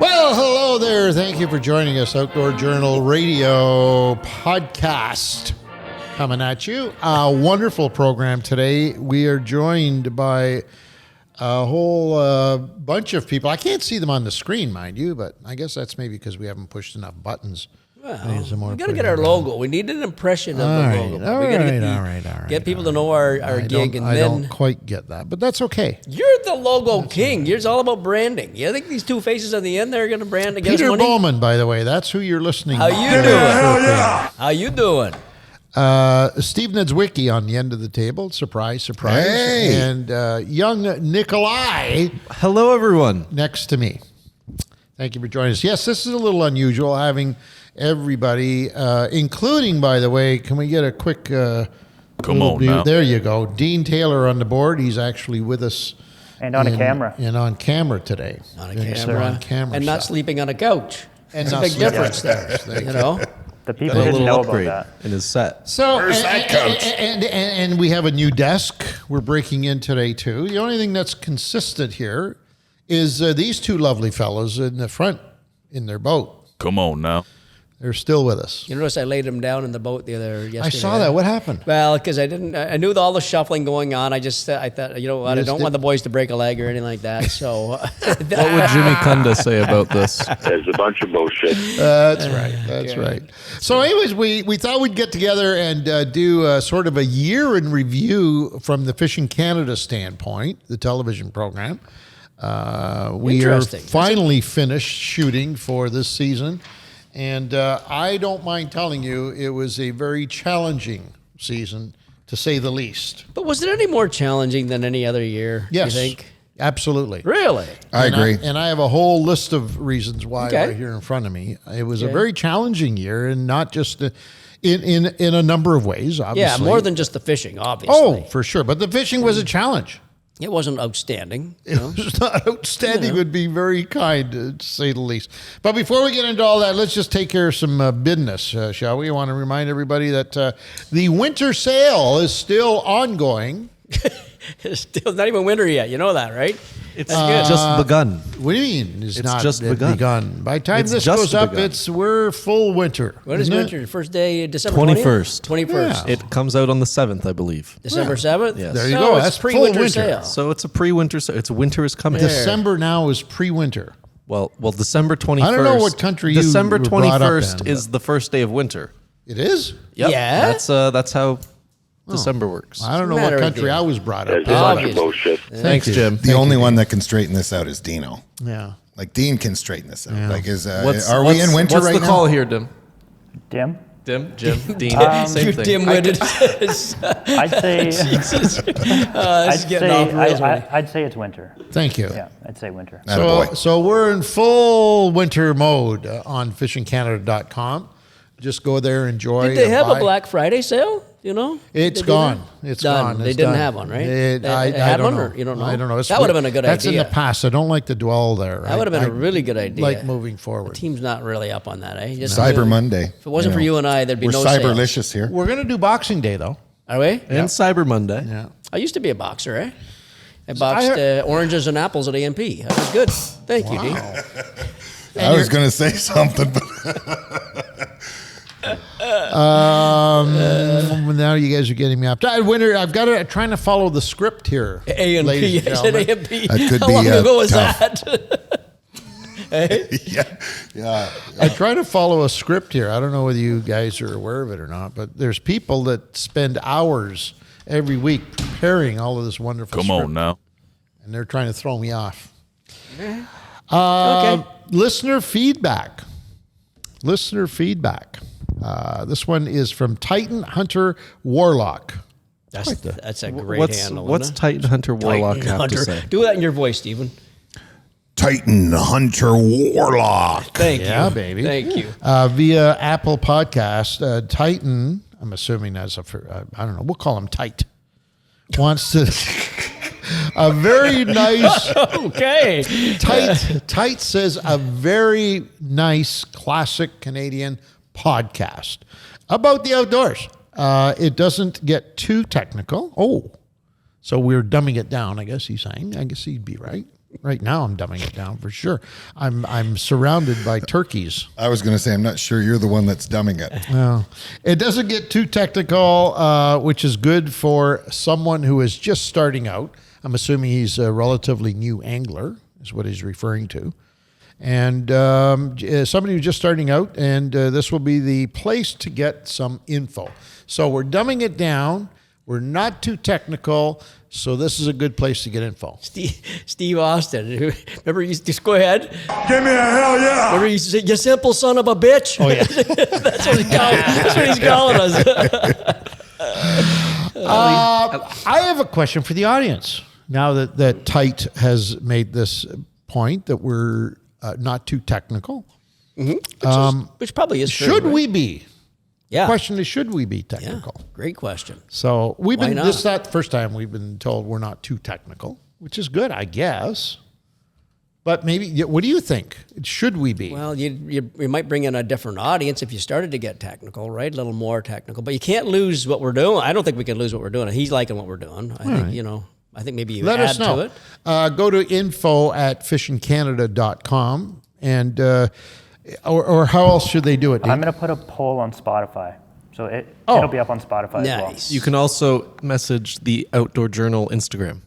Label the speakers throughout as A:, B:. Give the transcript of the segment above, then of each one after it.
A: Well, hello there. Thank you for joining us. Outdoor Journal Radio podcast coming at you. A wonderful program today. We are joined by a whole bunch of people. I can't see them on the screen, mind you, but I guess that's maybe because we haven't pushed enough buttons.
B: Well, we got to get our logo. We need an impression of the logo.
A: All
B: We got
A: right.
B: to get people to know our gig, and
A: I
B: then
A: don't quite get that, but that's okay.
B: you're the logo king. It's all about branding. You think these two faces on the end they're going to brand to get us
A: Peter
B: money?
A: Bowman, by the way, that's who you're listening
B: How
A: to.
B: you doing? How you doing?
A: Steve Niedzwiecki on the end of the table. Surprise.
C: Hey.
A: And young Nikolai
C: Hello, everyone.
A: next to me. Thank you for joining us. Yes, this is a little unusual having everybody, including, by the way, can we get a quick...
D: Come on now.
A: There you go. Dean Taylor on the board. He's actually with us.
E: And on a camera.
A: And on camera today.
B: On a
A: Doing some
B: camera.
A: on-camera
B: And not
A: stuff.
B: sleeping on a couch.
A: And
B: That's a
A: not
B: big
A: sleeping
B: difference
A: on a
B: there.
A: couch. Thank
B: You know?
E: The people
C: Got a
E: didn't
C: little
E: know
C: upgrade
E: about that.
C: in his set.
A: So,
D: Where's that couch?
A: And we have a new desk we're breaking in today, too. The only thing that's consistent here is these two lovely fellows in the front in their boat.
D: Come on now.
A: They're still with us.
B: You notice I laid him down in the boat yesterday.
A: I saw that. What happened?
B: Well, because I knew all the shuffling going on. I thought, you know what, I don't want the boys to break a leg or anything like that. So,
C: What would Jimmy Kunda say about this?
F: There's a bunch of bullshit.
A: That's right. That's right. So, anyways, we thought we'd get together and do sort of a year in review from the Fishing Canada standpoint, the television program. We are
B: Interesting.
A: finally finished shooting for this season. And I don't mind telling you, it was a very challenging season, to say the least.
B: But was it any more challenging than any other year,
A: Yes,
B: you think?
A: absolutely.
B: Really?
C: I agree.
A: And I have a whole list of reasons why
B: Okay.
A: right here in front of me. It was a very challenging year, and not just in a number of ways, obviously.
B: Yeah, more than just the fishing, obviously.
A: Oh, for sure. But the fishing was a challenge.
B: It wasn't outstanding.
A: It was not outstanding, would be very kind, to say the least. But before we get into all that, let's just take care of some business, shall we? I want to remind everybody that the winter sale is still ongoing.
B: It's still not even winter yet. You know that, right?
C: It's just begun.
A: What do you mean? It's not
C: just begun.
A: By the time
C: It's
A: this
C: just
A: goes up,
C: begun.
A: we're full winter.
B: When is
A: isn't it?
B: winter? First day, December
C: 21st.
B: 21st.
A: Yeah.
C: It comes out on the 7th, I believe.
B: December 7th?
C: Yes.
A: There you
B: So
A: go.
B: it's
A: That's full
B: pre-winter
A: winter.
B: sale.
C: So it's a pre-winter. It's winter is coming.
A: December now is pre-winter.
C: Well, December 21st.
A: I don't know what country you
C: December
A: were brought up
C: 21st
A: in,
C: is the first day of winter.
A: It is?
C: Yep.
B: Yeah?
C: That's how December works.
A: I don't know what
B: Matter
A: country
B: again.
A: I was brought up
F: There's
A: in.
F: a bunch
B: Obvious.
F: of bullshit.
C: Thanks,
A: you.
C: Jim.
G: The only one that can straighten this out is Dino.
A: Yeah.
G: Like Dean can straighten this out. Like
C: What's-
G: are we in winter
C: What's
G: right
C: the
G: now?
C: call here, Dim?
E: Dim?
C: Dim, Jim, Dean,
B: You're
C: same thing.
B: dim-witted.
E: I'd say
B: This is getting off the rails already.
E: I'd say it's winter.
A: Thank you.
E: Yeah, I'd say winter.
G: Attaboy.
A: So we're in full winter mode on fishingcanada.com. Just go there, enjoy.
B: Did they have
A: buy.
B: a Black Friday sale? You know?
A: It's
B: They do
A: gone.
B: that?
A: It's
B: Done.
A: gone.
B: They
A: It's
B: didn't
A: done.
B: have one, right?
A: It,
B: They
A: I
B: had
A: don't
B: one,
A: know.
B: or you don't know?
A: I don't know. It's
B: That would have been a good
A: That's in
B: idea.
A: the past. I don't like to dwell there.
B: That would have been a really good idea.
A: Like moving forward.
B: Team's not really up on that, eh? Just
G: Cyber Monday.
B: If it wasn't for you and I, there'd be
G: We're
B: no sale.
G: cyberlicious here.
A: We're going to do Boxing Day, though.
B: Are we?
C: And Cyber Monday.
A: Yeah.
B: I used to be a boxer, eh? I boxed oranges and apples at AMP. That was good. Thank you, Dean.
G: I was going to say something, but
A: Now you guys are getting me off. Winter. I've got to trying to follow the script here.
B: AMP.
A: ladies and
B: I said
A: gentlemen.
B: AMP.
G: That could
B: How
G: be,
B: long ago was
G: tough.
B: that?
G: yeah.
A: I try to follow a script here. I don't know whether you guys are aware of it or not, but there's people that spend hours every week preparing all of this wonderful
D: Come
A: script,
D: on now.
A: and they're trying to throw me off.
B: Okay.
A: Listener feedback. This one is from Titan Hunter Warlock.
B: That's a great
C: What's
B: handle.
C: what's Titan Hunter Warlock
B: Titan
C: have
B: Hunter.
C: to say?
B: Do that in your voice, Stephen.
G: Titan Hunter Warlock.
B: Thank
A: Yeah,
B: you.
A: baby.
B: Thank you.
A: Via Apple Podcast, Titan, I'm assuming that's I don't know, we'll call him Tite, wants to, a very nice,
B: Okay.
A: Tite says a very nice classic Canadian podcast about the outdoors. It doesn't get too technical. Oh, so we're dumbing it down, I guess he's saying. I guess he'd be right. Right now, I'm dumbing it down for sure. I'm surrounded by turkeys.
G: I was going to say, I'm not sure you're the one that's dumbing it.
A: Well, it doesn't get too technical, which is good for someone who is just starting out. I'm assuming he's a relatively new angler, is what he's referring to. And somebody who's just starting out, and this will be the place to get some info. So we're dumbing it down. We're not too technical, so this is a good place to get info.
B: Steve Austin, remember, just go ahead.
F: Give me a hell yeah.
B: Remember, you said, "You simple son of a bitch."
A: Oh, yeah.
B: That's what he's calling us.
A: I have a question for the audience. Now that Tite has made this point that we're not too technical,
B: Which probably is true,
A: should
B: right?
A: we be?
B: Yeah.
A: Question is, should we be
B: Yeah.
A: technical?
B: Great question.
A: So we've
B: Why
A: been,
B: not?
A: this is not the first time we've been told we're not too technical, which is good, I guess. But maybe, what do you think? Should we be?
B: Well, you might bring in a different audience if you started to get technical, right? A little more technical. But you can't lose what we're doing. I don't think we can lose what we're doing. He's liking what we're doing. I think, I think maybe you
A: Let
B: add
A: us know.
B: to it.
A: Go to info@fishingcanada.com and or how else should they do it?
E: I'm going to put a poll on Spotify. So it'll be up on Spotify as well.
B: Nice.
C: You can also message the Outdoor Journal Instagram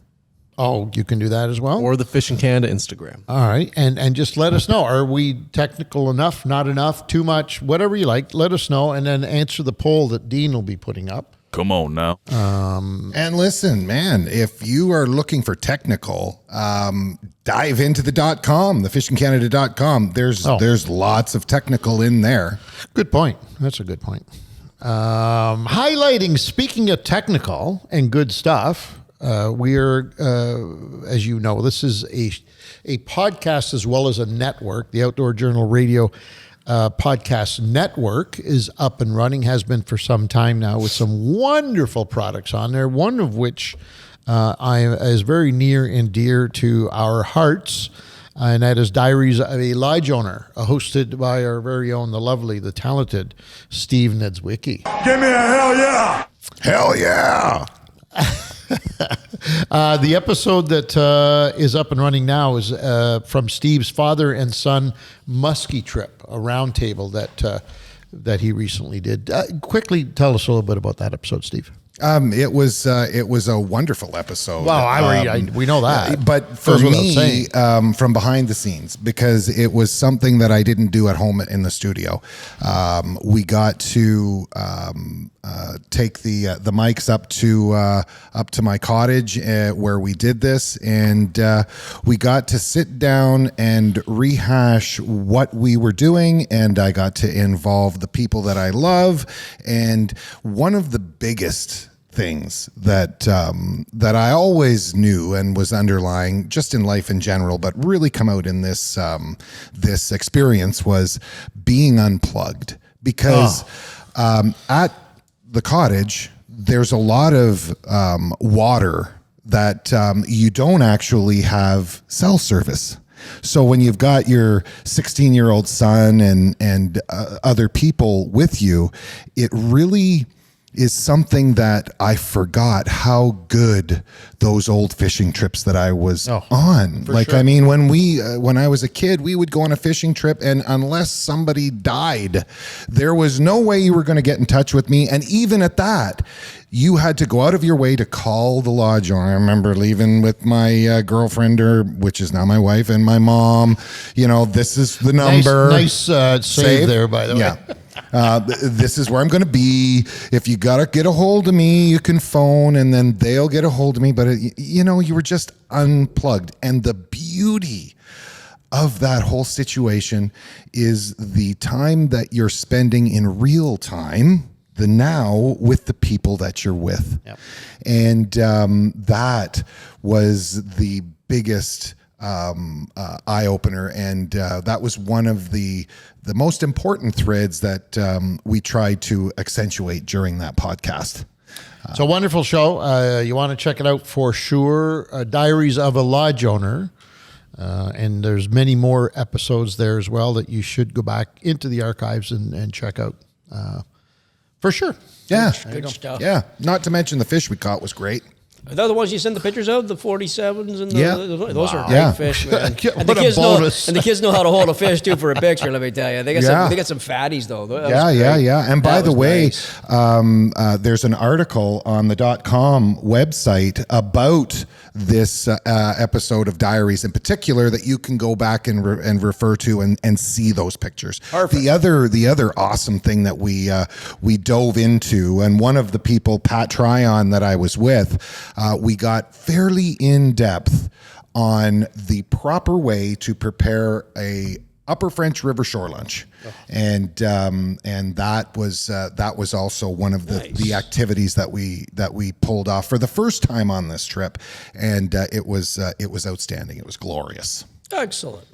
A: Oh, you can do that as well?
C: or the Fishing Canada Instagram.
A: All right. And just let us know. Are we technical enough, not enough, too much, whatever you like, let us know and then answer the poll that Dean will be putting up.
D: Come on now.
G: And listen, man, if you are looking for technical, dive into the .com, the fishingcanada.com. There's lots of technical in there.
A: Good point. That's a good point. Highlighting, speaking of technical and good stuff, we're, as you know, this is a podcast as well as a network. The Outdoor Journal Radio podcast network is up and running, has been for some time now, with some wonderful products on there, one of which is very near and dear to our hearts, and that is Diaries of a Lodge Owner, hosted by our very own, the lovely, the talented Steve Niedzwiecki.
F: Give me a hell yeah.
G: Hell yeah.
A: The episode that is up and running now is from Steve's father and son muskie trip, a roundtable that he recently did. Quickly tell us a little bit about that episode, Steve.
G: It was a wonderful episode.
A: Well, we know that,
G: but for
A: goes without
G: me,
A: saying.
G: from behind the scenes, because it was something that I didn't do at home in the studio. We got to take the mics up to my cottage where we did this, and we got to sit down and rehash what we were doing, and I got to involve the people that I love. And one of the biggest things that I always knew and was underlying just in life in general, but really come out in this this experience, was being unplugged. Because at the cottage, there's a lot of water that you don't actually have cell service. So when you've got your 16-year-old son and other people with you, it really is something that I forgot how good those old fishing trips that I was on. Like,
A: sure.
G: I mean, when I was a kid, we would go on a fishing trip, and unless somebody died, there was no way you were going to get in touch with me. And even at that, you had to go out of your way to call the lodge owner. I remember leaving with my girlfriend, which is now my wife, and my mom. You know, this is the number.
A: Nice save there, by the way.
G: Yeah. This is where I'm going to be. If you got to get a hold of me, you can phone, and then they'll get a hold of me. But, you were just unplugged. And the beauty of that whole situation is the time that you're spending in real time, the now, with the people that you're with.
A: Yep.
G: And that was the biggest eye opener, and that was one of the most important threads that we tried to accentuate during that podcast.
A: It's a wonderful show. You want to check it out for sure. Diaries of a Lodge Owner. And there's many more episodes there as well that you should go back into the archives and check out for sure.
G: Yeah.
B: Good stuff.
G: Yeah. Not to mention the fish we caught was great.
B: Are they the ones you send the pictures of, the 47s and
G: Yeah.
B: those are
G: Yeah.
B: great fish, man.
A: Yeah,
B: And
A: what a bonus.
B: the kids know how to hold a fish too for a picture. Let me tell you, they got
G: Yeah.
B: some fatties though. That was
G: Yeah.
B: great.
G: And by
B: That
G: the
B: was
G: way,
B: nice.
G: there's an article on the .com website about this episode of Diaries in particular that you can go back and refer to and see those pictures.
B: Perfect.
G: The other awesome thing that we dove into, and one of the people, Pat Tryon, that I was with, we got fairly in depth on the proper way to prepare a Upper French River shore lunch, and that was also one of the activities that we pulled off for the first time on this trip, and it was outstanding. It was glorious.
B: Excellent.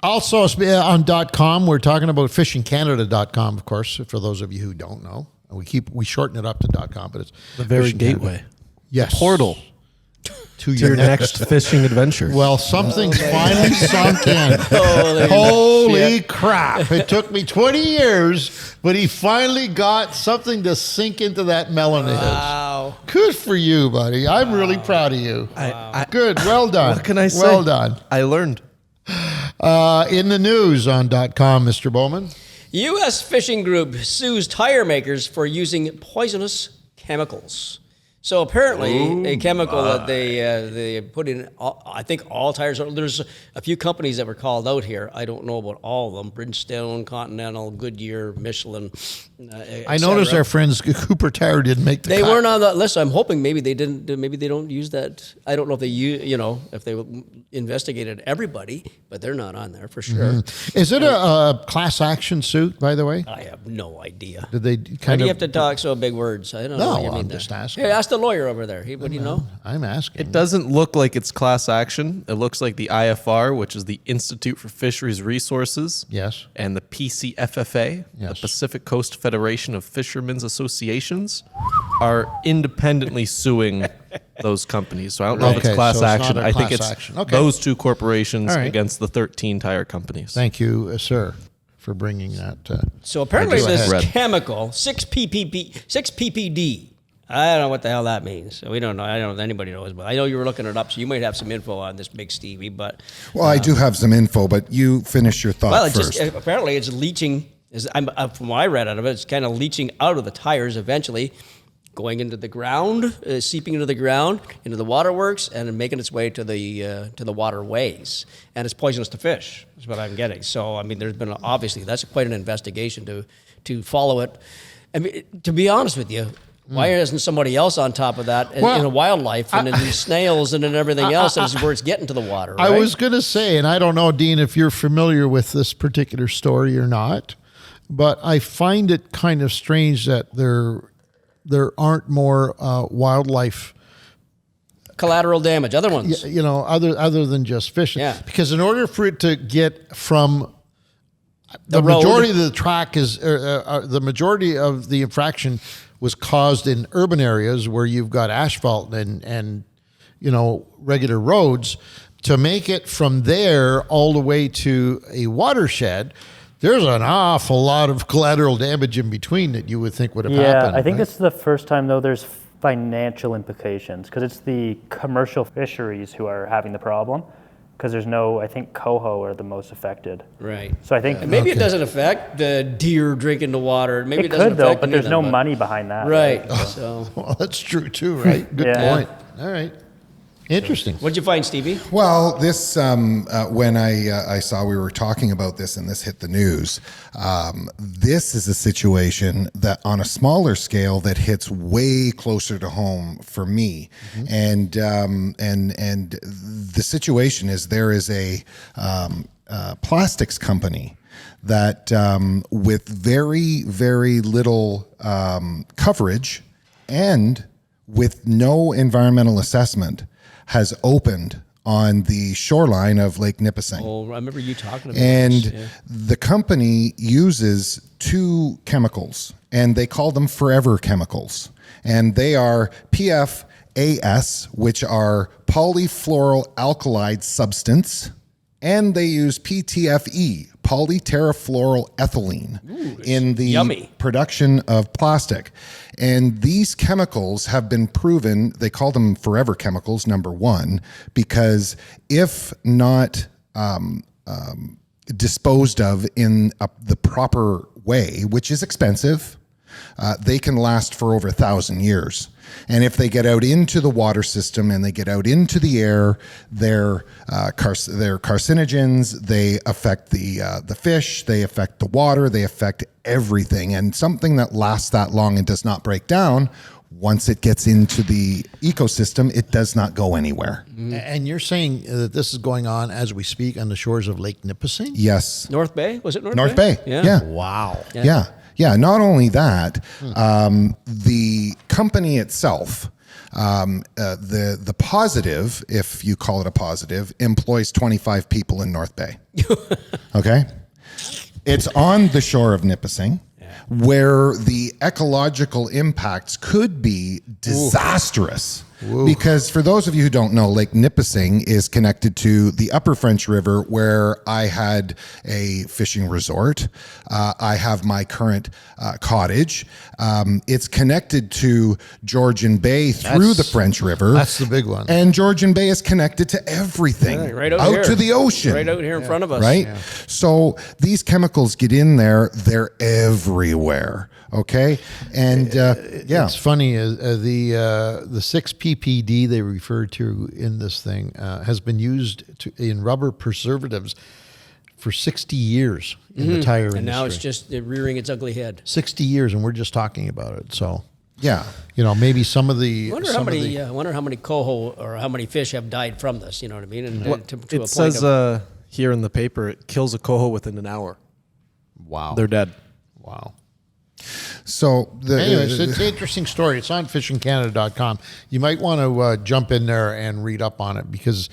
A: Also on .com, we're talking about fishingcanada.com, of course, for those of you who don't know. We shorten it up to .com, but it's
C: The very
A: Fishing Canada.
C: gateway.
A: Yes.
C: Portal
A: to
C: to your next fishing adventure.
A: Well, something's finally sunk in. Holy crap. It took me 20 years, but he finally got something to sink into that melon of his.
B: Wow.
A: Good for you, buddy. I'm really proud of you. Good. Well done.
C: What can I say?
A: Well done.
C: I learned.
A: In the news on .com, Mr. Bowman.
B: U.S. fishing group sues tire makers for using poisonous chemicals. So apparently, a chemical that they put in, I think all tires. There's a few companies that were called out here. I don't know about all of them: Bridgestone, Continental, Goodyear, Michelin.
A: I noticed our friends Cooper Tire didn't make the
B: They
A: cut.
B: weren't on that list. I'm hoping maybe they didn't. Maybe they don't use that. I don't know if they if they investigated everybody, but they're not on there for sure.
A: Is it a class action suit, by the way?
B: I have no idea.
A: Did they
B: Why
A: kind
B: do you
A: of?
B: have to talk so big words? I don't know.
A: No,
B: what you
A: I'm
B: mean
A: just
B: there.
A: asking.
B: Hey, ask the lawyer over there. What do you know?
A: I'm asking.
C: It doesn't look like it's class action. It looks like the IFR, which is the Institute for Fisheries Resources.
A: Yes.
C: And the PCFFA, the
A: Yes.
C: Pacific Coast Federation of Fishermen's Associations, are independently suing those companies. So I don't know if
A: Okay,
C: it's class
A: so it's not
C: action.
A: a
C: I think
A: class
C: it's
A: action. Okay.
C: those two corporations
A: All right.
C: against the 13 tire companies.
A: Thank you, sir, for bringing that.
B: So apparently
A: Go
B: this
A: ahead.
B: chemical, 6-PPD, I don't know what the hell that means. We don't know. I don't know if anybody knows, but I know you were looking it up, so you might have some info on this, Big Stevie. But
G: Well, I do have some info, but you finish your thought
B: well, it
G: first.
B: just apparently it's leaching. From what I read out of it, it's kind of leaching out of the tires eventually, going into the ground, seeping into the ground, into the waterworks, and then making its way to the waterways. And it's poisonous to fish, is what I'm getting. So, I mean, there's been, obviously, that's quite an investigation to follow it. I mean, to be honest with you, why isn't somebody else on top of that in a wildlife and in snails and in everything else is where it's getting to the water, right?
A: I was going to say, and I don't know, Dean, if you're familiar with this particular story or not, but I find it kind of strange that there aren't more wildlife,
B: Collateral damage, other ones.
A: other than just fishing.
B: Yeah.
A: Because in order for it to get from the
B: road.
A: majority of the track is the majority of the infraction was caused in urban areas where you've got asphalt and regular roads. To make it from there all the way to a watershed, there's an awful lot of collateral damage in between that you would think would have happened.
E: I think
A: right?
E: this is the first time, though, there's financial implications because it's the commercial fisheries who are having the problem because there's no, I think coho are the most affected.
B: Right.
E: So I think
B: Maybe it doesn't affect the deer drinking the water. Maybe it doesn't
E: could, though,
B: affect
E: but there's
B: any of
E: no
B: them,
E: money behind that.
B: Right. So,
A: Well, that's true too, right? Good
E: Yeah.
A: point. All right. Interesting.
B: what'd you find, Stevie?
G: Well, this when I saw we were talking about this and this hit the news, this is a situation that on a smaller scale that hits way closer to home for me, and the situation is there is a plastics company that with very, very little coverage and with no environmental assessment has opened on the shoreline of Lake Nipissing.
B: Oh, I remember you talking about
G: And
B: this. Yeah.
G: the company uses two chemicals, and they call them forever chemicals. And they are PFAS, which are polyfluoroalkylide substance, and they use PTFE, polyterafluoroethylene in the
B: yummy.
G: production of plastic. And these chemicals have been proven, they call them forever chemicals, number one, because if not disposed of in the proper way, which is expensive, they can last for over 1,000 years. And if they get out into the water system and they get out into the air, they're carcinogens. They affect the fish. They affect the water. They affect everything. And something that lasts that long and does not break down, once it gets into the ecosystem, it does not go anywhere.
A: And you're saying that this is going on as we speak on the shores of Lake Nipissing?
G: Yes.
B: North Bay? Was it North
G: North
B: Bay?
G: Bay.
B: Yeah.
G: Yeah.
A: Wow.
G: Yeah. Not only that, the company itself, the positive, if you call it a positive, employs 25 people in North Bay. Okay? It's on the shore of Nipissing, where the ecological impacts could be disastrous. Because for those of you who don't know, Lake Nipissing is connected to the Upper French River, where I had a fishing resort. I have my current cottage. It's connected to Georgian Bay through the French River.
A: That's the big one.
G: And Georgian Bay is connected to everything,
B: Right out
G: out
B: here.
G: to the ocean.
B: Right out here in front of us.
G: Right? So these chemicals get in there, they're everywhere. Okay? And
A: It's funny, the 6 ppd they refer to in this thing has been used in rubber preservatives for 60 years in the tire industry.
B: And now it's just rearing its ugly head.
A: 60 years, and we're just talking about it. So,
G: yeah.
A: Maybe some of the...
B: I wonder how many coho or how many fish have died from this, you know what I mean? And to a
C: It
B: point
C: says
B: of,
C: here in the paper, it kills a coho within an hour.
A: Wow.
C: They're dead.
A: Wow.
G: So
A: Anyways, it's an interesting story. It's on fishingcanada.com. You might want to jump in there and read up on it because,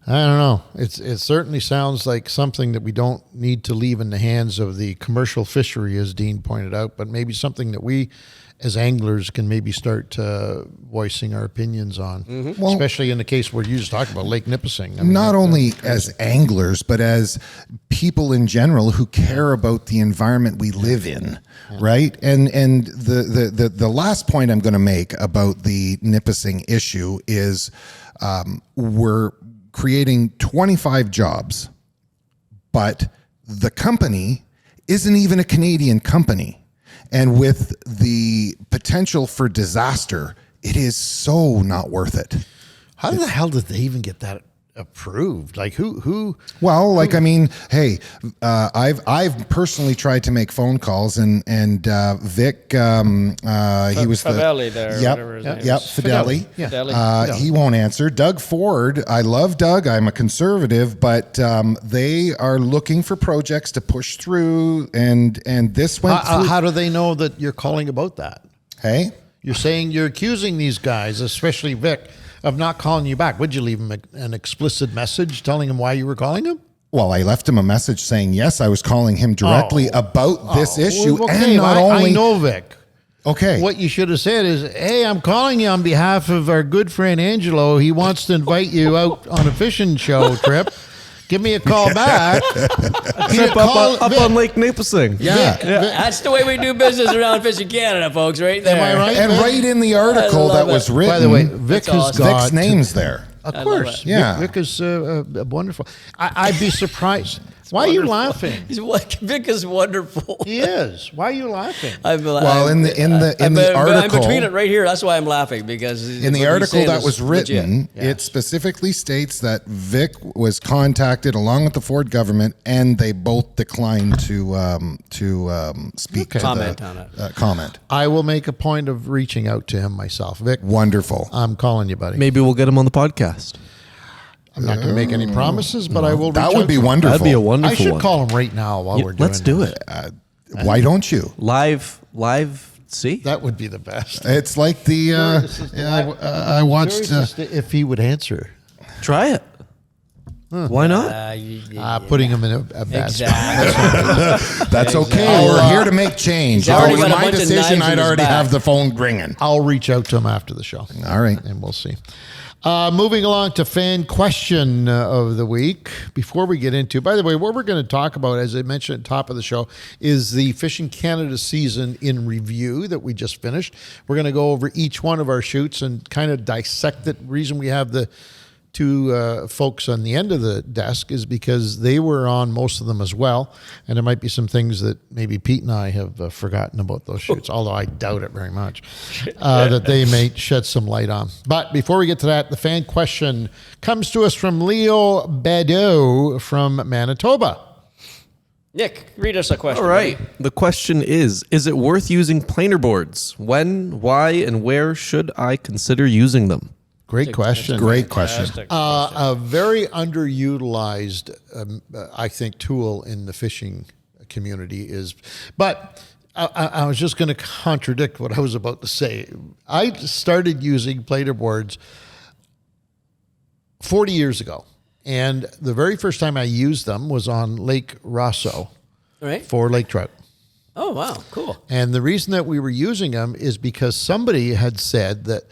A: I don't know, it certainly sounds like something that we don't need to leave in the hands of the commercial fishery, as Dean pointed out, but maybe something that we as anglers can maybe start voicing our opinions on,
G: Well,
A: especially in the case where you just talked about Lake Nipissing. I mean,
G: not only as anglers, but as people in general who care about the environment we live in, right? And the last point I'm going to make about the Nipissing issue is we're creating 25 jobs, but the company isn't even a Canadian company. And with the potential for disaster, it is so not worth it.
A: how the hell did they even get that approved? Like who?
G: Well, like, I mean, hey, I've personally tried to make phone calls, and Vic, he was
B: Favelli there,
G: Yep,
B: whatever his name
G: yep,
B: is.
G: Fideli.
A: Yeah.
B: Fideli.
G: He won't answer. Doug Ford, I love Doug. I'm a conservative, but they are looking for projects to push through, and this went through.
A: How do they know that you're calling about that?
G: Hey,
A: You're saying you're accusing these guys, especially Vic, of not calling you back. Would you leave him an explicit message telling him why you were calling him?
G: well, I left him a message saying yes, I was calling him directly about this issue,
A: Well,
G: and not
A: I
G: only.
A: know Vic.
G: Okay.
A: What you should have said is, hey, I'm calling you on behalf of our good friend Angelo. He wants to invite you out on a fishing show trip. Give me a call back.
C: Trip up on Lake Nipissing.
G: Yeah.
B: That's the way we do business around Fishing Canada, folks, right there.
A: Am I right?
G: And right in the article
B: I love
G: that was
B: it.
G: written,
A: By the way, Vic
B: That's
A: has
B: awesome.
A: got
G: Vic's name's there.
A: Of
B: love
A: course,
B: it.
G: Yeah.
A: Vic is wonderful. I'd be surprised. Why are you laughing?
B: Vic is wonderful.
A: He is. Why are you laughing?
G: Well, in the
B: I'm
G: article,
B: between it right here. That's why I'm laughing, because
G: in the
B: what he's
G: article
B: saying
G: that
B: is
G: was written,
B: legit.
G: it specifically states that Vic was contacted along with the Ford government, and they both declined to speak to
B: Comment
G: the,
B: on it.
G: comment.
A: I will make a point of reaching out to him myself. Vic,
G: Wonderful.
A: I'm calling you, buddy.
C: Maybe we'll get him on the podcast.
A: I'm not going to make any promises, but I will reach
G: That
A: out
G: would be
A: to him.
G: wonderful.
C: That'd be a wonderful
A: I should
C: one.
A: call him right now while we're doing
C: Let's do
A: this.
C: it.
G: Why don't you?
C: Live. See?
A: That would be the best.
G: It's like the I watched.
A: Curious as to if he would answer.
C: Try it. Why not?
A: Putting him in a bad spot.
B: Exactly.
G: That's okay. We're here to make change.
B: He's
G: If it
B: already
G: was
B: got a
G: my
B: bunch of
G: decision,
B: knives in
G: I'd
B: his
G: already
B: back.
G: have the phone ringing.
A: I'll reach out to him after the show.
G: All right.
A: And we'll see. Moving along to fan question of the week. Before we get into, by the way, what we're going to talk about, as I mentioned at the top of the show, is the Fishing Canada season in review that we just finished. We're going to go over each one of our shoots and kind of dissect it. The reason we have the two folks on the end of the desk is because they were on most of them as well. And there might be some things that maybe Pete and I have forgotten about those shoots, although I doubt it very much, that they may shed some light on. But before we get to that, the fan question comes to us from Leo Badeau from Manitoba.
B: Nick, read us a question.
C: All right. The question is it worth using planer boards? When, why, and where should I consider using them?
A: Great question.
G: Great question.
A: A very underutilized, I think, tool in the fishing community is, but I was just going to contradict what I was about to say. I started using planer boards 40 years ago, and the very first time I used them was on Lake Rosso
B: Right.
A: for lake trout.
B: Oh, wow. Cool.
A: And the reason that we were using them is because somebody had said that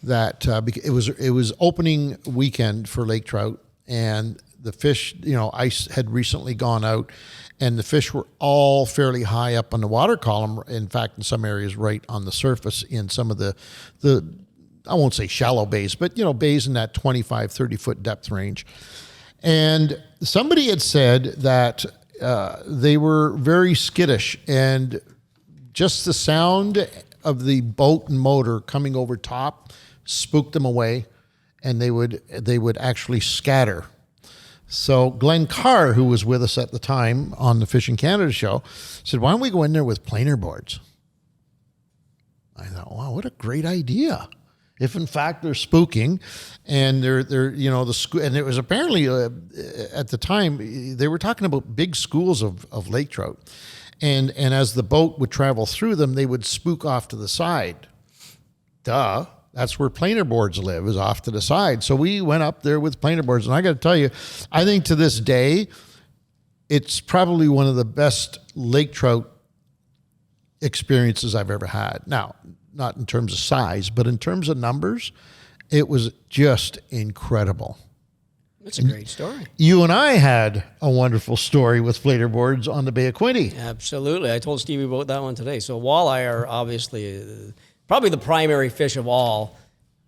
A: it was opening weekend for lake trout, and the fish, ice had recently gone out, and the fish were all fairly high up on the water column. In fact, in some areas, right on the surface in some of the I won't say shallow bays, but bays in that 25, 30-foot depth range. And somebody had said that they were very skittish, and just the sound of the boat and motor coming over top spooked them away, and they would actually scatter. So Glenn Carr, who was with us at the time on the Fishing Canada show, said, "Why don't we go in there with planer boards?" I thought, wow, what a great idea. If in fact they're spooking, and they're and it was apparently at the time they were talking about big schools of lake trout, and as the boat would travel through them, they would spook off to the side. Duh. That's where planer boards live, is off to the side. So we went up there with planer boards, and I got to tell you, I think to this day, it's probably one of the best lake trout experiences I've ever had. Now, not in terms of size, but in terms of numbers, it was just incredible.
B: That's a great story.
A: You and I had a wonderful story with planer boards on the Bay of Quinte.
B: Absolutely. I told Stevie about that one today. So walleye are obviously probably the primary fish of all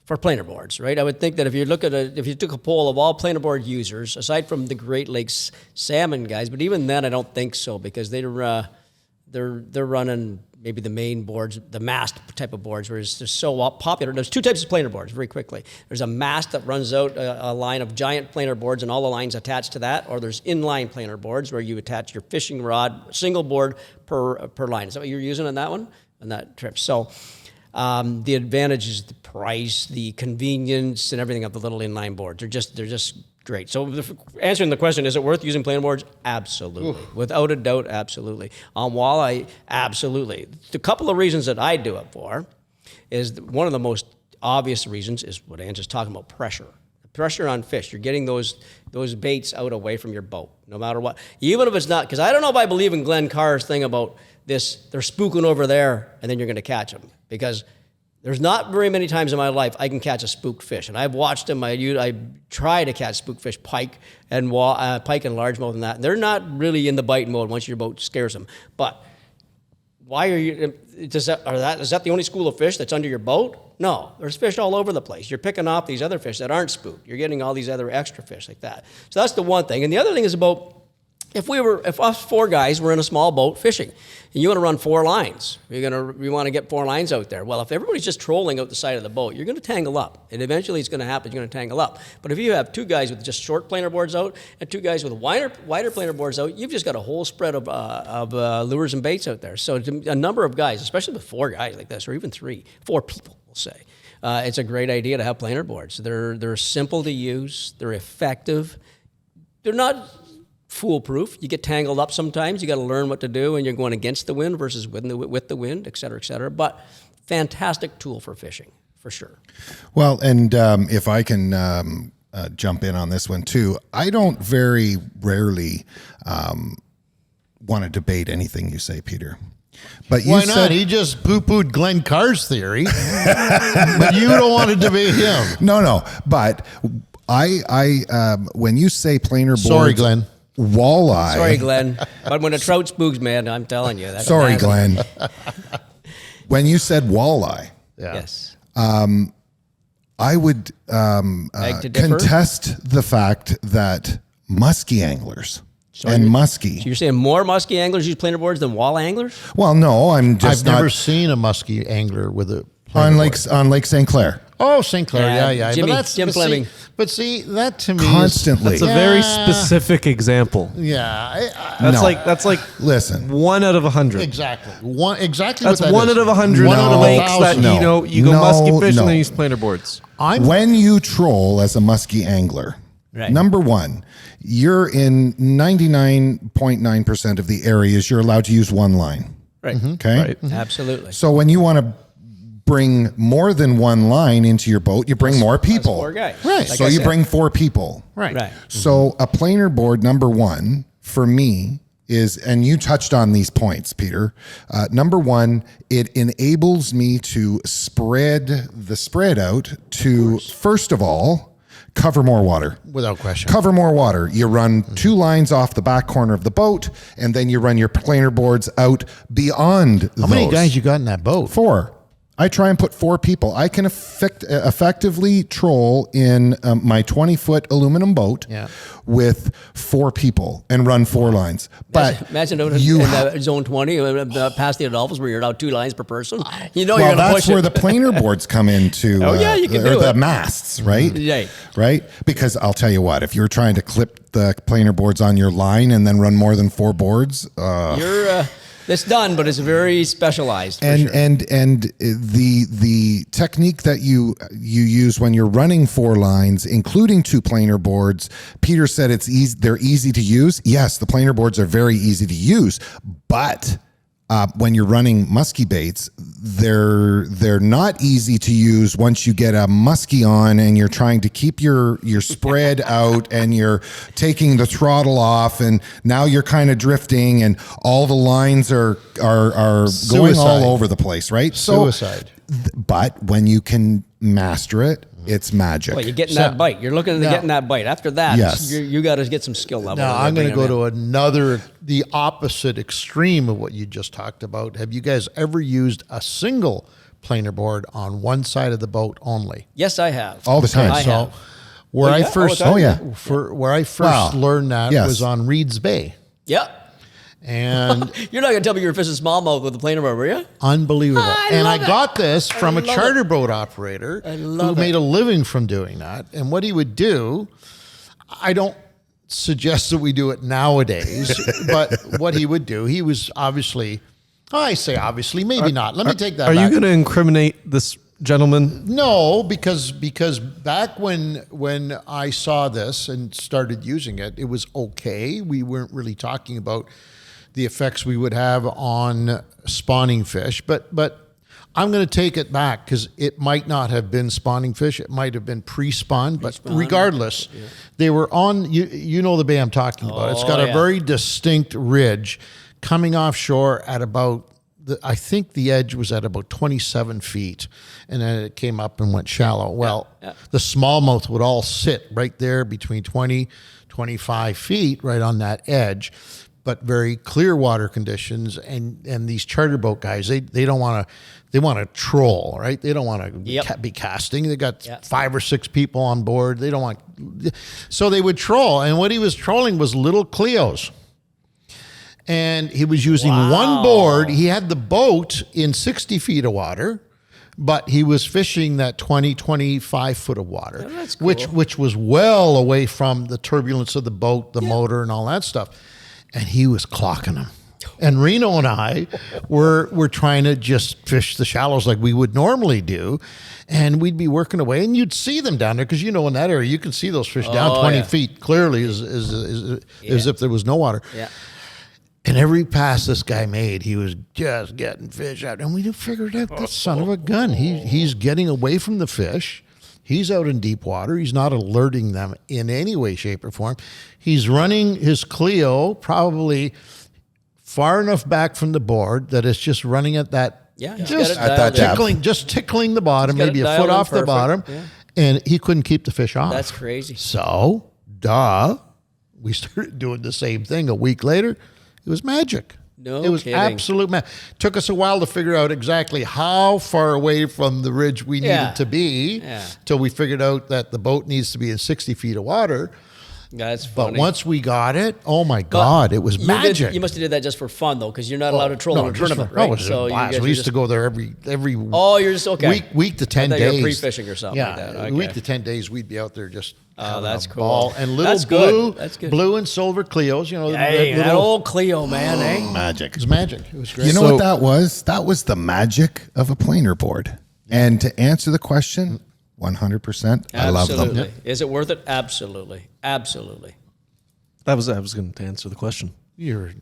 B: for planer boards, right? I would think that if you took a poll of all planer board users, aside from the Great Lakes salmon guys, but even then I don't think so, because they're running maybe the main boards, the mast type of boards, where they're so popular. There's two types of planer boards, very quickly. There's a mast that runs out a line of giant planer boards and all the lines attached to that, or there's inline planer boards where you attach your fishing rod, single board per line. Is that what you're using on that one, on that trip? So the advantage is the price, the convenience, and everything of the little inline boards. They're just great. So answering the question, is it worth using planer boards? Absolutely. Oof. Without a doubt, absolutely. On walleye, absolutely. The couple of reasons that I do it for is one of the most obvious reasons is what Ange is talking about, pressure. Pressure on fish. You're getting those baits out away from your boat, no matter what. Even if it's not, because I don't know if I believe in Glenn Carr's thing about this, they're spooking over there and then you're going to catch them. Because there's not very many times in my life I can catch a spooked fish. And I've watched them. I try to catch spooked fish, pike and largemouth and that. And they're not really in the bite mode once your boat scares them. But why are you, is that the only school of fish that's under your boat? No, there's fish all over the place. You're picking off these other fish that aren't spooked. You're getting all these other extra fish like that. So that's the one thing. And the other thing is about, if us four guys were in a small boat fishing, and you want to run 4 lines, you want to get 4 lines out there. Well, if everybody's just trolling out the side of the boat, you're going to tangle up. And eventually it's going to happen, you're going to tangle up. But if you have 2 guys with just short planer boards out and 2 guys with wider planer boards out, you've just got a whole spread of lures and baits out there. So a number of guys, especially with 4 guys like this, or even 4 people, we'll say, it's a great idea to have planer boards. They're simple to use. They're effective. They're not foolproof. You get tangled up sometimes. You got to learn what to do, and you're going against the wind versus with the wind, et cetera, et cetera. But fantastic tool for fishing, for sure.
G: Well, and if I can jump in on this one too, I don't very rarely want to debate anything you say, Peter. But you
A: Why
G: said,
A: not? He just poo-pooed Glenn Carr's theory, but you don't want to debate him.
G: No. But when you say planer boards,
A: Sorry, Glenn.
G: walleye.
B: Sorry, Glenn. But when a trout spooks, man, I'm telling you. That's
G: Sorry,
B: nasty.
G: Glenn. When you said walleye,
A: Yeah.
B: Yes.
G: I would
B: Beg to differ?
G: contest the fact that muskie anglers and muskie.
B: So you're saying more muskie anglers use planer boards than walleye anglers?
G: Well, no, I'm just
A: I've
G: not
A: never seen a muskie angler with a
G: on
A: planer
G: Lake St. Clair.
A: Oh, St. Clair,
B: Yeah,
A: yeah.
B: Jimmy-
A: but
B: Jim
A: but see-
B: Fleming.
A: But see, that to me
G: Constantly.
C: It's a very specific example.
A: Yeah,
C: That's like
G: Listen.
C: 1 out of 100.
A: exactly.
C: That's
A: what that
C: 1
A: is.
C: out of 100
A: One out of
C: lakes
A: 1,000.
C: that
G: No.
C: you go
G: No,
C: musky fish
G: no.
C: and then use planer boards.
G: When you troll as a muskie angler,
B: Right.
G: number one, you're in 99.9% of the areas you're allowed to use one line.
B: Right.
G: Okay.
C: Right.
B: Absolutely.
G: So when you want to bring more than one line into your boat, you bring more people.
B: 4 guys.
A: Right.
B: Like
G: So
B: I
G: you
B: said.
G: bring 4 people.
A: Right.
B: Right.
G: So a planer board, number one, for me is, and you touched on these points, Peter. Number one, it enables me to spread the spread out to, first of all, cover more water.
A: Without question.
G: Cover more water. You run 2 lines off the back corner of the boat, and then you run your planer boards out beyond
A: How many guys you got in that boat?
G: 4. I try and put 4 people. I can effectively troll in my 20-foot aluminum boat with 4 people and run 4 lines. But
B: Imagine out in zone 20, past the Adolphus, where you're allowed 2 lines per person. You know you're
G: well,
B: going to push
G: that's where
B: it.
G: the planer boards come into.
B: Oh, yeah, you can
G: or
B: do
G: the
B: it.
G: masts, right?
B: Right.
G: Right? Because I'll tell you what, if you're trying to clip the planer boards on your line and then run more than 4 boards,
B: You're it's done, but it's very specialized. For
G: and
B: sure.
G: and the technique that you use when you're running 4 lines, including 2 planer boards, Peter said it's easy. They're easy to use. Yes, the planer boards are very easy to use, but when you're running muskie baits, they're not easy to use once you get a muskie on and you're trying to keep your spread out and you're taking the throttle off and now you're kind of drifting and all the lines are going all over the place, right?
A: Suicide.
G: But when you can master it, it's magic.
B: Well, you're getting that bite. You're looking at getting that bite. After that,
G: Yes.
B: you got to get some skill level.
A: Now, I'm going to go to the opposite extreme of what you just talked about. Have you guys ever used a single planer board on one side of the boat only?
B: Yes, I have.
G: All the time.
B: I have.
A: Where
B: Oh,
A: I
B: yeah?
A: first,
B: Oh,
G: yeah.
A: where I first
G: Wow.
A: learned that
G: Yes.
A: was on Reed's Bay,
B: Yeah.
A: and
B: You're not going to tell me you were fishing smallmouth with a planer board, were you?
A: unbelievable. And I
B: love it.
A: got this from a
B: love
A: charter boat operator who
B: love
A: made a living from doing that. And what he would do, I don't suggest that we do it nowadays, but what he would do, he was obviously, I say obviously, maybe not. Let me take that
C: Are
A: back.
C: you going to incriminate this gentleman?
A: No, because back when I saw this and started using it, it was okay. We weren't really talking about the effects we would have on spawning fish, but I'm going to take it back because it might not have been spawning fish. It might have been pre-spawn, but regardless, they were on. You know the bay I'm talking about. It's got a very distinct ridge coming offshore at about. I think the edge was at about 27 feet, and then it came up and went shallow. Well, the smallmouth would all sit right there between 20, 25 feet, right on that edge, but very clear water conditions. And these charter boat guys, they don't want to. They want to troll, right? They don't want to be casting. They got 5 or 6 people on board. They don't want. So they would troll, and what he was trolling was little Cleos. And he was using one board. He had the boat in 60 feet of water, but he was fishing that 20, 25 foot of water,
B: that's cool.
A: which was well away from the turbulence of the boat, the motor, and all that stuff. And he was clocking them. And Reno and I were trying to just fish the shallows like we would normally do. And we'd be working away, and you'd see them down there because, in that area, you can see those fish down 20 feet clearly as if there was no water.
B: Yeah.
A: And every pass this guy made, he was just getting fish out. And we figured out that son of a gun. He's getting away from the fish. He's out in deep water. He's not alerting them in any way, shape, or form. He's running his Clio probably far enough back from the board that it's just running at that,
B: Yeah, he's
A: just
B: got it dialed in.
A: tickling the bottom,
B: He's got
A: maybe
B: it
A: a foot
B: dialed in
A: off the
B: perfect.
A: bottom,
B: Yeah.
A: and he couldn't keep the fish off.
B: That's crazy.
A: So, we started doing the same thing a week later. It was magic.
B: No
A: it was
B: kidding.
A: absolute magic. Took us a while to figure out exactly how far away from the ridge we needed to be till we figured out that the boat needs to be in 60 feet of water.
B: That's funny.
A: But once we got it, oh my God, it was magic.
B: You must have did that just for fun, though, because you're not allowed to troll in a
A: just
B: tournament,
A: for-
B: right?
A: it was a blast. We used to go there every
B: Oh, you're just okay.
A: week to 10
B: I thought you were
A: days.
B: pre-fishing or something like that. Okay.
A: Week to 10 days, we'd be out there just having
B: that's
A: a
B: cool.
A: ball. And little
B: That's
A: blue,
B: good. That's good.
A: blue and silver Cleos,
B: Hey, that
A: little,
B: old Cleo, man, eh?
G: Magic.
A: it was magic. It was great.
G: You know what that was? That was the magic of a planer board. And to answer the question, 100%, I love them.
B: Absolutely. Is it worth it? Absolutely. Absolutely.
C: I was going to answer the question.
A: You're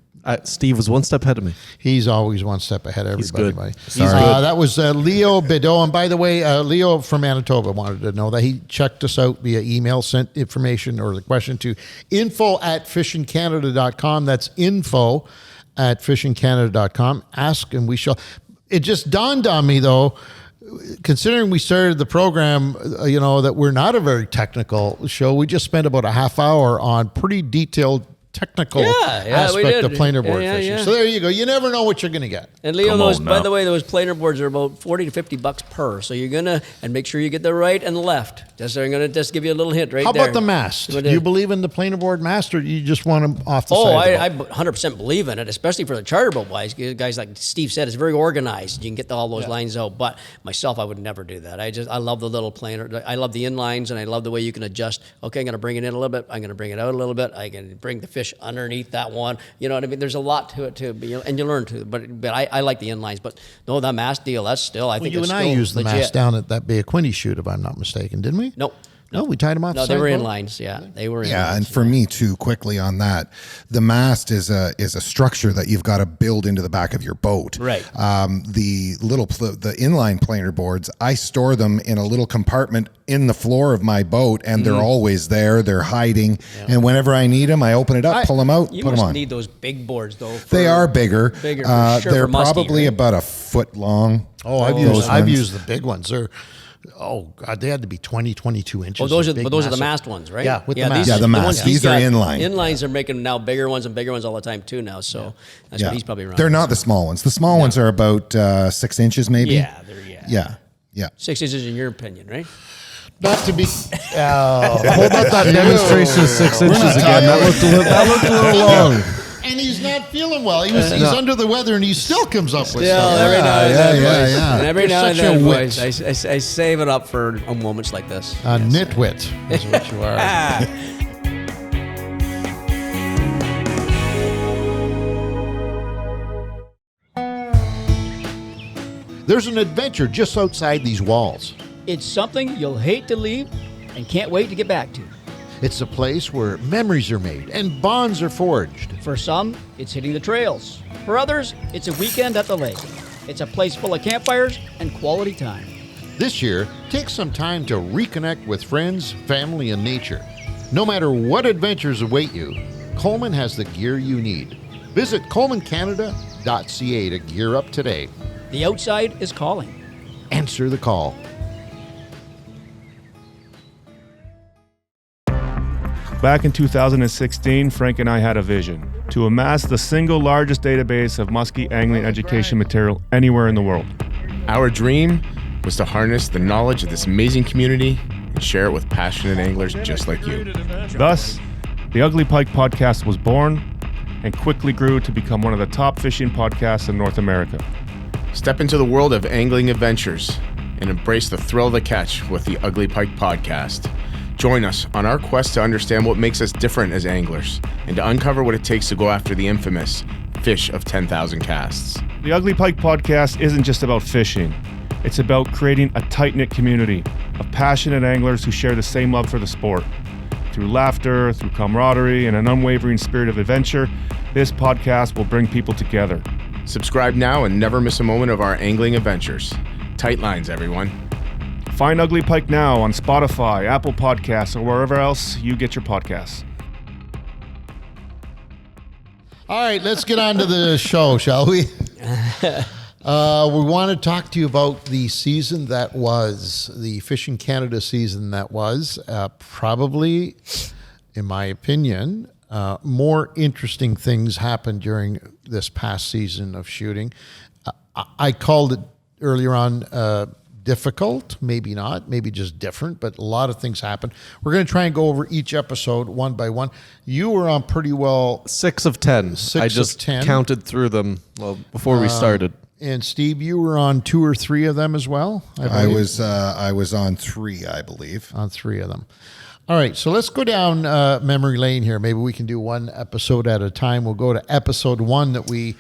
C: Steve was one step ahead of me.
A: He's always one step ahead of
C: He's
A: everybody.
C: good.
A: Buddy.
C: He's good.
A: That was Leo Bideau. And by the way, Leo from Manitoba wanted to know that he checked us out via email, sent information or the question to info@fishingcanada.com. That's info@fishingcanada.com. Ask and we shall. It just dawned on me, though, considering we started the program, that we're not a very technical show. We just spent about a half hour on pretty detailed technical
B: we
A: aspect of
B: did.
A: planer board
B: Yeah,
A: fishing.
B: yeah.
A: So there you go. You never know what you're going to get.
B: And Leo,
D: Come
B: those,
D: on
B: by
D: now.
B: the way, those planer boards are about $40 to $50 per. So you're gonna make sure you get the right and the left. I'm gonna just give you a little hint right
A: How
B: there.
A: about the mast?
B: What
A: Do you believe in the planer board mast, or do you just want them off the
B: Oh,
A: side? of the
B: I 100% believe in it, especially for the charter boat guys like Steve said. It's very organized. You can get all those lines out. But myself, I would never do that. I love the little planer. I love the inlines, and I love the way you can adjust. Okay, I'm going to bring it in a little bit. I'm going to bring it out a little bit. I can bring the fish underneath that one. You know what I mean? There's a lot to it too, and you learn to. But I like the inlines. But no, that mast deal, that's still. I think
A: you
B: it's
A: and I
B: still
A: used the
B: legit.
A: mast down at that Bay of Quinte shoot, if I'm not mistaken, didn't we?
B: Nope.
A: No, we tied them off.
B: No,
A: the
B: they were
A: side
B: in
A: boat?
B: lines. Yeah, they were in
G: Yeah,
B: lines.
G: and for me too, quickly on that, the mast is a structure that you've got to build into the back of your boat.
B: Right.
G: The inline planer boards, I store them in a little compartment in the floor of my boat, and they're always there. They're hiding, and whenever I need them, I open it up, pull them out,
B: You
G: put them
B: must
G: on.
B: need those big boards though.
G: They are bigger.
B: Bigger, for sure,
G: they're
B: for muskie,
G: probably
B: right?
G: about a foot long.
A: Oh, I've
G: Those ones.
A: used the big ones. They're, oh God, they had to be 20, 22 inches.
B: Oh, those are
A: big,
B: the
A: massive.
B: mast ones, right?
A: Yeah, with the mast.
B: these-
G: Yeah, the mast.
B: ones he's
G: These are
B: got-
G: inline.
B: Inlines are making now bigger ones and bigger ones all the time too now. So that's what he's probably running.
G: They're not the small ones. The small ones are about 6 inches, maybe.
B: Yeah,
G: Yeah.
B: 6 inches in your opinion, right?
A: Not to be.
C: Hold up that demonstration of 6 inches again. That looked a little long.
A: And he's not feeling well. He's under the weather, and he still comes up with stuff.
B: every now and then, boys.
G: yeah.
B: And every
A: You're
B: now and
A: such a
B: then,
A: wit.
B: boys, I save it up for moments like this.
A: A nitwit is what you are. There's an adventure just outside these walls.
H: It's something you'll hate to leave and can't wait to get back to.
A: It's a place where memories are made and bonds are forged.
H: For some, it's hitting the trails. For others, it's a weekend at the lake. It's a place full of campfires and quality time.
A: This year, take some time to reconnect with friends, family, and nature. No matter what adventures await you, Coleman has the gear you need. Visit colemancanada.ca to gear up today.
H: The outside is calling.
A: Answer the call.
I: Back in 2016, Frank and I had a vision to amass the single largest database of muskie angling education material anywhere in the world.
J: Our dream was to harness the knowledge of this amazing community and share it with passionate anglers just like you.
I: Thus, the Ugly Pike podcast was born and quickly grew to become one of the top fishing podcasts in North America.
J: Step into the world of angling adventures and embrace the thrill of the catch with the Ugly Pike podcast. Join us on our quest to understand what makes us different as anglers and to uncover what it takes to go after the infamous fish of 10,000 casts.
I: The Ugly Pike podcast isn't just about fishing. It's about creating a tight-knit community of passionate anglers who share the same love for the sport. Through laughter, through camaraderie, and an unwavering spirit of adventure, this podcast will bring people together.
J: Subscribe now and never miss a moment of our angling adventures. Tight lines, everyone.
I: Find Ugly Pike now on Spotify, Apple Podcasts, or wherever else you get your podcasts.
A: All right, let's get on to the show, shall we? We want to talk to you about the season that was, the Fishing Canada season that was. Probably, in my opinion, more interesting things happened during this past season of shooting. I called it earlier on difficult, maybe not, maybe just different, but a lot of things happened. We're going to try and go over each episode one by one. You were on pretty well
C: 6 of 10. I just counted through them before we started.
A: And Steve, you were on 2 or 3 of them as well?
G: I was on 3, I believe.
A: On 3 of them. All right, so let's go down memory lane here. Maybe we can do one episode at a time. We'll go to episode 1 that we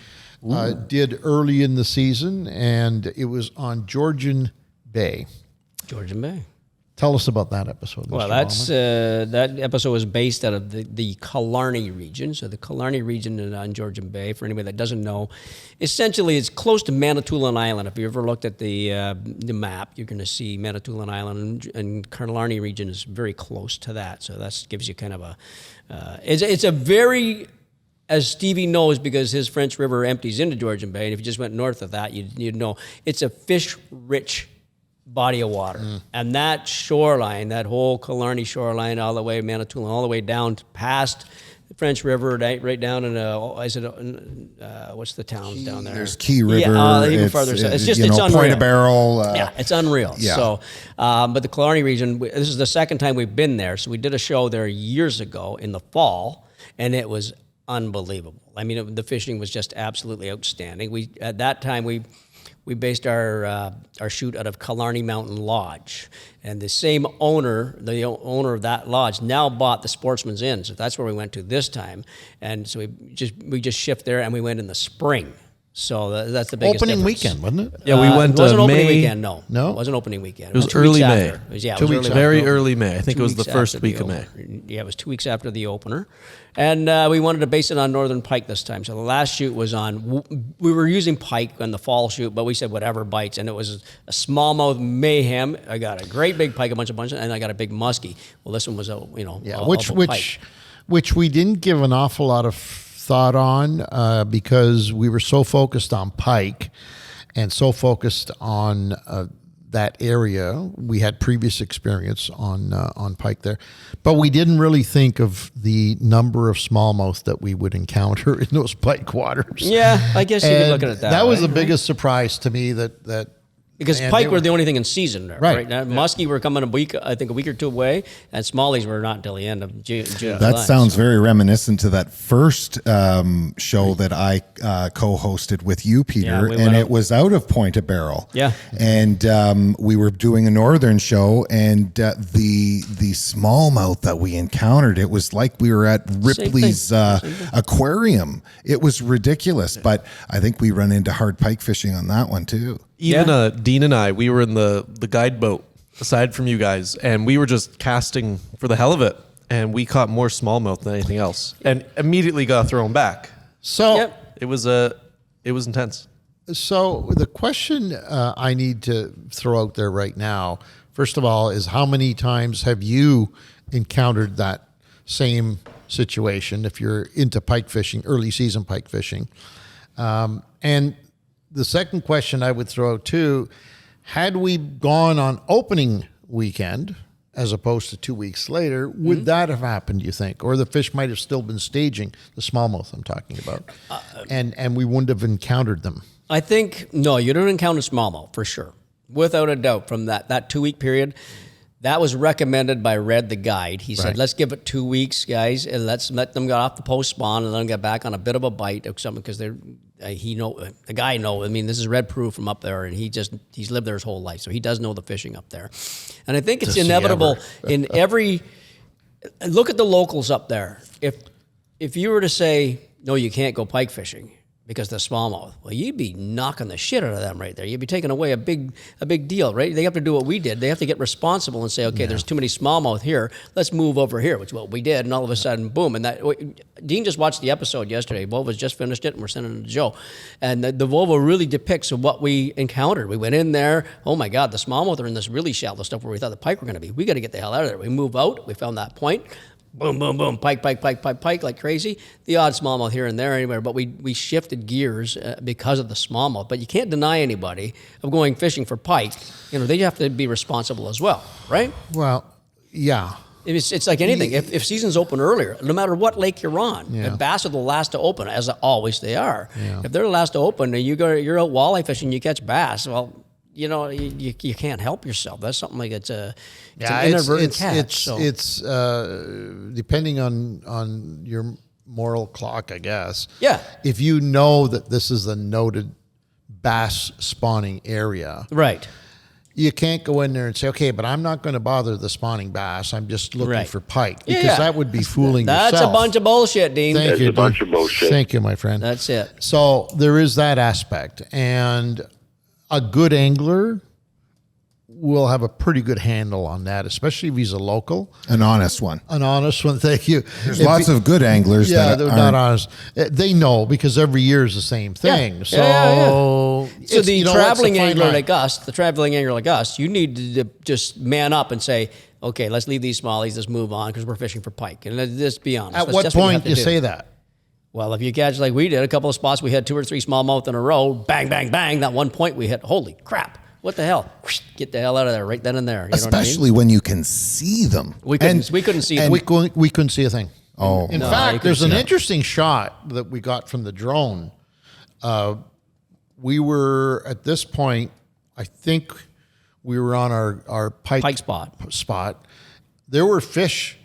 A: did early in the season, and it was on Georgian Bay.
B: Georgian Bay.
A: Tell us about that episode.
B: Well, that episode was based out of the Killarney region. So the Killarney region on Georgian Bay, for anybody that doesn't know, essentially it's close to Manitoulin Island. If you ever looked at the map, you're going to see Manitoulin Island, and Killarney region is very close to that. So that gives you kind of a it's a very, as Stevie knows, because his French River empties into Georgian Bay, and if you just went north of that, you'd know it's a fish-rich body of water. And that shoreline, that whole Killarney shoreline, all the way Manitoulin, all the way down past the French River, right down in what's the towns down there?
G: There's Key River.
B: Yeah, even farther south. It's just, it's unreal.
G: Point of Barrel.
B: Yeah, it's unreal.
G: Yeah.
B: So, but the Killarney region, this is the second time we've been there. So we did a show there years ago in the fall, and it was unbelievable. I mean, the fishing was just absolutely outstanding. At that time, we based our shoot out of Killarney Mountain Lodge, and the same owner, the owner of that lodge, now bought the Sportsman's Inn. So that's where we went to this time, and so we just shift there, and we went in the spring. So that's the biggest
A: opening
B: difference.
A: weekend, wasn't it?
C: Yeah, we went
B: It wasn't opening
C: May.
B: weekend. No,
A: No?
B: it wasn't opening weekend.
C: It was
B: 2 weeks
C: early May.
B: after. It was, yeah, it
A: 2
B: was
A: weeks
B: early
C: Very
B: May.
C: early May. I think
B: 2
C: it was the
B: weeks
C: first
B: after the
C: week of May.
B: opener. Yeah, it was 2 weeks after the opener. And we wanted to base it on northern pike this time. So the last shoot was we were using pike on the fall shoot, but we said whatever bites. And it was a smallmouth mayhem. I got a great big pike, a bunch, and I got a big muskie. Well, this one was,
A: which we didn't give an awful lot of thought on because we were so focused on pike and so focused on that area. We had previous experience on pike there, but we didn't really think of the number of smallmouth that we would encounter in those pike waters.
B: Yeah, I guess you could look at it that way.
A: That was the biggest surprise to me that
B: because pike were the only thing in season there,
A: Right.
B: Now, muskie were coming a week or two away, and smallies were not until the end of June.
G: That sounds very reminiscent to that first show that I co-hosted with you, Peter, and it was out of Point of Barrel.
B: Yeah.
G: And we were doing a northern show, and the smallmouth that we encountered, it was like we were at Ripley's aquarium. It was ridiculous, but I think we run into hard pike fishing on that one too.
C: Even Dean and I, we were in the guide boat aside from you guys, and we were just casting for the hell of it, and we caught more smallmouth than anything else, and immediately got thrown back.
A: So
C: it was intense.
A: So the question I need to throw out there right now, first of all, is how many times have you encountered that same situation if you're into pike fishing, early season pike fishing? And the second question I would throw out too, had we gone on opening weekend as opposed to 2 weeks later, would that have happened, you think? Or the fish might have still been staging, the smallmouth I'm talking about, and we wouldn't have encountered them?
B: I think, no, you don't encounter smallmouth for sure. Without a doubt, from that 2 week period, that was recommended by Red the guide. He said, let's give it 2 weeks, guys, and let's let them get off the post spawn and let them get back on a bit of a bite or something, because the guy knows. I mean, this is Red Proof from up there, and he's lived there his whole life, so he does know the fishing up there. And I think it's inevitable in every. Look at the locals up there. If you were to say no, you can't go pike fishing because the smallmouth, well, you'd be knocking the shit out of them right there. You'd be taking away a big deal, right? They have to do what we did. They have to get responsible and say, okay, there's too many smallmouth here. Let's move over here, which is what we did. And all of a sudden, boom. And Dean just watched the episode yesterday. Volva's just finished it, and we're sending it to Joe. And the Volva really depicts what we encountered. We went in there. Oh my God, the smallmouth are in this really shallow stuff where we thought the pike were going to be. We got to get the hell out of there. We move out. We found that point. boom, boom, boom, pike like crazy. The odd smallmouth here and there anywhere, but we shifted gears because of the smallmouth. But you can't deny anybody of going fishing for pike. They have to be responsible as well, right?
A: Well, yeah.
B: It's like anything. If seasons open earlier, no matter what lake you're on, if bass are the last to open, as always they are. Yeah. If they're the last to open, and you're out walleye fishing, you catch bass. Well, you can't help yourself. That's something like it's an inadvertent catch.
A: It's depending on your moral clock, I guess.
B: Yeah.
A: If you know that this is a noted bass spawning area,
B: right?
A: You can't go in there and say, okay, but I'm not going to bother the spawning bass. I'm just looking for pike, because that would be fooling yourself.
B: That's a bunch of bullshit, Dean.
A: Thank you,
F: That's a bunch of bullshit.
A: Thank you, my friend.
B: That's it.
A: So there is that aspect, and a good angler will have a pretty good handle on that, especially if he's a local.
G: An honest one.
A: An honest one, thank you.
G: There's lots of good anglers that
A: they're
G: aren't
A: not honest. They know, because every year is the same thing. So,
B: So the traveling angler like us, you need to just man up and say, okay, let's leave these smallies, let's move on, because we're fishing for pike. And let's just be honest.
A: At what point do you say that?
B: Well, if you catch like we did, a couple of spots, we had 2 or 3 smallmouth in a row, bang, bang, bang. That one point we hit, holy crap. What the hell? Get the hell out of there right then and there.
G: Especially when you can see them.
B: We couldn't see them.
A: We couldn't see a thing.
G: Oh.
A: In fact, there's an interesting shot that we got from the drone. We were, at this point, I think we were on our pike spot. There were fish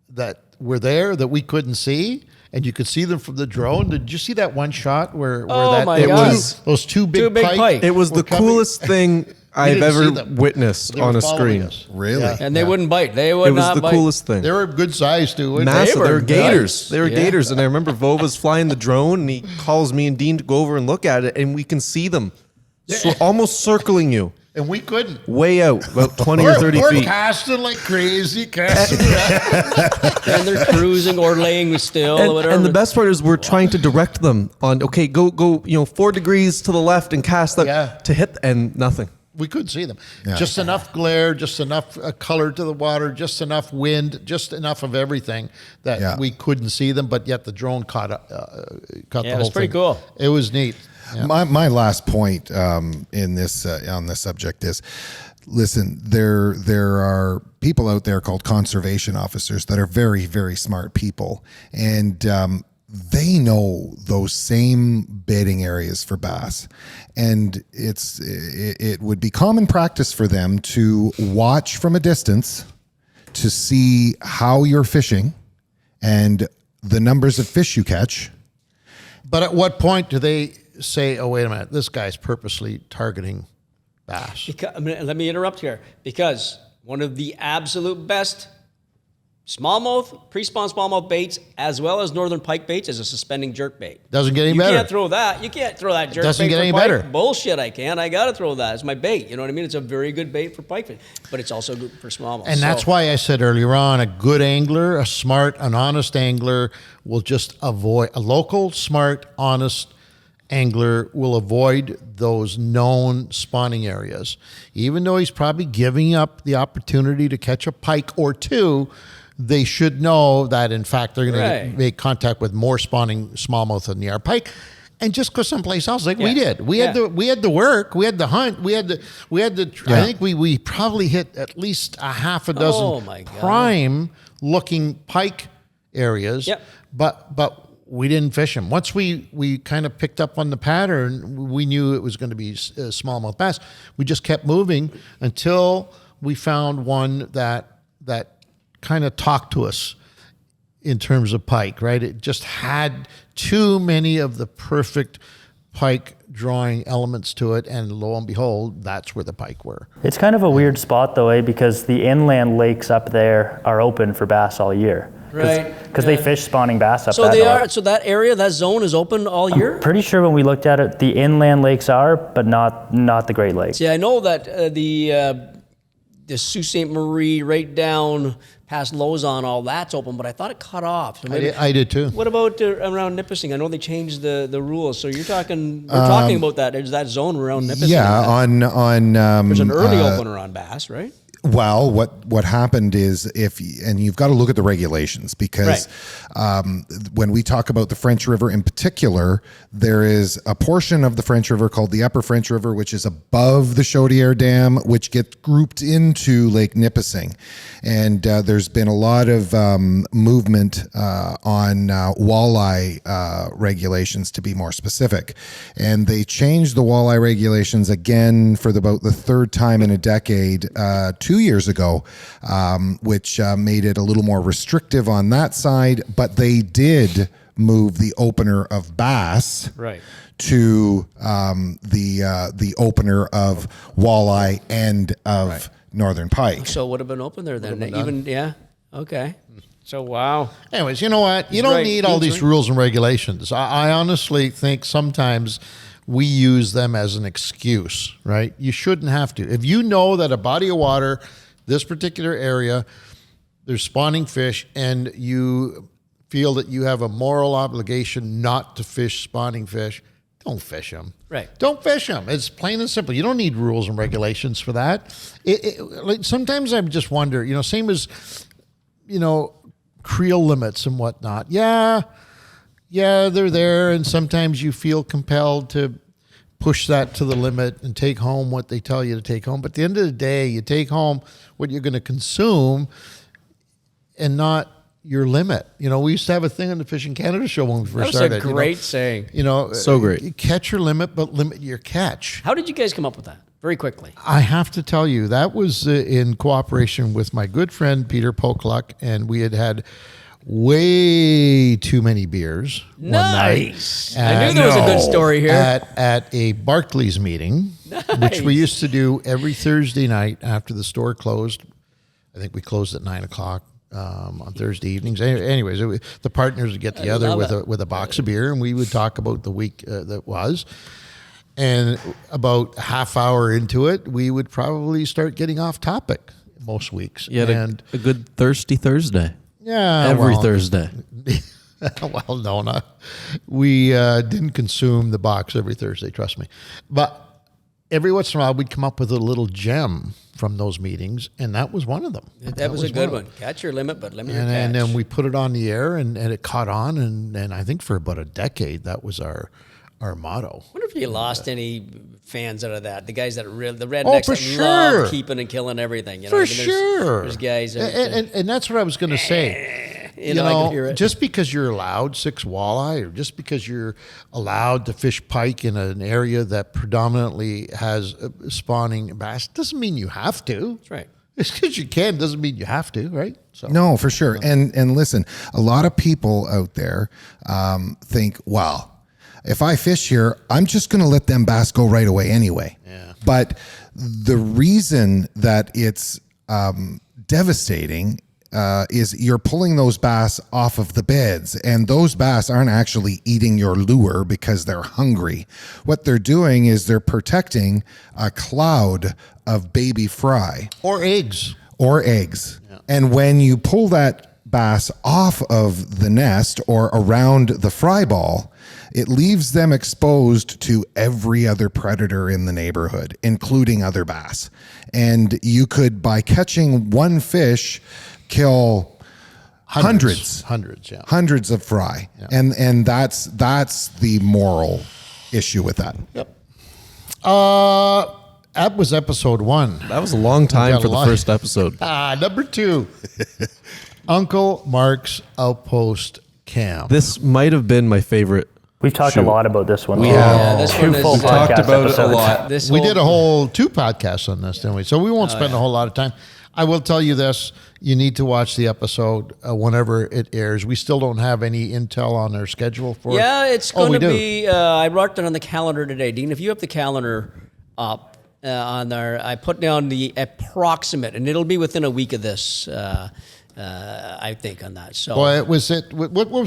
A: that were there that we couldn't see, and you could see them from the drone. Did you see that one shot where those two big pike?
C: It was the coolest thing I've ever witnessed on a screen.
A: Us.
G: Really?
A: Yeah.
B: And they wouldn't bite. They would not bite.
C: It was the coolest thing.
A: They were good size too.
C: Massive. They were gators. They were gators. And I remember Vova's flying the drone, and he calls me and Dean to go over and look at it, and we can see them almost circling you.
A: And we couldn't.
C: Way out, about 20 or 30
A: we're
C: feet.
A: casting like crazy, and
B: they're cruising or laying still or whatever.
C: And the best part is we're trying to direct them on, okay, go 4 degrees to the left and cast that to hit, and nothing.
A: We couldn't see them. Yeah. Just enough glare, just enough color to the water, just enough wind, just enough of everything that we couldn't see them, but yet the drone caught the whole thing.
B: It was pretty cool.
A: It was neat. Yeah.
G: My last point in this on this subject is, listen, there are people out there called conservation officers that are very, very smart people, and they know those same bedding areas for bass, and it would be common practice for them to watch from a distance to see how you're fishing and the numbers of fish you catch.
A: But at what point do they say, oh, wait a minute, this guy's purposely targeting bass?
B: Let me interrupt here, because one of the absolute best smallmouth, pre-spawn smallmouth baits, as well as northern pike baits, is a suspending jerk bait.
A: Doesn't get any better.
B: You can't throw that. You can't throw that jerk
A: Doesn't
B: bait
A: get
B: for
A: any
B: pike.
A: better.
B: Bullshit, I can. I got to throw that. It's my bait. You know what I mean? It's a very good bait for pike fish, but it's also good for smallmouth.
A: And that's why I said earlier on, a good angler, an honest angler will just avoid, a local, smart, honest angler will avoid those known spawning areas. Even though he's probably giving up the opportunity to catch a pike or two, they should know that, in fact, they're going to make contact with more spawning smallmouth than the pike, and just go someplace else like we did. We had the work, we had the hunt, we had the. I think we probably hit at least a half a dozen prime looking pike areas.
B: Yep.
A: But we didn't fish them. Once we kind of picked up on the pattern, we knew it was going to be smallmouth bass. We just kept moving until we found one that kind of talked to us in terms of pike, right? It just had too many of the perfect pike drawing elements to it, and lo and behold, that's where the pike were.
E: It's kind of a weird spot though, because the inland lakes up there are open for bass all year.
B: Right.
E: Because they fish spawning bass up
B: so
E: that
B: they
E: north.
B: are. So that area, that zone is open all year?
E: I'm pretty sure when we looked at it, the inland lakes are, but not the Great Lakes.
B: See, I know that the Sault Ste. Marie right down past Lausanne, all that's open, but I thought it cut off. So
A: I did too.
B: What about around Nipissing? I know they changed the rules. So we're talking about that. Is that zone around Nipissing?
G: Yeah, on
B: there's an early opener on bass, right?
G: Well, what happened is and you've got to look at the regulations because when we talk about the French River in particular, there is a portion of the French River called the Upper French River, which is above the Chaudière Dam, which gets grouped into Lake Nipissing. And there's been a lot of movement on walleye regulations, to be more specific. And they changed the walleye regulations again for about the third time in a decade 2 years ago, which made it a little more restrictive on that side. But they did move the opener of bass to the opener of walleye and of northern pike.
B: So it would have been open there then. Even okay. So wow.
A: Anyways, you know what? You don't need all these rules and regulations. I honestly think sometimes we use them as an excuse, right? You shouldn't have to. If you know that a body of water, this particular area, there's spawning fish, and you feel that you have a moral obligation not to fish spawning fish, don't fish them.
B: Right.
A: Don't fish them. It's plain and simple. You don't need rules and regulations for that. Like sometimes I just wonder, same as, creel limits and whatnot. Yeah, they're there, and sometimes you feel compelled to push that to the limit and take home what they tell you to take home. But at the end of the day, you take home what you're going to consume and not your limit. We used to have a thing on the Fishing Canada show when we first started.
B: That was a great saying.
C: So great.
A: You catch your limit, but limit your catch.
B: How did you guys come up with that? Very quickly.
A: I have to tell you, that was in cooperation with my good friend Peter Pokluk, and we had way too many beers one night.
B: I knew there was a good story here.
A: At a Barclays meeting, which we used to do every Thursday night after the store closed. I think we closed at 9:00 on Thursday evenings. Anyways, the partners would get together with a box of beer, and we would talk about the week that was. And about a half hour into it, we would probably start getting off topic most weeks.
C: And a good thirsty Thursday.
A: Yeah.
C: Every Thursday.
A: Well, no. We didn't consume the box every Thursday, trust me. But every once in a while, we'd come up with a little gem from those meetings, and that was one of them.
B: That was a good one. Catch your limit, but limit your catch.
A: And then we put it on the air, and it caught on, and I think for about a decade, that was our motto.
B: I wonder if you lost any fans out of that. The guys the rednecks that love keeping and killing everything.
A: For sure.
B: There's guys.
A: And that's what I was going to say.
B: I can hear it.
A: Just because you're allowed 6 walleye, or just because you're allowed to fish pike in an area that predominantly has spawning bass, doesn't mean you have to.
B: That's right.
A: It's because you can, doesn't mean you have to, right? So.
G: No, for sure. And listen, a lot of people out there think, well, if I fish here, I'm just going to let them bass go right away anyway.
A: Yeah.
G: But the reason that it's devastating is you're pulling those bass off of the beds, and those bass aren't actually eating your lure because they're hungry. What they're doing is they're protecting a cloud of baby fry.
A: Or eggs.
G: Yeah. And when you pull that bass off of the nest or around the fry ball, it leaves them exposed to every other predator in the neighborhood, including other bass. And you could, by catching one fish, kill hundreds of fry. Yeah. And that's the moral issue with that.
A: Yep. That was episode 1.
C: That was a long time for the first episode.
A: Number 2. Uncle Mark's Outpost Camp.
C: This might have been my favorite.
E: We've talked a lot about this one.
C: We
B: have.
E: Two full
C: we talked about
E: episodes.
C: it a lot.
A: We did a whole 2 podcasts on this, didn't we? So we won't spend a whole lot of time. I will tell you this. You need to watch the episode whenever it airs. We still don't have any intel on our schedule for it.
B: Yeah, it's going to be, I marked it on the calendar today. Dean, if you have the calendar up on there, I put down the approximate, and it'll be within a week of this, I think, on that. So,
A: what was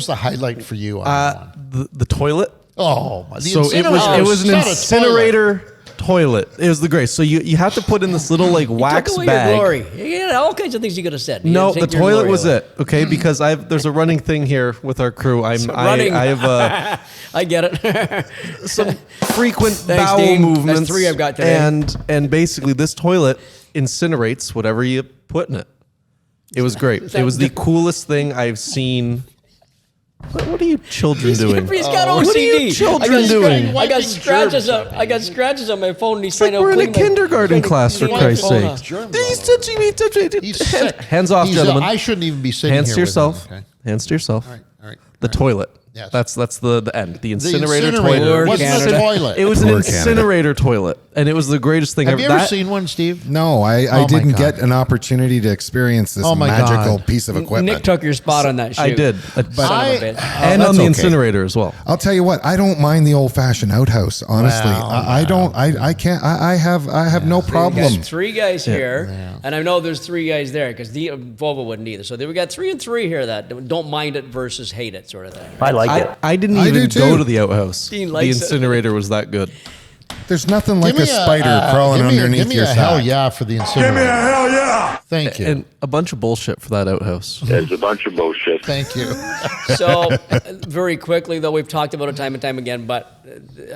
A: the highlight for you on that one?
C: The toilet.
A: Oh,
C: it was an incinerator toilet. It was the great. So you have to put in this little wax
B: took away
C: bag.
B: Your glory. Yeah, all kinds of things you could have said.
C: No, the toilet was it. Okay, because there's a running thing here with our crew. I have
B: I get it.
C: some frequent
B: Thanks,
C: bowel
B: Dean.
C: movements.
B: That's 3 I've got today.
C: And basically this toilet incinerates whatever you put in it. It was great. It was the coolest thing I've seen. What are you children doing?
B: He's got OCD.
C: What are you children doing?
B: I got scratches on. I got scratches on my phone. And he's trying to.
C: We're in a
B: clean my-
C: kindergarten
B: trying to
C: class, for
B: clean my
C: Christ's
B: phone
C: sake.
B: off.
A: He's sick.
C: Hands off, gentlemen.
A: I shouldn't even be sitting
C: Hands
A: here
C: to
A: with
C: yourself.
A: him, okay?
C: Hands to yourself.
A: All right.
C: The toilet.
A: Yes.
C: That's the end. The incinerator
A: incinerator.
C: toilet.
A: Wasn't it a
B: Canada.
A: toilet?
C: It was an
G: Poor
C: incinerator toilet, and it was the greatest thing
A: Have
C: ever.
A: you ever
C: That-
A: seen one, Steve?
G: No, I
A: Oh my
G: didn't
A: God.
G: get an opportunity to experience this
A: Oh my
G: magical
A: God.
G: piece of equipment.
B: Nick took your spot on that shoot.
C: I did.
B: Son of a bitch.
C: And on
G: that's
C: the
G: okay.
C: incinerator as well.
G: I'll tell you what, I don't mind the old-fashioned outhouse. Honestly,
A: Wow,
G: I don't. I can't. I have no
B: We
G: problem.
B: got 3 guys here, and I know there's 3 guys there because the Volvo wouldn't either. So we got 3 and 3 here that don't mind it versus hate it, sort of thing.
E: I like it.
C: I didn't
G: I
C: even
G: do
C: go
G: too.
C: to the outhouse.
B: Dean
C: The
B: likes it.
C: incinerator was that good.
G: There's nothing like
A: Give
G: a
A: me
G: spider crawling
A: give me
G: underneath
A: give me
G: your
A: a hell
G: sack.
A: yeah for the
F: Give me
A: incinerator.
F: a hell yeah.
A: Thank you.
C: And a bunch of bullshit for that outhouse.
K: It's a bunch of bullshit.
A: Thank you.
B: So, very quickly, though, we've talked about it time and time again, but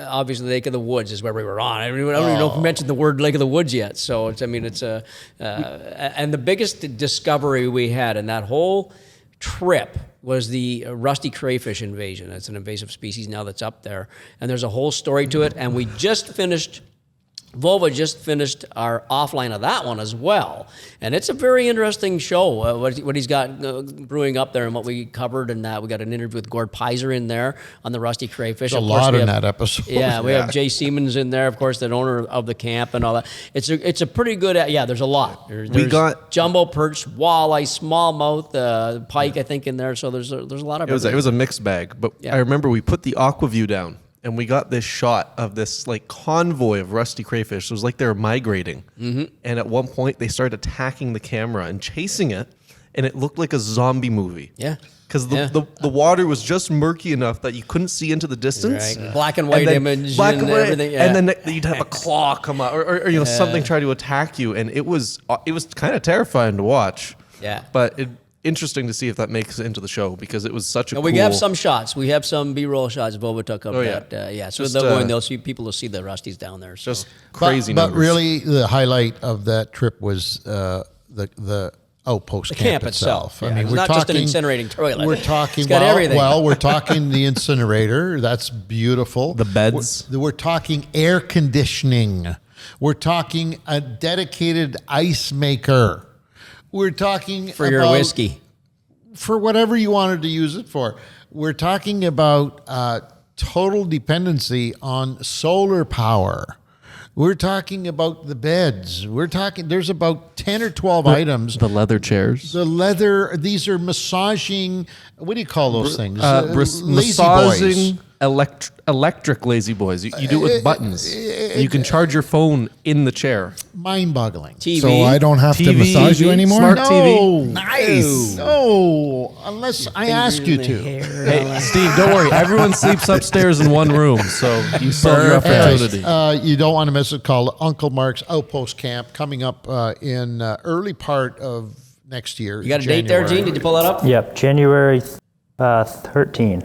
B: obviously, Lake of the Woods is where we were on. I don't even know if we mentioned the word Lake of the Woods yet. So, it's a, and the biggest discovery we had in that whole trip was the rusty crayfish invasion. It's an invasive species now that's up there, and there's a whole story to it. And we just finished. Volvo just finished our offline of that one as well, and it's a very interesting show. What he's got brewing up there and what we covered, and that we got an interview with Gord Pizer in there on the rusty crayfish.
A: There's a
B: Of course,
A: lot
B: we
A: in
B: have-
A: that episode.
B: Yeah, we have Jay Siemens in there, of course, the owner of the camp and all that. It's a pretty good. Yeah, there's a lot. There's
C: got-
B: jumbo perch, walleye, smallmouth, pike, I think, in there. So there's a lot of.
C: It was a mixed bag, but
B: Yeah.
C: I remember we put the aqua view down and we got this shot of this like convoy of rusty crayfish. It was like they were migrating, and at one point they started attacking the camera and chasing it, and it looked like a zombie movie.
B: Yeah.
C: Because
B: Yeah.
C: the water was just murky enough that you couldn't see into the distance.
B: Right. Black and white
C: then
B: image
C: black
B: and
C: and white,
B: everything, yeah.
C: and then you'd have a claw come out, or something try to attack you, and it was kind of terrifying to watch.
B: Yeah.
C: But interesting to see if that makes it into the show because it was such a.
B: And
C: cool...
B: we have some shots. We have some B-roll shots. Volvo took up
C: Oh, yeah.
B: that. So
C: Just,
B: they'll go and they'll see people will see the rusties down there. So.
C: Just crazy
A: But
C: numbers.
A: really, the highlight of that trip was the Outpost
B: camp itself. Yeah, it's not just an incinerating toilet.
A: We're talking.
B: It's got everything.
A: Well, we're talking the incinerator. That's beautiful.
C: The beds.
A: We're talking air conditioning. We're talking a dedicated ice maker. We're talking
B: for your
A: about-
B: whiskey.
A: for whatever you wanted to use it for. We're talking about total dependency on solar power. We're talking about the beds. We're talking, there's about 10 or 12 items.
C: The leather chairs.
A: The leather, these are massaging, what do you call those things? Lazy
C: massaging
A: boys.
C: electric lazy boys. You do it with buttons. You can charge your phone in the chair.
A: Mind-boggling.
B: TV.
G: So I don't have to
C: TV,
G: massage you anymore.
C: smart
A: No,
C: TV.
A: nice. No, unless I ask you to.
C: Hey, Steve, don't worry. Everyone sleeps upstairs in one room, so you still have your opportunity.
A: You don't want to miss it. Called Uncle Mark's Outpost Camp coming up in early part of next year.
B: You got a date there, Gene? Did you pull that up?
E: Yep, January 13.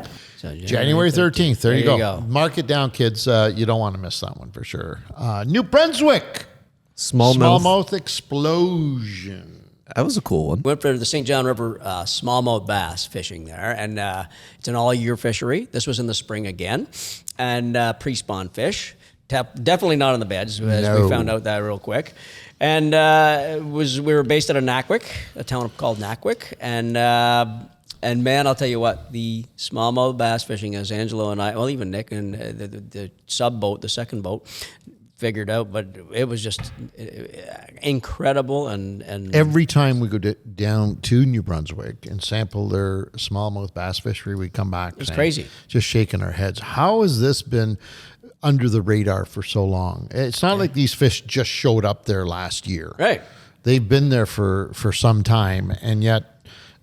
A: January 13th. There you go. Mark it down, kids. You don't want to miss that one for sure. New Brunswick. Smallmouth explosion.
C: That was a cool one.
B: Went for the St. John River smallmouth bass fishing there, and it's an all-year fishery. This was in the spring again, and pre-spawn fish. Definitely not on the beds, as we found out that real quick. And we were based out of Niedzwiecki, a town called Niedzwiecki, and man, I'll tell you what, the smallmouth bass fishing, as Angelo and I, well, even Nick and the sub boat, the second boat, figured out, but it was just incredible. And
A: Every time we go down to New Brunswick and sample their smallmouth bass fishery, we come back.
B: It's crazy.
A: Just shaking our heads. How has this been under the radar for so long? It's not like these fish just showed up there last year.
B: Right.
A: They've been there for some time, and yet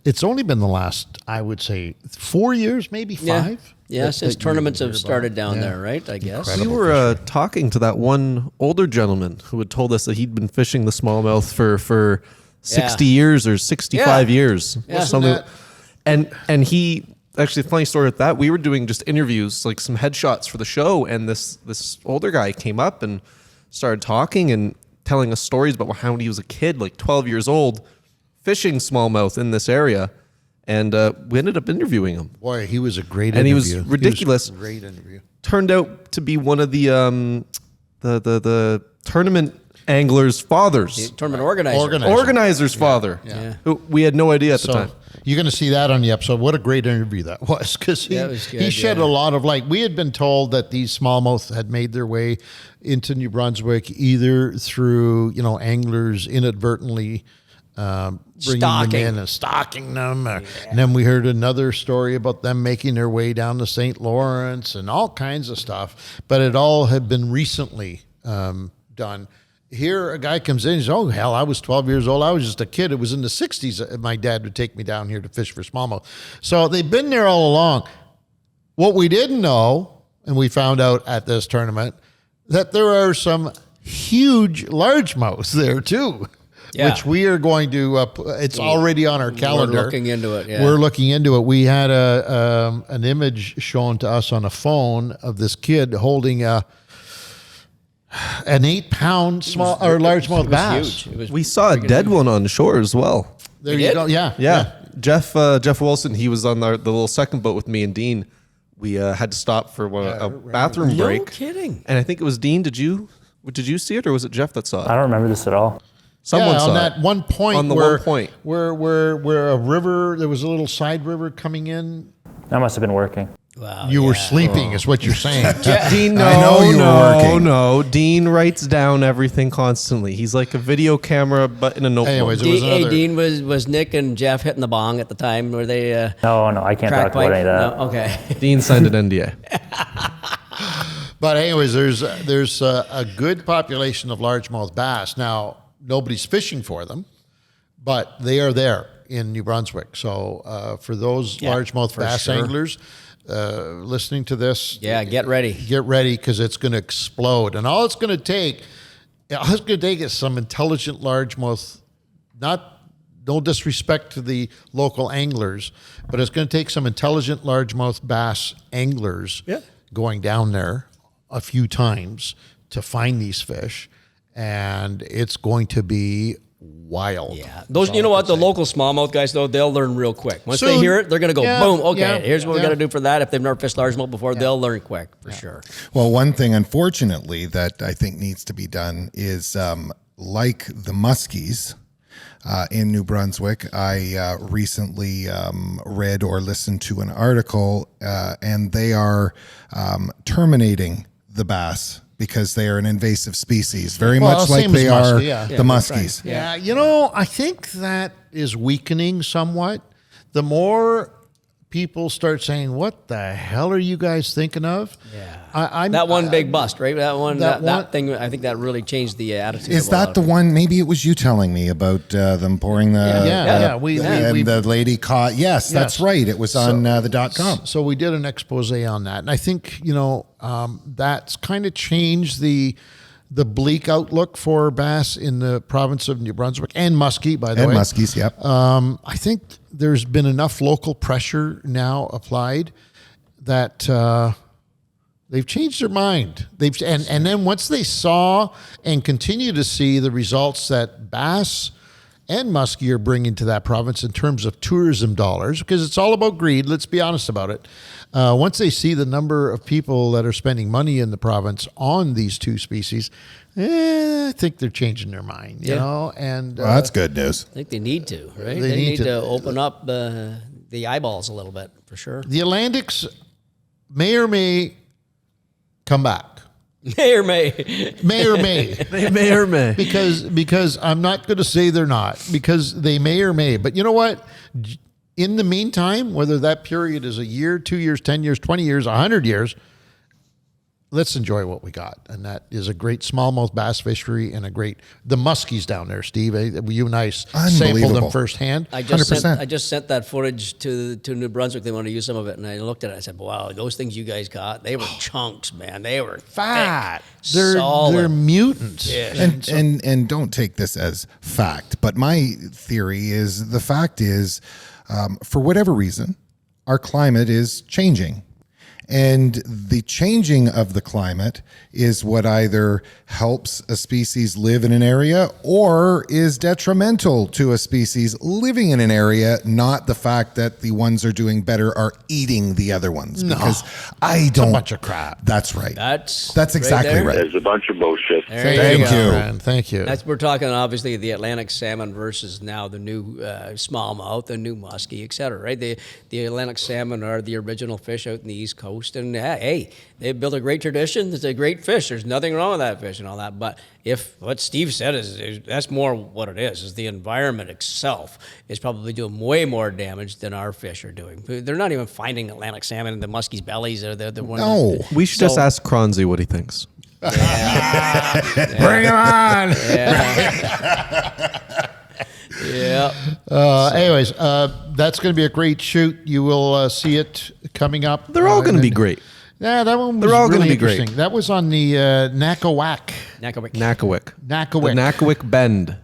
A: it's only been the last, I would say, 4 years, maybe 5.
B: Yeah, since tournaments have started down there, right? I guess.
C: We were talking to that one older gentleman who had told us that he'd been fishing the smallmouth for 60 years or 65 years.
B: Yeah.
C: Something. And he actually, funny story with that. We were doing just interviews, like some headshots for the show, and this older guy came up and started talking and telling us stories about how he was a kid, like 12 years old, fishing smallmouth in this area. And we ended up interviewing him.
A: Boy, he was a great
C: And
A: interview.
C: he was ridiculous.
A: He was a great interview.
C: Turned out to be one of the tournament anglers' fathers.
B: Tournament organizer.
C: Organizer's father.
B: Yeah.
C: Who we had no idea at the
A: So
C: time.
A: you're going to see that on the episode. What a great interview that was, because
B: Yeah, it was good,
A: he shed
B: yeah.
A: a lot of light. We had been told that these smallmouth had made their way into New Brunswick either through anglers inadvertently bringing them in and stalking them, and then we heard another story about them making their way down the St. Lawrence and all kinds of stuff. But it all had been recently done. Here, a guy comes in, he says, oh, hell, I was 12 years old. I was just a kid. It was in the 60s that my dad would take me down here to fish for smallmouth. So they've been there all along. What we didn't know, and we found out at this tournament, that there are some huge largemouths there, too, which we are going to, it's already on our calendar.
B: We're looking into it, yeah.
A: We're looking into it. We had an image shown to us on a phone of this kid holding an 8-pound small or largemouth bass.
B: Huge. It was
C: We saw a dead one on shore as well.
A: There you go.
C: Yeah. Jeff Wilson, he was on the little second boat with me and Dean. We had to stop for a bathroom
B: No
C: break.
B: kidding.
C: And I think it was Dean. Did you see it, or was it Jeff that saw it?
E: I don't remember this at all.
C: Someone
A: on
C: saw
A: that
C: it.
A: one point
C: On the
A: where,
C: one point.
A: where a river, there was a little side river coming in.
E: That must have been working.
B: Wow.
A: You were sleeping, is what you're saying.
C: Dean,
G: I know you were working.
C: no. Dean writes down everything constantly. He's like a video camera, but in a notebook.
A: Anyways, it was another.
B: Dean was Nick and Jeff hitting the bong at the time. Were they
E: No, I can't talk
B: crack pipe?
E: about any of that.
B: No? Okay.
C: Dean signed an NDA.
A: But anyways, there's a good population of largemouth bass. Now, nobody's fishing for them, but they are there in New Brunswick. So for those largemouth bass anglers listening to this,
B: Get ready.
A: Get ready, because it's going to explode. And all it's going to take is some intelligent largemouth, no disrespect to the local anglers, but it's going to take some intelligent largemouth bass anglers going down there a few times to find these fish, and it's going to be wild.
B: Yeah. Those, you know what? The local smallmouth guys, though, they'll learn real quick. Once they
A: Soon.
B: hear it, they're going to go,
A: Yeah,
B: boom, okay,
A: yeah,
B: here's what we
A: yeah.
B: got to do for that. If they've never fished largemouth before, they'll learn quick, for sure.
G: Well, one thing, unfortunately, that I think needs to be done is like the muskies in New Brunswick. I recently read or listened to an article, and they are terminating the bass because they are an invasive species, very much like
A: same
G: they
A: as
G: are
A: muskie,
G: the muskies.
A: Yeah, I think that is weakening somewhat. The more people start saying, what the hell are you guys thinking of?
B: Yeah.
A: I'm
B: That one big bust, right?
A: That
B: That thing, I think that really changed the attitude.
G: Is
B: of a lot
G: that
B: of
G: the
B: people.
G: one? Maybe it was you telling me about them pouring the. And the lady caught. Yes, that's right. It was on the .com.
A: So we did an expose on that, and I think that's kind of changed the bleak outlook for bass in the province of New Brunswick and muskie, by the way.
G: And muskies, yep.
A: I think there's been enough local pressure now applied that they've changed their mind. And then once they saw and continue to see the results that bass and muskie are bringing to that province in terms of tourism dollars, because it's all about greed, let's be honest about it. Once they see the number of people that are spending money in the province on these two species, I think they're changing their mind, you know? And
G: Well, that's good news.
B: I think they need to, right?
A: They need
B: to
A: to
B: open up the eyeballs a little bit, for sure.
A: the Atlantics may or may come back.
B: May or may.
A: May or may.
C: They may or may.
A: Because I'm not going to say they're not, because they may or may. But you know what? In the meantime, whether that period is a year, 2 years, 10 years, 20 years, 100 years, let's enjoy what we got. And that is a great smallmouth bass fishery and the muskies down there, Steve. You and I sampled them firsthand.
B: I just
G: 100%.
B: I just sent that footage to New Brunswick. They wanted to use some of it, and I looked at it. I said, "Wow, those things you guys got, they were chunks, man. They were
A: Fat.
B: thick,
A: They're
B: solid."
A: mutants.
B: Yeah.
G: And don't take this as fact, but my theory is the fact is, for whatever reason, our climate is changing. And the changing of the climate is what either helps a species live in an area or is detrimental to a species living in an area, not the fact that the ones are doing better are eating the other ones. Because I don't.
A: a bunch of crap.
G: That's right.
B: That's
G: exactly
B: there.
G: right.
F: There's a bunch of bullshit.
A: Thank
B: go.
A: you, man. Thank you.
B: We're talking obviously the Atlantic salmon versus now the new smallmouth, the new muskie, et cetera, right? The Atlantic salmon are the original fish out in the East Coast, and hey, they built a great tradition. It's a great fish. There's nothing wrong with that fish and all that. But if what Steve said is that's more what it is the environment itself is probably doing way more damage than our fish are doing. They're not even finding Atlantic salmon in the muskie's bellies. Or the ones.
G: No.
C: We should just ask Kronzi what he thinks.
A: Bring it on.
B: Yeah.
A: Anyways, that's going to be a great shoot. You will see it coming up.
C: They're all going to be great.
A: Yeah, that one was
C: They're all
A: really
C: gonna be great.
A: interesting. That was on the Nakawak.
B: Nakawik.
C: Nakawik.
A: Nakawik.
C: The Nakawik Bend.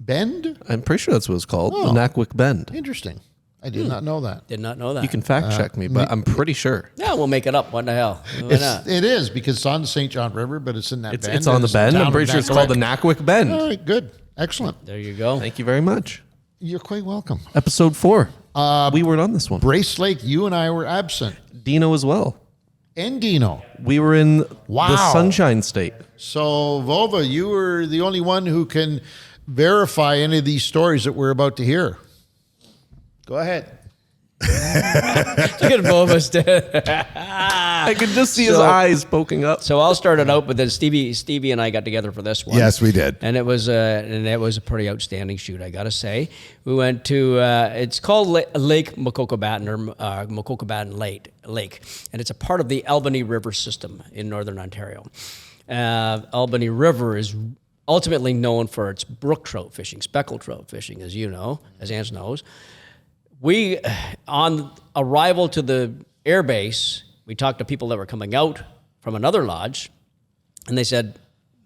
A: Bend?
C: I'm pretty sure that's what it's called.
A: Oh.
C: The Nakawik Bend.
A: Interesting. I did not know that.
B: Did not know that.
C: You can fact check me, but I'm pretty sure.
B: Yeah, we'll make it up. What the hell? Why not?
A: It is because it's on the St. John River, but it's in that bend.
C: It's on the bend.
A: town
C: I'm
A: of
C: pretty sure it's called the
A: Nakawik.
C: Nakawik Bend.
A: All right, good. Excellent.
B: There you go.
C: Thank you very much.
A: You're quite welcome.
C: Episode 4. We weren't on this one.
A: Brace Lake, you and I were absent.
C: Dino as well.
A: And Dino.
C: We were in the
A: Wow.
C: Sunshine State.
A: So, Vova, you were the only one who can verify any of these stories that we're about to hear. Go ahead.
B: Look at Boba's
C: I could just see his eyes poking up.
B: So I'll start it out, but then Stevie and I got together for this one.
G: Yes, we did.
B: And it was a pretty outstanding shoot, I gotta say. We went to it's called Lake Macokabatten or Macokabatten Lake, and it's a part of the Albany River system in northern Ontario. Albany River is ultimately known for its brook trout fishing, speckled trout fishing, as you know, as Ange knows. We, on arrival to the air base, we talked to people that were coming out from another lodge, and they said,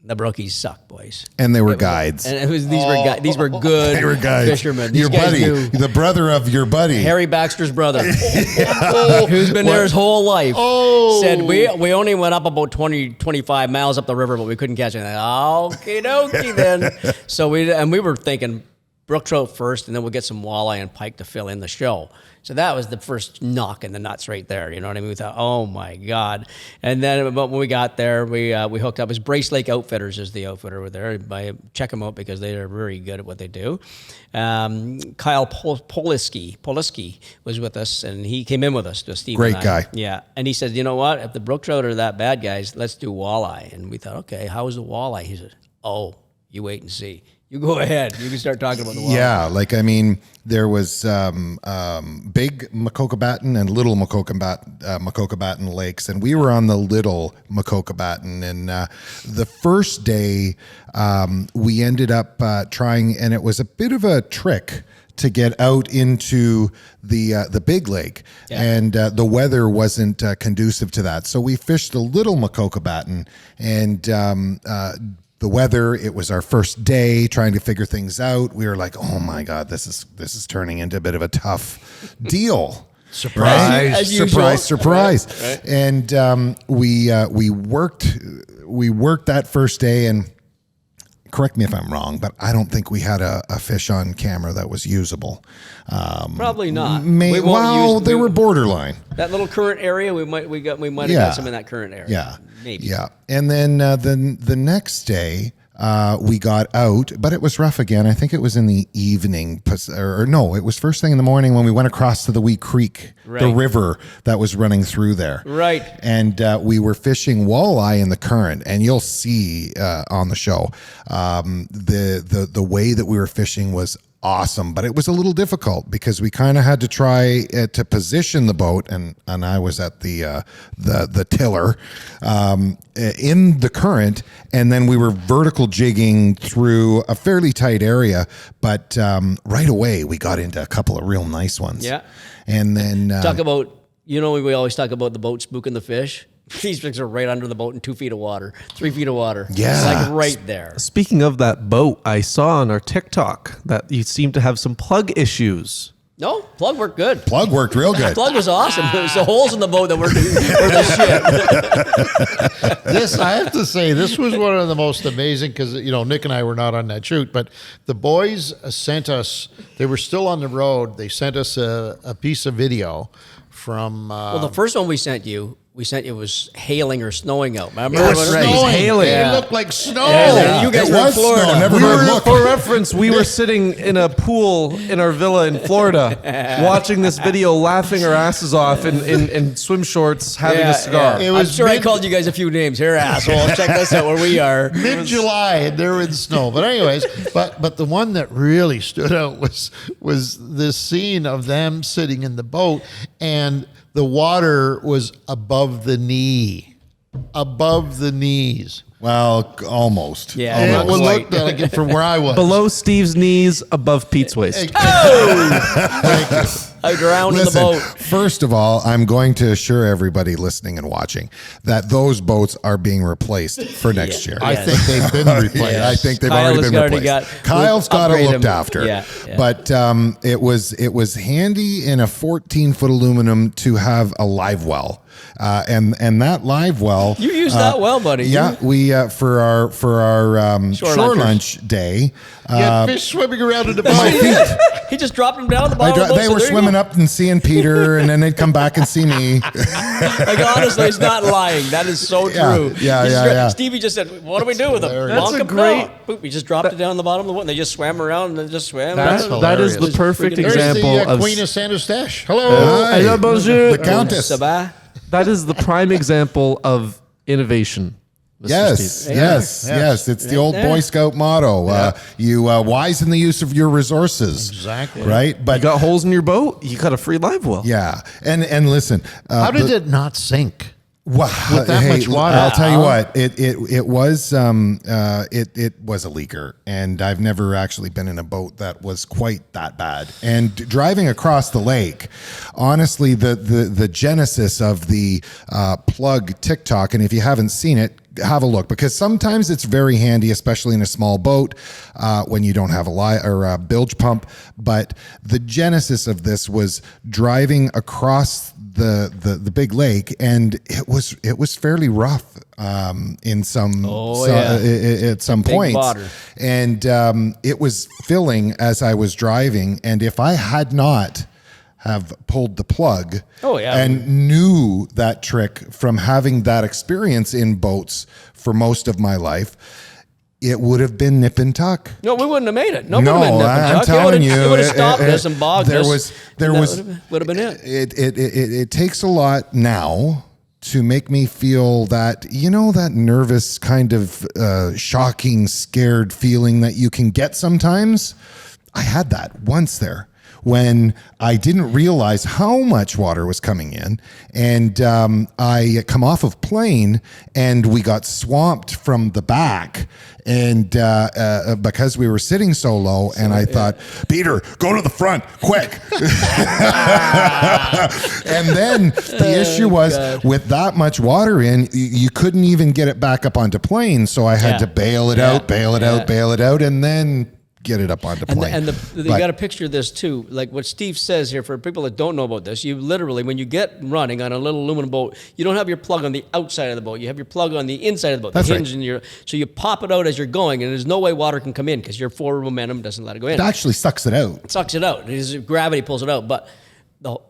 B: the brookies suck, boys.
G: And they were guides.
B: And these were good
G: They were guides.
B: fishermen. These
G: Your
B: guys
G: buddy,
B: knew
G: the brother of your buddy.
B: Harry Baxter's brother, who's been there his whole life, said, we only went up about 20, 25 miles up the river, but we couldn't catch anything. Okie dokie then. So we were thinking, brook trout first, and then we'll get some walleye and pike to fill in the show. So that was the first knock in the nuts right there. You know what I mean? We thought, oh my God. And then but when we got there, we hooked up. It was Brace Lake Outfitters is the outfitter over there. Check them out because they are very good at what they do. Kyle Poliski was with us, and he came in with us to Steve.
G: Great
B: and I.
G: guy.
B: Yeah. And he said, you know what? If the brook trout are that bad, guys, let's do walleye. And we thought, okay, how is the walleye? He said, oh, you wait and see. You go ahead. You can start talking about the walleye.
G: Yeah, there was big Macokabatten and little Macokabatten lakes, and we were on the little Macokabatten. And the first day, we ended up trying, and it was a bit of a trick to get out into the big lake, and the weather wasn't conducive to that. So we fished the little Macokabatten, and the weather, it was our first day trying to figure things out. We were like, oh my God, this is turning into a bit of a tough deal.
A: Surprise.
G: Surprise. Right. And we worked that first day, and correct me if I'm wrong, but I don't think we had a fish on camera that was usable.
B: Probably not.
G: They were borderline.
B: That little current area, we might have got some in that current area.
G: Yeah,
B: maybe.
G: Yeah, and then the next day we got out, but it was rough again. I think it was in the evening, or no, it was first thing in the morning when we went across to the Wee Creek, the river that was running through there.
B: Right.
G: And we were fishing walleye in the current, and you'll see on the show the way that we were fishing was awesome, but it was a little difficult because we kind of had to try to position the boat, and I was at the tiller in the current, and then we were vertical jigging through a fairly tight area, but right away we got into a couple of real nice ones.
B: Yeah.
G: And then
B: talk about, we always talk about the boat spooking the fish. These things are right under the boat in 2 feet of water, 3 feet of water.
G: Yeah.
B: It's like right there.
C: Speaking of that boat, I saw on our TikTok that you seem to have some plug issues.
B: No, plug worked good.
G: Plug worked real good.
B: Plug was awesome. It was the holes in the boat that were the shit.
A: This, I have to say, this was one of the most amazing because, Nick and I were not on that shoot, but the boys sent us, they were still on the road. They sent us a piece of video from.
B: Well, the first one we sent you it was hailing or snowing out. Remember?
A: It was
C: right.
A: snowing.
C: Hailing.
A: It
B: Yeah.
A: looked like snow.
B: Yeah, you guys
G: It
B: were in
G: was
B: Florida.
G: snow. Never heard look.
C: For reference, we were sitting in a pool in our villa in Florida, watching this video, laughing our asses off in swim shorts, having a cigar.
A: It
B: I'm
A: was
B: sure I called you guys a few names. Here, asshole. Check this out where we are.
A: Mid-July, and they're in snow. But anyways, but the one that really stood out was this scene of them sitting in the boat, and the water was above the knee, above the knees.
G: Well, almost.
B: Yeah.
A: And it
B: Almost.
A: looked like it from where I was.
C: Below Steve's knees, above Pete's waist.
B: I drowned in the
G: Listen,
B: boat.
G: first of all, I'm going to assure everybody listening and watching that those boats are being replaced for next year.
A: I think they've been replaced.
G: I think they've
B: Kyle
G: already
B: has
G: been
B: already
G: replaced.
B: got-
G: Kyle's got it
B: upgrade
G: looked
B: him.
G: after.
B: Yeah.
G: But it was handy in a 14-foot aluminum to have a live well. And that live well,
B: You used that well, buddy.
G: yeah, we for our
B: Shore
G: shore
B: lunchers.
G: lunch day.
A: You had fish swimming around in the
G: My
A: boat.
G: feet.
B: He just dropped him down the bottom of the boat.
G: They
B: so
G: were
B: there you
G: swimming
B: go.
G: up and seeing Peter, and then they'd come back and see me.
B: Like, honestly, he's not lying. That is so
G: Yeah,
B: true.
G: yeah,
B: He just
G: yeah, yeah.
B: Stevie just said, "What do we do with him?"
A: Hilarious.
C: That's
B: Bonk
C: a
B: him?
C: great-
B: No. Boop, he just dropped it down the bottom of the boat, and they just swam around and then just swam.
A: That's
B: around.
C: That is the
A: hilarious.
C: perfect
B: There's
A: There's
C: example
A: the
C: of
A: Queen of Saint Eustache. Hello.
G: Hi.
C: Hello, bonjour.
G: The Countess.
B: Sabah.
C: That is the prime example of innovation. Mr.
G: Yes,
C: Steve.
G: yes. It's the old Boy Scout motto. You wise in the use of your resources.
A: Exactly.
G: Right?
C: You
G: But
C: got holes in your boat, you got a free live well.
G: yeah. And listen.
A: How did it not sink?
G: Wow,
A: with that much water?
G: I'll tell you what. It was a leaker, and I've never actually been in a boat that was quite that bad. And driving across the lake, honestly, the genesis of the plug TikTok, and if you haven't seen it, have a look, because sometimes it's very handy, especially in a small boat when you don't have a bilge pump. But the genesis of this was driving across the big lake, and it was fairly rough in some at some
B: Big
G: points,
B: water.
G: and it was filling as I was driving, and if I had not have pulled the plug and knew that trick from having that experience in boats for most of my life, it would have been nip and tuck.
B: No, we wouldn't have made it. Nobody
G: No,
B: would have been
G: I'm
B: Chuck.
G: telling you,
B: It would have stopped us and bogged
G: there
B: us.
G: was
B: Would have been it.
G: It takes a lot now to make me feel that, that nervous kind of shocking, scared feeling that you can get sometimes. I had that once there when I didn't realize how much water was coming in, and I come off of plane, and we got swamped from the back, and because we were sitting so low, and I thought, Peter, go to the front, quick. And then the issue was, with that much water in, you couldn't even get it back up onto plane, so I had to bail it out, and then get it up onto plane.
B: And you got to picture this too, like what Steve says here. For people that don't know about this, you literally, when you get running on a little aluminum boat, you don't have your plug on the outside of the boat. You have your plug on the inside of the boat.
G: That's
B: the hinge
G: right.
B: in your, so you pop it out as you're going, and there's no way water can come in because your forward momentum doesn't let it go in.
G: It actually sucks it out.
B: It sucks it out. Gravity pulls it out. But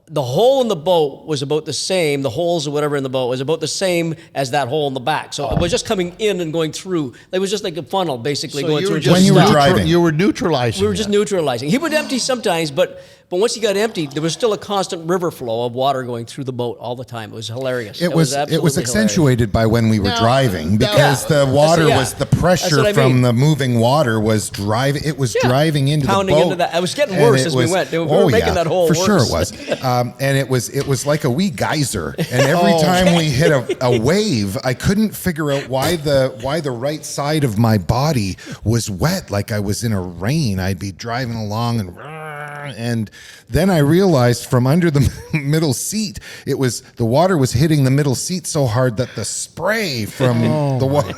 B: the hole in the boat was about the same. The holes or whatever in the boat was about the same as that hole in the back. So it was just coming in and going through. It was just like a funnel, basically going through.
G: When you were driving,
A: you were neutralizing.
B: We were just neutralizing. He would empty sometimes, but once he got empty, there was still a constant river flow of water going through the boat all the time. It was hilarious.
G: It was
B: absolutely
G: accentuated by when we were
A: No,
G: driving,
A: no.
G: because the water
B: Yeah.
G: was the
B: That's
G: pressure
B: what I
G: from
B: mean.
G: the moving water was driving. It was driving into
B: Pounding
G: the boat.
B: into that. It was getting
G: And
B: worse
G: it
B: as we
G: was-
B: went. We were making that hole
G: for
B: worse.
G: sure it was. And it was like a wee geyser. And every time we hit a wave, I couldn't figure out why the right side of my body was wet, like I was in a rain. I'd be driving along and then I realized from under the middle seat, the water was hitting the middle seat so hard that the spray from the water.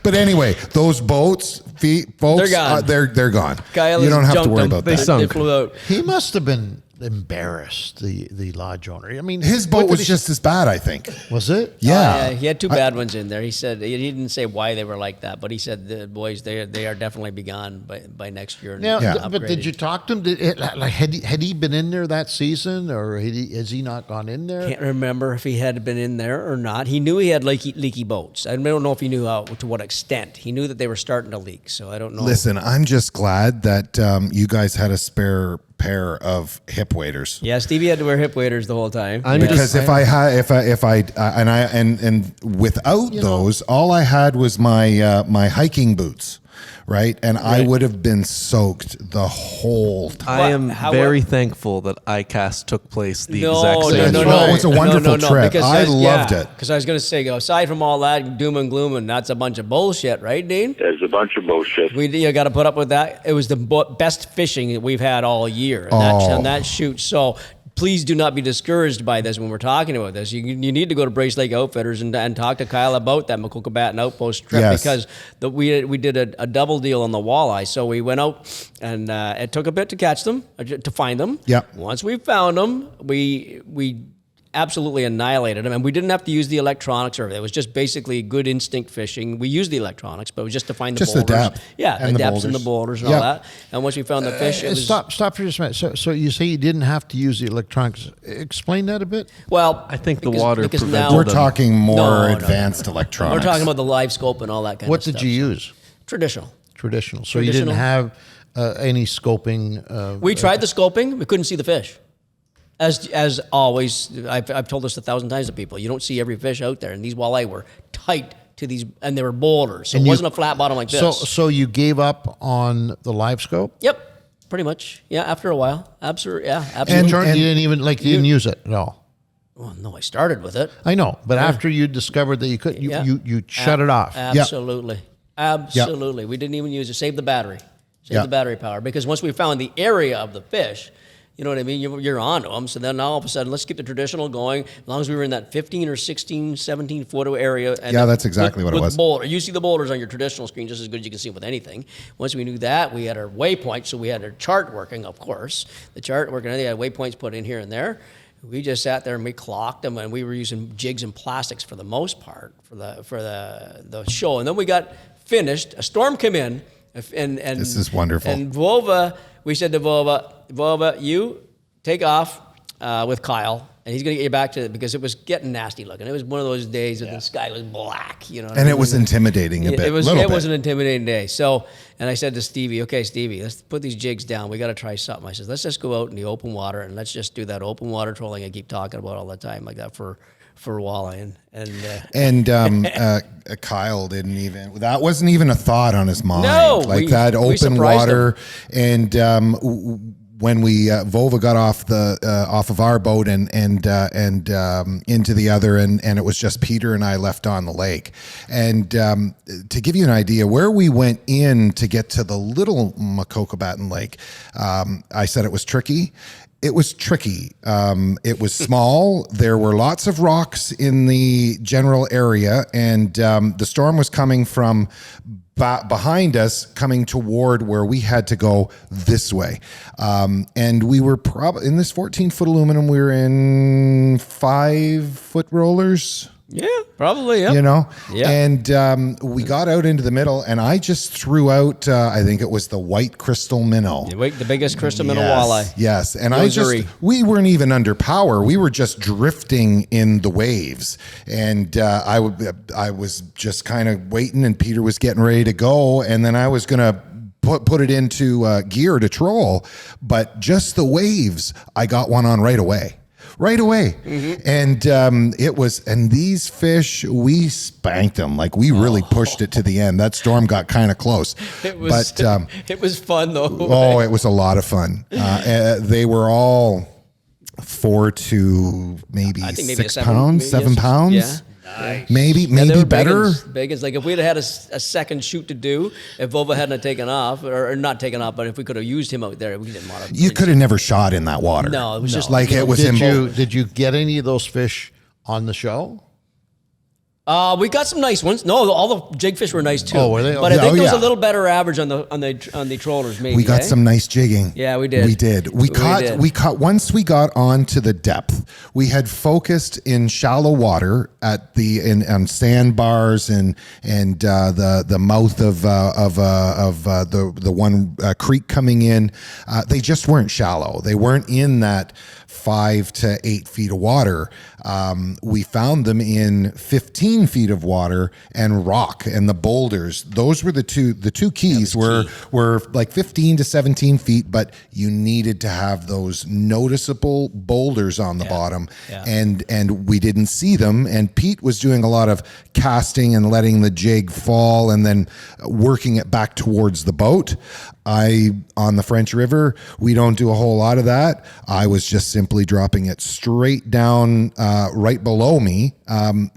G: But anyway, those boats feet, folks,
B: They're gone.
G: They're gone.
B: Kyle
G: You don't have to
B: jumped
G: worry
B: them.
G: about
C: They
G: that.
C: sunk.
B: They flew out.
A: He must have been embarrassed, the lodge owner. I mean,
G: His
A: what
G: boat
A: did
G: was
A: he-
G: just as bad, I think.
A: Was it?
G: Yeah.
B: He had two bad ones in there. He said he didn't say why they were like that, but he said the boys they are definitely be gone by next year. And
A: Now,
G: Yeah.
A: but did you talk to him? Had he been in there that season, or has he not gone in there?
B: Can't remember if he had been in there or not. He knew he had leaky boats. I don't know if he knew to what extent. He knew that they were starting to leak. So I don't know.
G: Listen, I'm just glad that you guys had a spare pair of hip waders.
B: Yeah, Stevie had to wear hip waders the whole time.
G: Because if without those, all I had was my hiking boots, right? And I would have been soaked the whole time.
C: I am very thankful that ICAST took place the exact same
G: no,
C: way.
G: no. It was a wonderful trip. I loved it.
B: Because I was going to say, aside from all that doom and gloom, and that's a bunch of bullshit, right, Dean?
K: There's a bunch of bullshit.
B: You got to put up with that. It was the best fishing that we've had all year on that shoot. So please do not be discouraged by this when we're talking about this. You need to go to Brace Lake Outfitters and talk to Kyle about that Macokabat and Outpost trip because we did a double deal on the walleye. So we went out and it took a bit to catch them, to find them.
G: Yep.
B: Once we found them, we absolutely annihilated them, and we didn't have to use the electronics or it was just basically good instinct fishing. We used the electronics, but it was just to find the
G: Just the
B: boulders.
G: depth.
B: Yeah,
G: And
B: the
G: the
B: depths and the
G: boulders.
B: boulders and
G: Yep.
B: all that. And once we found the fish, it was
A: Stop for just a minute. So you say you didn't have to use the electronics. Explain that a bit.
B: well.
C: I think the
B: because-
C: water
B: because
C: prevented
B: now
G: We're talking more
B: No.
G: advanced electronics.
B: we're talking about the live scope and all that kind
A: What
B: of
A: did
B: stuff.
A: you use?
B: Traditional.
A: Traditional. So you didn't have any scoping.
B: We tried the scoping. We couldn't see the fish. As always, I've told this 1,000 times to people. You don't see every fish out there, and these walleye were tight to these, and they were boulders. So it wasn't a flat bottom like this.
A: So you gave up on the live scope?
B: Yep, pretty much. Yeah, after a while, absolutely. Yeah,
A: You
B: absolutely.
A: didn't use it at all.
B: Well, no, I started with it.
A: I know, but after you discovered that you could, you shut it off.
B: Absolutely, absolutely. We didn't even use it. Save the battery. Save the battery power, because once we found the area of the fish, you know what I mean? You're onto them. So then all of a sudden, let's keep the traditional going. As long as we were in that 15 or 16, 17 foot area. And
G: Yeah, that's exactly what it
B: with
G: was.
B: Boulder. You see the boulders on your traditional screen just as good as you can see with anything. Once we knew that, we had our waypoints. So we had our chart working, of course. The chart working, they had waypoints put in here and there. We just sat there and we clocked them, and we were using jigs and plastics for the most part for the show. And then we got finished. A storm came in, and
G: This is wonderful.
B: And we said to Vova, you take off with Kyle, and he's going to get you back to it because it was getting nasty looking. It was one of those days that the sky was black, you know.
G: And it was intimidating a bit.
B: It was
G: little bit.
B: an intimidating day. So, and I said to Stevie, okay, Stevie, let's put these jigs down. We got to try something. I said, let's just go out in the open water and let's just do that open water trolling I keep talking about all the time, like that for walleye.
G: And Kyle didn't even, that wasn't even a thought on his mind.
B: No,
G: like
B: we
G: that open
B: surprised
G: water. And when we Vova got off of our boat and into the other, and it was just Peter and I left on the lake. And to give you an idea, where we went in to get to the little Macokabatten Lake, I said it was tricky. It was tricky. It was small. There were lots of rocks in the general area, and the storm was coming from behind us, coming toward where we had to go this way. And we were probably in this 14-foot aluminum. We were in 5-foot rollers.
B: Yeah, probably, yeah.
G: You know?
B: Yeah.
G: And we got out into the middle, and I just threw out, I think it was the white crystal minnow.
B: The biggest crystal minnow walleye.
G: Yes. And
B: Rosary.
G: we weren't even under power. We were just drifting in the waves. And I was just kind of waiting, and Peter was getting ready to go. And then I was going to put it into gear to troll. But just the waves, I got one on right away.
B: Mm-hmm.
G: And and these fish, we spanked them. Like, we really pushed it to the end. That storm got kind of close.
B: It was fun though.
G: Oh, it was a lot of fun. They were all 4 to maybe 6 pounds, 7 pounds.
B: Yeah.
G: Nice. Maybe
B: they were
G: better.
B: Big as like if we'd had a second shoot to do, if Vova hadn't taken off, or not taken off, but if we could have used him out there, we didn't want to.
G: You could have never shot in that water.
B: No, it was just
G: like it was
A: Did you get any of those fish on the show?
B: We got some nice ones. No, all the jigfish were nice too.
A: Oh, were they?
B: But I
A: Yeah,
B: think
A: oh,
B: there was a
A: yeah.
B: little better average on the trollers. Maybe
G: We got
B: eh?
G: some nice jigging.
B: Yeah, we did.
G: We did. We
B: did.
G: caught once we got on to the depth. We had focused in shallow water at on sandbars and the mouth of the one creek coming in. They just weren't shallow. They weren't in that 5 to 8 feet of water. We found them in 15 feet of water and rock and the boulders. Those were the two keys were like 15 to 17 feet, but you needed to have those noticeable boulders on the bottom.
B: Yeah.
G: And we didn't see them. And Pete was doing a lot of casting and letting the jig fall and then working it back towards the boat. On the French River, we don't do a whole lot of that. I was just simply dropping it straight down right below me.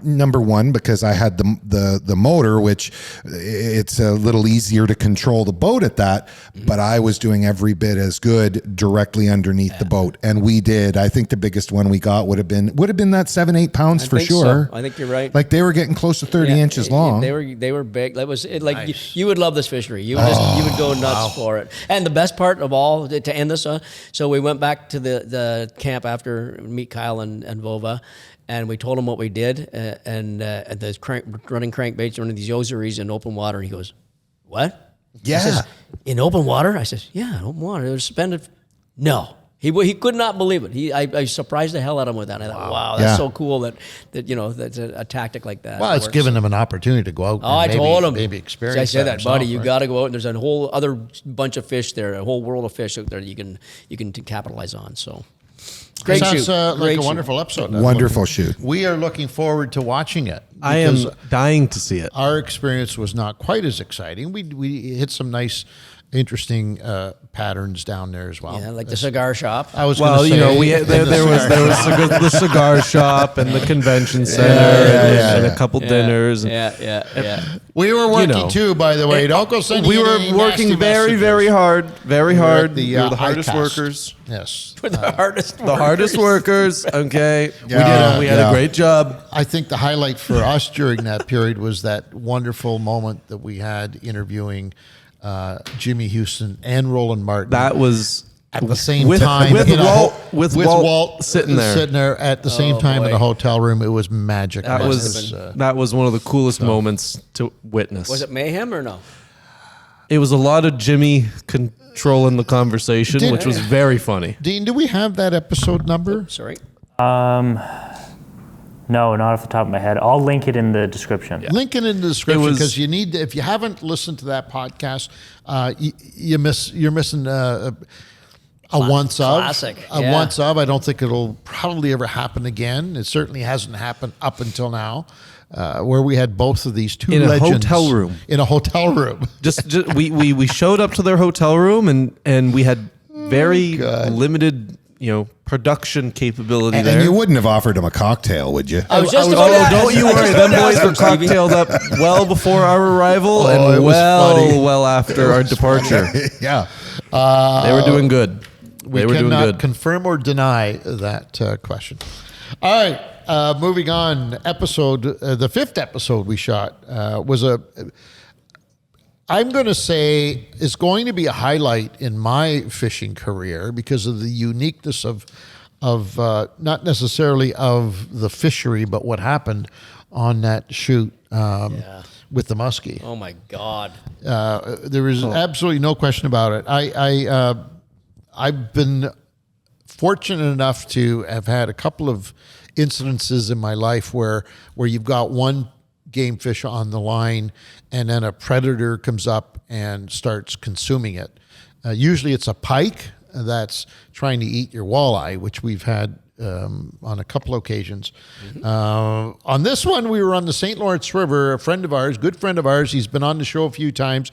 G: Number one, because I had the motor, which it's a little easier to control the boat at that, but I was doing every bit as good directly underneath the boat. And we did. I think the biggest one we got would have been that 7-8 pounds for sure.
B: So. I think you're right.
G: Like they were getting close to 30 inches long.
B: They were big. That was it, like you would love this fishery. You would go nuts for it. And the best part of all, to end this, so we went back to the camp after meet Kyle and Vova, and we told him what we did, and the running crankbaits, running these yoseries in open water. And he goes, "What?"
G: Yeah.
B: He says, "In open water?" I says, "Yeah, in open water. It was suspended." No. He could not believe it. I surprised the hell out of him with that. And I thought, wow, that's so cool that that's a tactic like that.
A: Well, it's given them an opportunity to go out.
B: Oh, I told him.
A: Maybe experience.
B: I said that, buddy.
A: himself,
B: You
A: right?
B: got to go out, and there's a whole other bunch of fish there, a whole world of fish out there that you can capitalize on. So, great
A: Sounds
B: shoot.
A: like
B: Great
A: a
B: shoot.
A: wonderful episode.
G: Wonderful shoot.
A: We are looking forward to watching it.
C: I am
A: because
C: dying to see it.
A: Our experience was not quite as exciting. We hit some nice, interesting patterns down there as well.
B: Yeah, like the cigar shop.
A: I was
C: Well,
A: going to say,
C: you know, there was the cigar shop and the convention center and a couple dinners.
B: Yeah.
A: we were working too, by the way. Don't go sending
C: We
A: in
C: were
A: any
C: working
A: nasty
C: very,
A: messages.
C: very hard. Very
A: We were
C: hard.
A: at the,
C: We were the hardest
A: ICAST.
C: workers.
A: Yes.
B: The hardest.
C: The hardest workers. Okay.
A: Yeah,
C: we had a great job.
A: I think the highlight for us during that period was that wonderful moment that we had interviewing Jimmy Houston and Roland Martin.
C: That was
A: at the same
C: with-
A: time
C: with
A: in a
C: Walt-
A: ho-
C: with
A: Walt
C: Walt sitting there.
A: at the same time in
B: boy.
A: a hotel room. It was magic.
C: That
A: man.
C: was
A: It was,
C: that was one of the coolest moments to witness.
B: Was it mayhem or no?
C: It was a lot of Jimmy controlling the conversation, which was very funny.
A: Dean, do we have that episode number?
B: Sorry.
E: No, not off the top of my head. I'll link it in the description.
A: Link it in the description
C: was-
A: because you need. If you haven't listened to that podcast, you're missing a once of
B: classic,
A: a
B: yeah.
A: once of. I don't think it'll probably ever happen again. It certainly hasn't happened up until now, where we had both of these two
C: In a
A: legends
C: hotel room.
A: In a hotel room.
C: Just we showed up to their hotel room and we had very limited, production capability there.
G: And you wouldn't have offered him a cocktail, would you?
B: I was just
C: Oh,
B: about to ask.
C: don't you
B: I
C: worry.
B: just
C: Them
B: about to
C: boys
B: ask
C: were
B: him, Stevie.
C: cocktailed up well before our arrival
A: Oh, it
C: and
A: was funny.
C: well after our departure.
G: Yeah.
C: They were doing good.
A: We
C: They were doing
A: cannot
C: good.
A: confirm or deny that question. All right, moving on. The fifth episode we shot was I'm going to say is going to be a highlight in my fishing career because of the uniqueness of not necessarily of the fishery, but what happened on that shoot with the muskie.
B: Oh my God.
A: There is absolutely no question about it. I've been fortunate enough to have had a couple of incidences in my life where you've got one game fish on the line and then a predator comes up and starts consuming it. Usually it's a pike that's trying to eat your walleye, which we've had on a couple occasions. On this one, we were on the St. Lawrence River. A friend of ours, good friend of ours, he's been on the show a few times.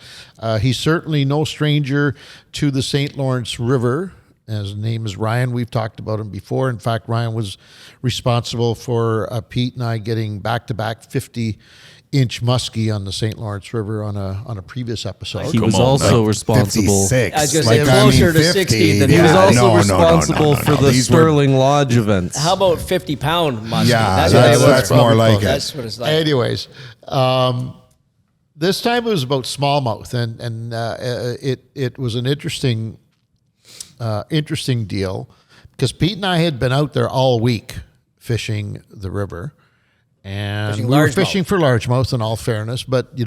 A: He's certainly no stranger to the St. Lawrence River. His name is Ryan. We've talked about him before. In fact, Ryan was responsible for Pete and I getting back-to-back 50-inch muskie on the St. Lawrence River on a previous episode.
C: He was
D: Come on,
C: also
D: man.
C: responsible.
G: 56.
B: I was gonna say closer to 60 than
C: He was
B: Yeah.
C: also
G: No,
C: responsible for the
G: These were-
C: Sterling Lodge events.
B: How about 50-pound muskie?
G: Yeah,
B: what they were.
G: that's more like it.
B: That's what it's like.
A: Anyways, this time it was about smallmouth, and it was an interesting deal because Pete and I had been out there all week fishing the river, and
B: Fishing
A: we were
B: largemouth.
A: fishing for largemouth. In all fairness, but we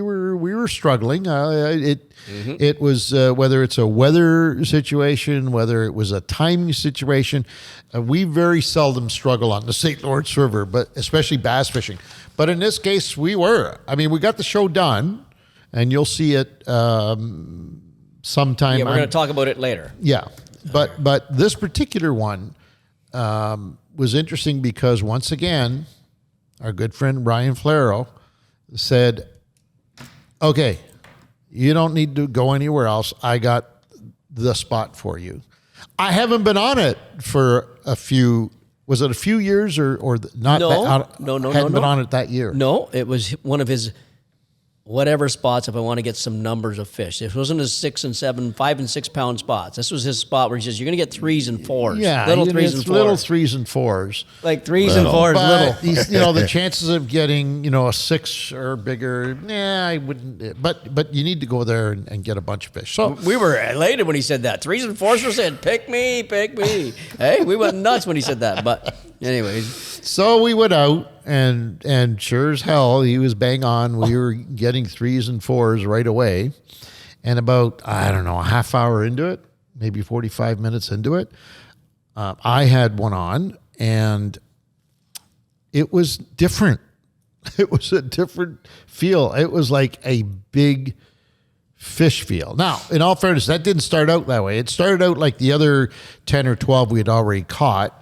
A: were struggling. It was whether it's a weather situation, whether it was a timing situation. We very seldom struggle on the St. Lawrence River, but especially bass fishing. But in this case, we were. I mean, we got the show done, and you'll see it sometime.
B: Yeah, we're going to talk about it later.
A: Yeah, but this particular one was interesting because once again, our good friend Brian Flero said, "Okay, you don't need to go anywhere else. I got the spot for you." I haven't been on it for a few. Was it a few years or not?
B: No,
A: hadn't been
B: no.
A: on it that year.
B: No, it was one of his whatever spots if I want to get some numbers of fish. It wasn't his 5 and 6 pound spots. This was his spot where he says, you're going to get 3s and 4s.
A: Yeah,
B: Little 3s and 4s.
A: Little 3s and 4s.
B: Like 3s and 4s, little.
A: But these, the chances of getting, a 6 or bigger, I wouldn't. But you need to go there and get a bunch of fish. So
B: We were elated when he said that. 3s and 4s were saying, pick me. Hey, we went nuts when he said that. But anyways.
A: So we went out, and sure as hell, he was bang on. We were getting 3s and 4s right away. And about, I don't know, a half hour into it, maybe 45 minutes into it, I had one on, and it was different. It was a different feel. It was like a big fish feel. Now, in all fairness, that didn't start out that way. It started out like the other 10 or 12 we had already caught.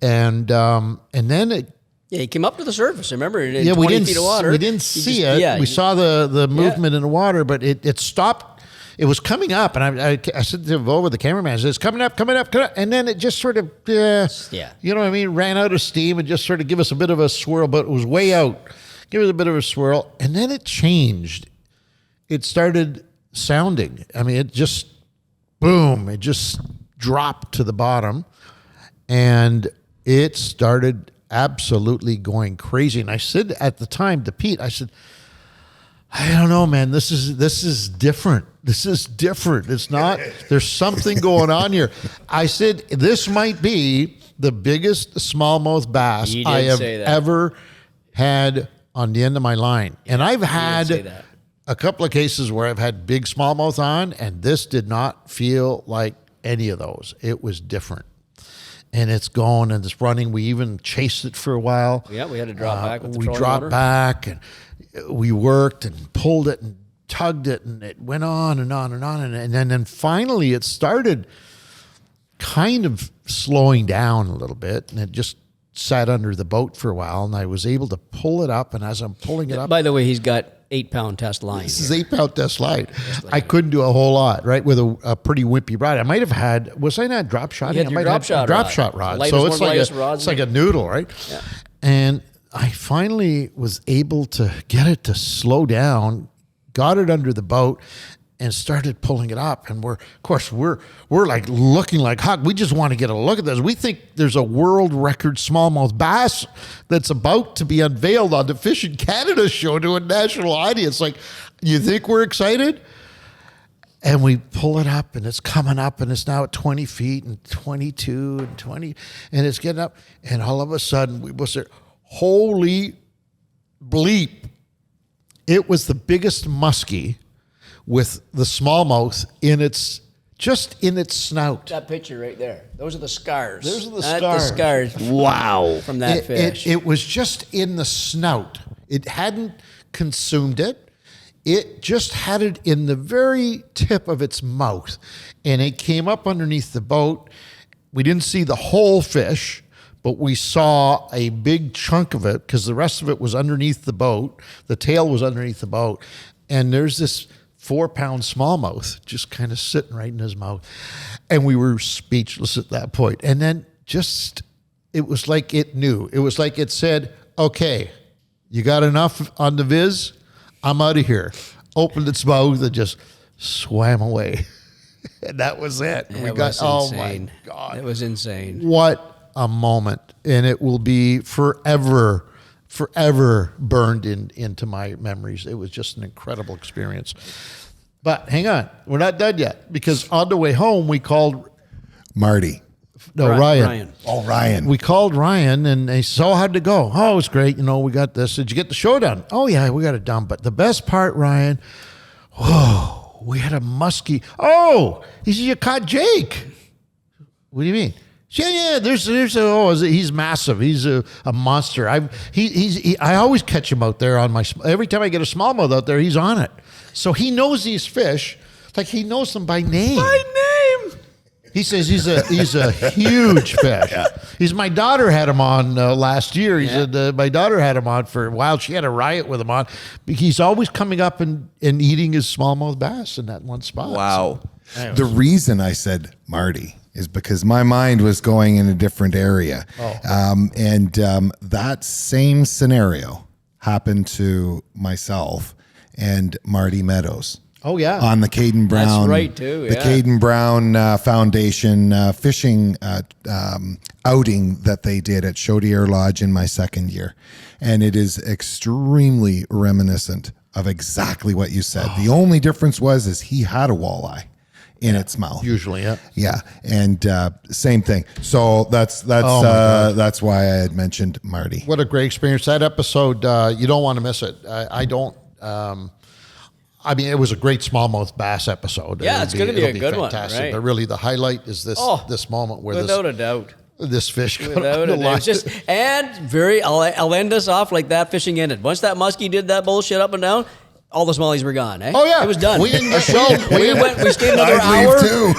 A: And then it.
B: Yeah, he came up to the surface. Remember, in
A: Yeah,
B: 20 feet of water.
A: We didn't see it. We saw the movement in the water, but it stopped. It was coming up, and I said to Viola, the cameraman, I said, it's coming up, and then it just sort of, you know what I mean, ran out of steam and just sort of give us a bit of a swirl, but it was way out. Give us a bit of a swirl, and then it changed. It started sounding. I mean, it just, boom, it just dropped to the bottom, and it started absolutely going crazy. And I said at the time to Pete, I said, I don't know, man, this is different. This is different. It's not, there's something going on here. I said, this might be the biggest smallmouth bass I have ever had on the end of my line. And I've had a couple of cases where I've had big smallmouth on, and this did not feel like any of those. It was different. And it's going and it's running. We even chased it for a while.
B: Yeah, we had to drop back with the
A: We
B: trolling
A: dropped
B: motor.
A: back, and we worked and pulled it and tugged it, and it went on and on and on. And then finally it started kind of slowing down a little bit, and it just sat under the boat for a while, and I was able to pull it up, and as I'm pulling it up.
B: By the way, he's got 8-pound test line.
A: This is 8-pound test line. I couldn't do a whole lot, right, with a pretty wimpy rod. I might have had, was I not drop shotting?
B: You had
A: I
B: your
A: might
B: drop
A: have
B: shot
A: a drop
B: rod.
A: shot rod.
B: Lightest
A: So
B: one,
A: it's like
B: lightest rods.
A: it's like a noodle, right?
B: Yeah.
A: And I finally was able to get it to slow down, got it under the boat, and started pulling it up. And we're like looking like, Huck, we just want to get a look at this. We think there's a world record smallmouth bass that's about to be unveiled on the Fish in Canada show to a national audience. Like, you think we're excited? And we pull it up, and it's coming up, and it's now at 20 feet and 22 and 20, and it's getting up. And all of a sudden, we was there, holy bleep. It was the biggest muskie with the smallmouth in its snout.
B: That picture right there. Those are the scars.
A: Those are the
B: That's
A: scars.
B: The scars. Wow. From that fish.
A: It was just in the snout. It hadn't consumed it. It just had it in the very tip of its mouth. And it came up underneath the boat. We didn't see the whole fish, but we saw a big chunk of it because the rest of it was underneath the boat. The tail was underneath the boat. And there's this 4-pound smallmouth just kind of sitting right in his mouth. And we were speechless at that point. And then it was like it knew. It was like it said, okay, you got enough on the viz? I'm out of here. Opened its mouth and just swam away. And that was it.
B: It was insane.
A: My God.
B: It was insane.
A: What a moment. And it will be forever burned into my memories. It was just an incredible experience. But hang on, we're not done yet, because on the way home we called
G: Marty.
A: No, Ryan.
G: Oh, Ryan.
A: We called Ryan and they said, how'd it go? Oh, it was great. We got this. Did you get the show done? Oh, yeah, we got it done. But the best part, Ryan, we had a muskie. Oh, he said, you caught Jake. What do you mean? Yeah. He's massive. He's a monster. I always catch him out there every time I get a smallmouth out there, he's on it. So he knows these fish, like he knows them by name. He says he's a huge fish. Yeah. My daughter had him on last year. He said my daughter had him on for a while. She had a riot with him on. He's always coming up and eating his smallmouth bass in that one spot.
C: Wow.
A: So,
G: the reason I said Marty is because my mind was going in a different area. That same scenario happened to myself and Marty Meadows.
A: Oh, yeah.
G: On the Caden Brown.
B: That's right, too.
G: The Caden Brown Foundation fishing outing that they did at Chaudière Lodge in my second year. And it is extremely reminiscent of exactly what you said. The only difference is he had a walleye in its mouth.
A: Usually, yeah.
G: Yeah. And same thing. So that's why I had mentioned Marty.
A: What a great experience. That episode, you don't want to miss it. I don't. It was a great smallmouth bass episode.
B: Yeah, it's going to be a good one. Right?
A: But really, the highlight is this moment where
B: without a doubt,
A: this fish got
B: without
A: on the
B: a
A: line.
B: doubt. I'll end us off like that fishing ended. Once that muskie did that bullshit up and down, all the smallies were gone. Eh?
A: Oh yeah,
B: it was done.
A: We didn't show.
B: We stayed another hour.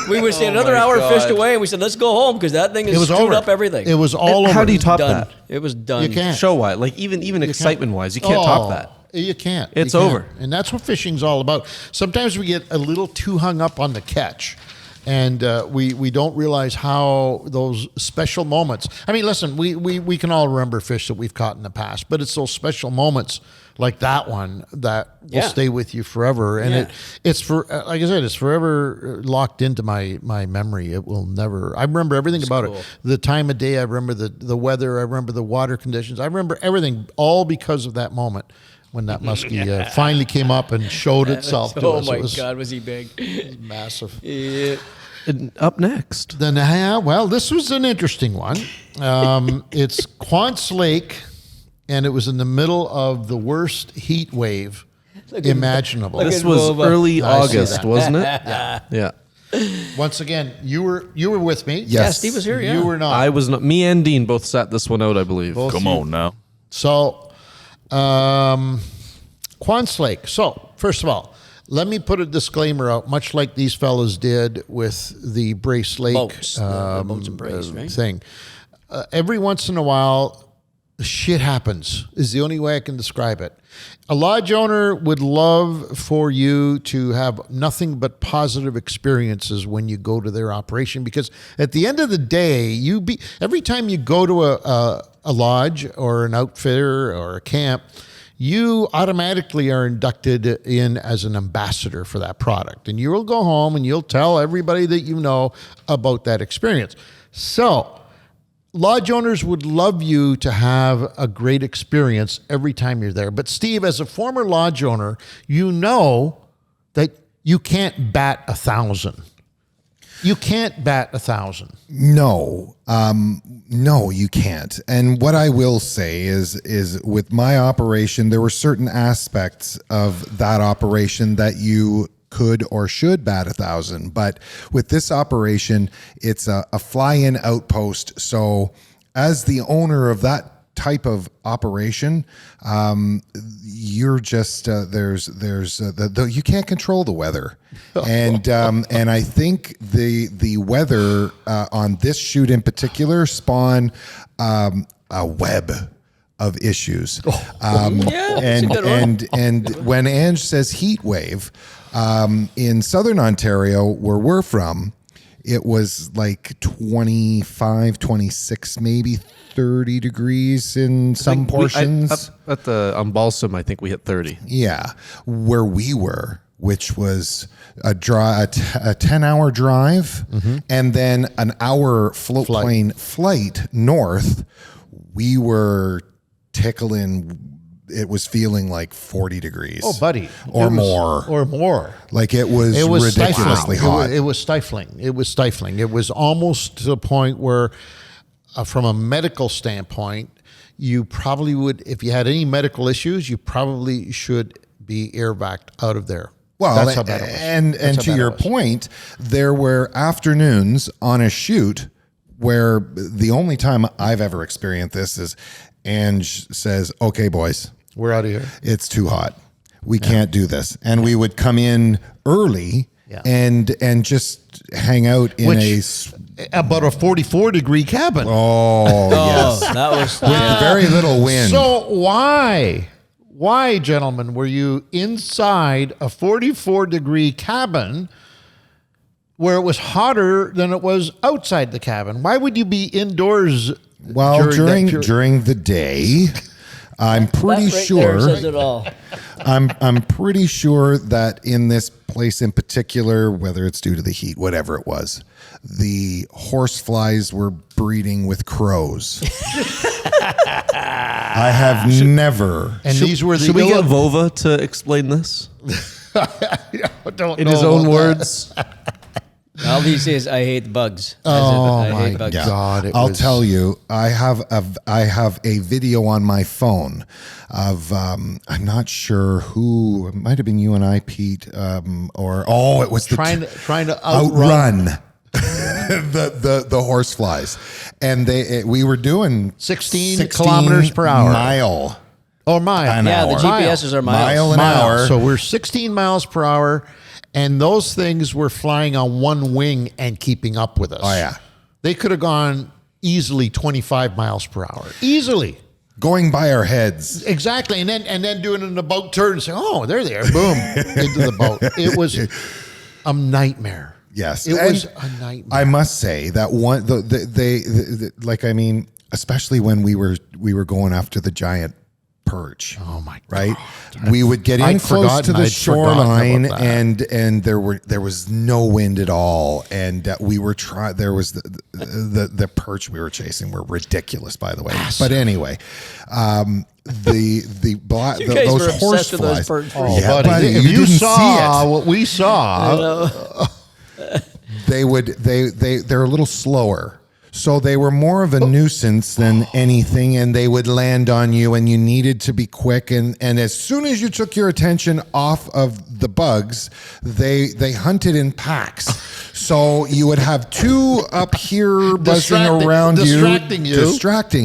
B: We stayed another hour, fished away, and we said, "Let's go home," because that thing has screwed up everything.
A: It was all over.
C: How do you top
B: done.
C: that?
B: It was done.
A: You can't.
C: Show why? Like even excitement wise, you can't top that.
A: You can't.
C: It's
A: You can't.
C: over.
A: And that's what fishing's all about. Sometimes we get a little too hung up on the catch. And we don't realize how those special moments. I mean, listen, we can all remember fish that we've caught in the past, but it's those special moments like that one that will stay with you forever. And it's for like I said, it's forever locked into my memory. It will never. I remember everything about it. The time of day. I remember the weather. I remember the water conditions. I remember everything, all because of that moment when that muskie finally came up and showed itself to us.
B: Oh my God, was he big?
A: It was massive.
B: Yeah.
C: And up next.
A: Then, this was an interesting one. It's Quants Lake, and it was in the middle of the worst heat wave imaginable.
C: This was early August, wasn't it? Yeah.
A: Once again, you were with me.
G: Yes.
B: Yeah, Steve was here. Yeah.
A: You were not.
C: I was not. Me and Dean both sat this one out, I believe.
D: Come on now.
A: So, Quants Lake. So, first of all, let me put a disclaimer out, much like these fellas did with the Brace Lake
B: Boats, the boats and Brace, right?
A: thing. Every once in a while, shit happens, is the only way I can describe it. A lodge owner would love for you to have nothing but positive experiences when you go to their operation, because at the end of the day, every time you go to a lodge or an outfitter or a camp, you automatically are inducted in as an ambassador for that product. And you will go home and you'll tell everybody that you know about that experience. So, lodge owners would love you to have a great experience every time you're there. But Steve, as a former lodge owner, you know that you can't bat 1,000. You can't bat 1,000.
G: No, you can't. And what I will say is with my operation, there were certain aspects of that operation that you could or should bat 1,000. But with this operation, it's a fly-in outpost. So as the owner of that type of operation, you're just you can't control the weather, and I think the weather on this shoot in particular spawned a web of issues.
B: Yeah, that's a good one.
G: And when Ange says heat wave, in Southern Ontario, where we're from, it was like 25, 26, maybe 30 degrees in some portions.
C: At the Balsam, I think we hit 30.
G: Yeah, where we were, which was a 10-hour drive, and then an hour plane flight north, we were tickling. It was feeling like 40 degrees.
A: Oh, buddy.
G: Or more. Like it was ridiculously hot.
A: It was stifling. It was almost to the point where, from a medical standpoint, you probably would, if you had any medical issues, you probably should be air-vac out of there.
G: Well,
A: that's how bad it was.
G: And to your point, there were afternoons on a shoot where the only time I've ever experienced this is Ange says, "Okay, boys,
A: we're out of here.
G: It's too hot. We can't do this." And we would come in early and just hang out in
A: about a 44-degree cabin.
G: Oh, yes.
B: That was
G: with very little wind.
A: So why, gentlemen, were you inside a 44-degree cabin where it was hotter than it was outside the cabin? Why would you be indoors?
G: Well, during the day, I'm pretty sure.
B: There says it all.
G: I'm pretty sure that in this place in particular, whether it's due to the heat, whatever it was, the horseflies were breeding with crows. I have never.
A: And these were the.
C: Should we get Vova to explain this in his own words?
B: All he says, "I hate bugs."
A: Oh
B: I hate bugs.
A: God!
G: I'll tell you, I have a video on my phone of I'm not sure who. It might have been you and I, Pete, it was
A: trying to
G: outrun the horseflies, and we were doing
A: 16 kilometers per hour.
G: Mile.
A: Oh, mile.
B: Yeah, the GPSs are miles.
G: Mile an hour.
A: So we're 16 miles per hour. And those things were flying on one wing and keeping up with us.
G: Oh, yeah.
A: They could have gone easily 25 miles per hour. Easily.
G: Going by our heads.
A: Exactly. And then doing it in a boat turn and saying, "Oh, there they are." Boom. Into the boat. It was a nightmare.
G: Yes.
A: It was a nightmare.
G: I must say that especially when we were going after the giant perch.
A: Oh my God.
G: Right? We would get in close to the shoreline and there was no wind at all, and we were there was the perch we were chasing were ridiculous, by the way. But anyway, those horseflies.
A: Buddy, if you saw what we saw, they're a little slower. So they were more of a nuisance than anything, and they would land on you, and you needed to be quick. And as soon as you took your attention off of the bugs, they hunted in packs. So you would have two up here buzzing around distracting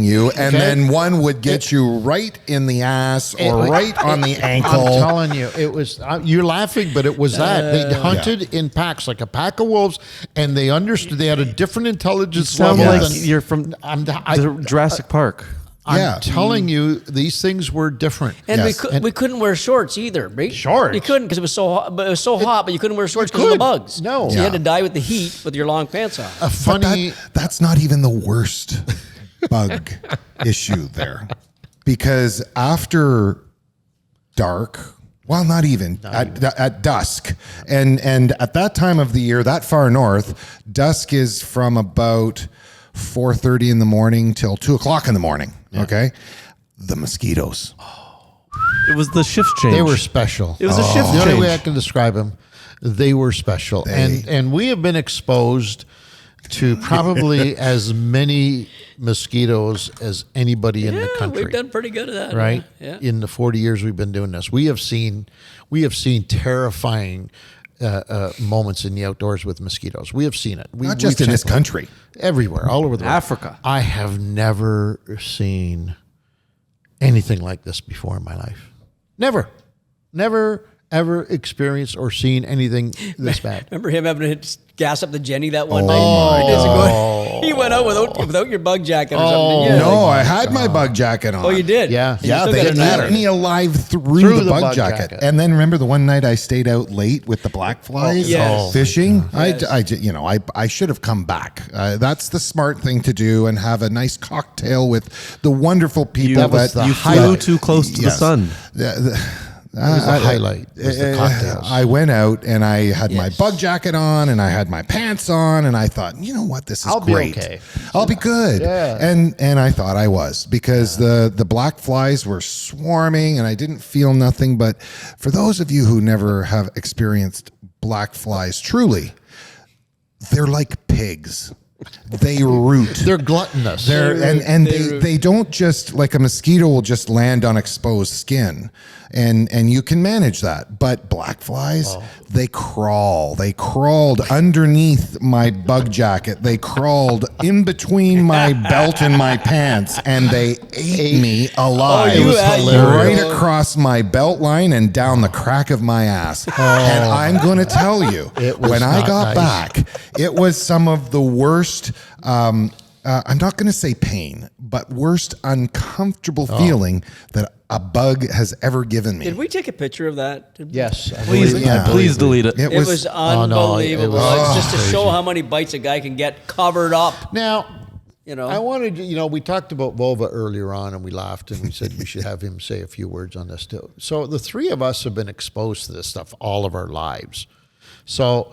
A: you, and then one would get you right in the ass or right on the ankle. I'm telling you, it was. You're laughing, but it was that they hunted in packs like a pack of wolves, and they understood. They had a different intelligence level.
C: Like you're from Jurassic Park.
A: I'm telling you, these things were different.
B: And we couldn't wear shorts either, right?
A: Shorts?
B: You couldn't because it was so hot, but it was so hot, but you couldn't wear shorts because of the bugs.
A: No.
B: So you had to die with the heat with your long pants on.
G: That's not even the worst bug issue there. Because after dark, well, not even at dusk, and at that time of the year, that far north, dusk is from about 4:30 in the morning till 2:00 in the morning. Yeah. Okay, the mosquitoes.
C: It was the shift change.
A: They were special.
C: It was a shift change.
A: The only way I can describe them, they were special, and we have been exposed to probably as many mosquitoes as anybody in the country.
B: We've done pretty good at that,
A: right?
B: Yeah.
A: In the 40 years we've been doing this, we have seen terrifying moments in the outdoors with mosquitoes. We have seen it.
G: Not just in this country,
A: everywhere, all over the world.
C: Africa.
A: I have never seen anything like this before in my life. Never, ever experienced or seen anything this bad?
B: Remember him having to gas up the Jenny that one night?
G: my
B: 3 days ago? He went out without your bug jacket or something. Yeah.
G: No, I had my bug jacket on.
B: Oh, you did?
A: Yeah.
B: And you
G: Yeah,
B: still
G: they
B: got a
G: ate
B: new
G: me
B: one.
G: alive through the bug jacket.
A: jacket.
G: And then remember the one night I stayed out late with the black flies
B: yes.
G: fishing?
B: Yes.
G: I should have come back. That's the smart thing to do and have a nice cocktail with the wonderful people that
C: You flew too close to the sun.
A: It was the highlight. Was the cocktails.
G: I went out and I had my bug jacket on and I had my pants on and I thought, you know what, this is
A: I'll be
G: great.
A: okay.
G: I'll be good.
A: Yeah.
G: And I thought I was because the black flies were swarming and I didn't feel nothing. But for those of you who never have experienced black flies, truly, they're like pigs. They root.
A: They're gluttonous.
G: They don't just, like a mosquito will just land on exposed skin and you can manage that. But black flies, they crawl. They crawled underneath my bug jacket. They crawled in between my belt and my pants and they ate me alive.
A: It was hilarious.
G: Right across my belt line and down the crack of my ass. And I'm going to tell you,
A: It was
G: when I
A: not
G: got
A: nice.
G: back, it was some of the worst, I'm not going to say pain, but worst uncomfortable feeling that a bug has ever given me.
B: Did we take a picture of that?
A: Yes. I
C: Please,
A: believe it.
G: Yeah.
C: please delete it.
B: It was unbelievable.
A: no, it was
B: It's just to show how many bites a guy can get covered up.
A: Now,
B: You know,
A: I wanted to, we talked about Vova earlier on and we laughed and we said we should have him say a few words on this too. So the three of us have been exposed to this stuff all of our lives. So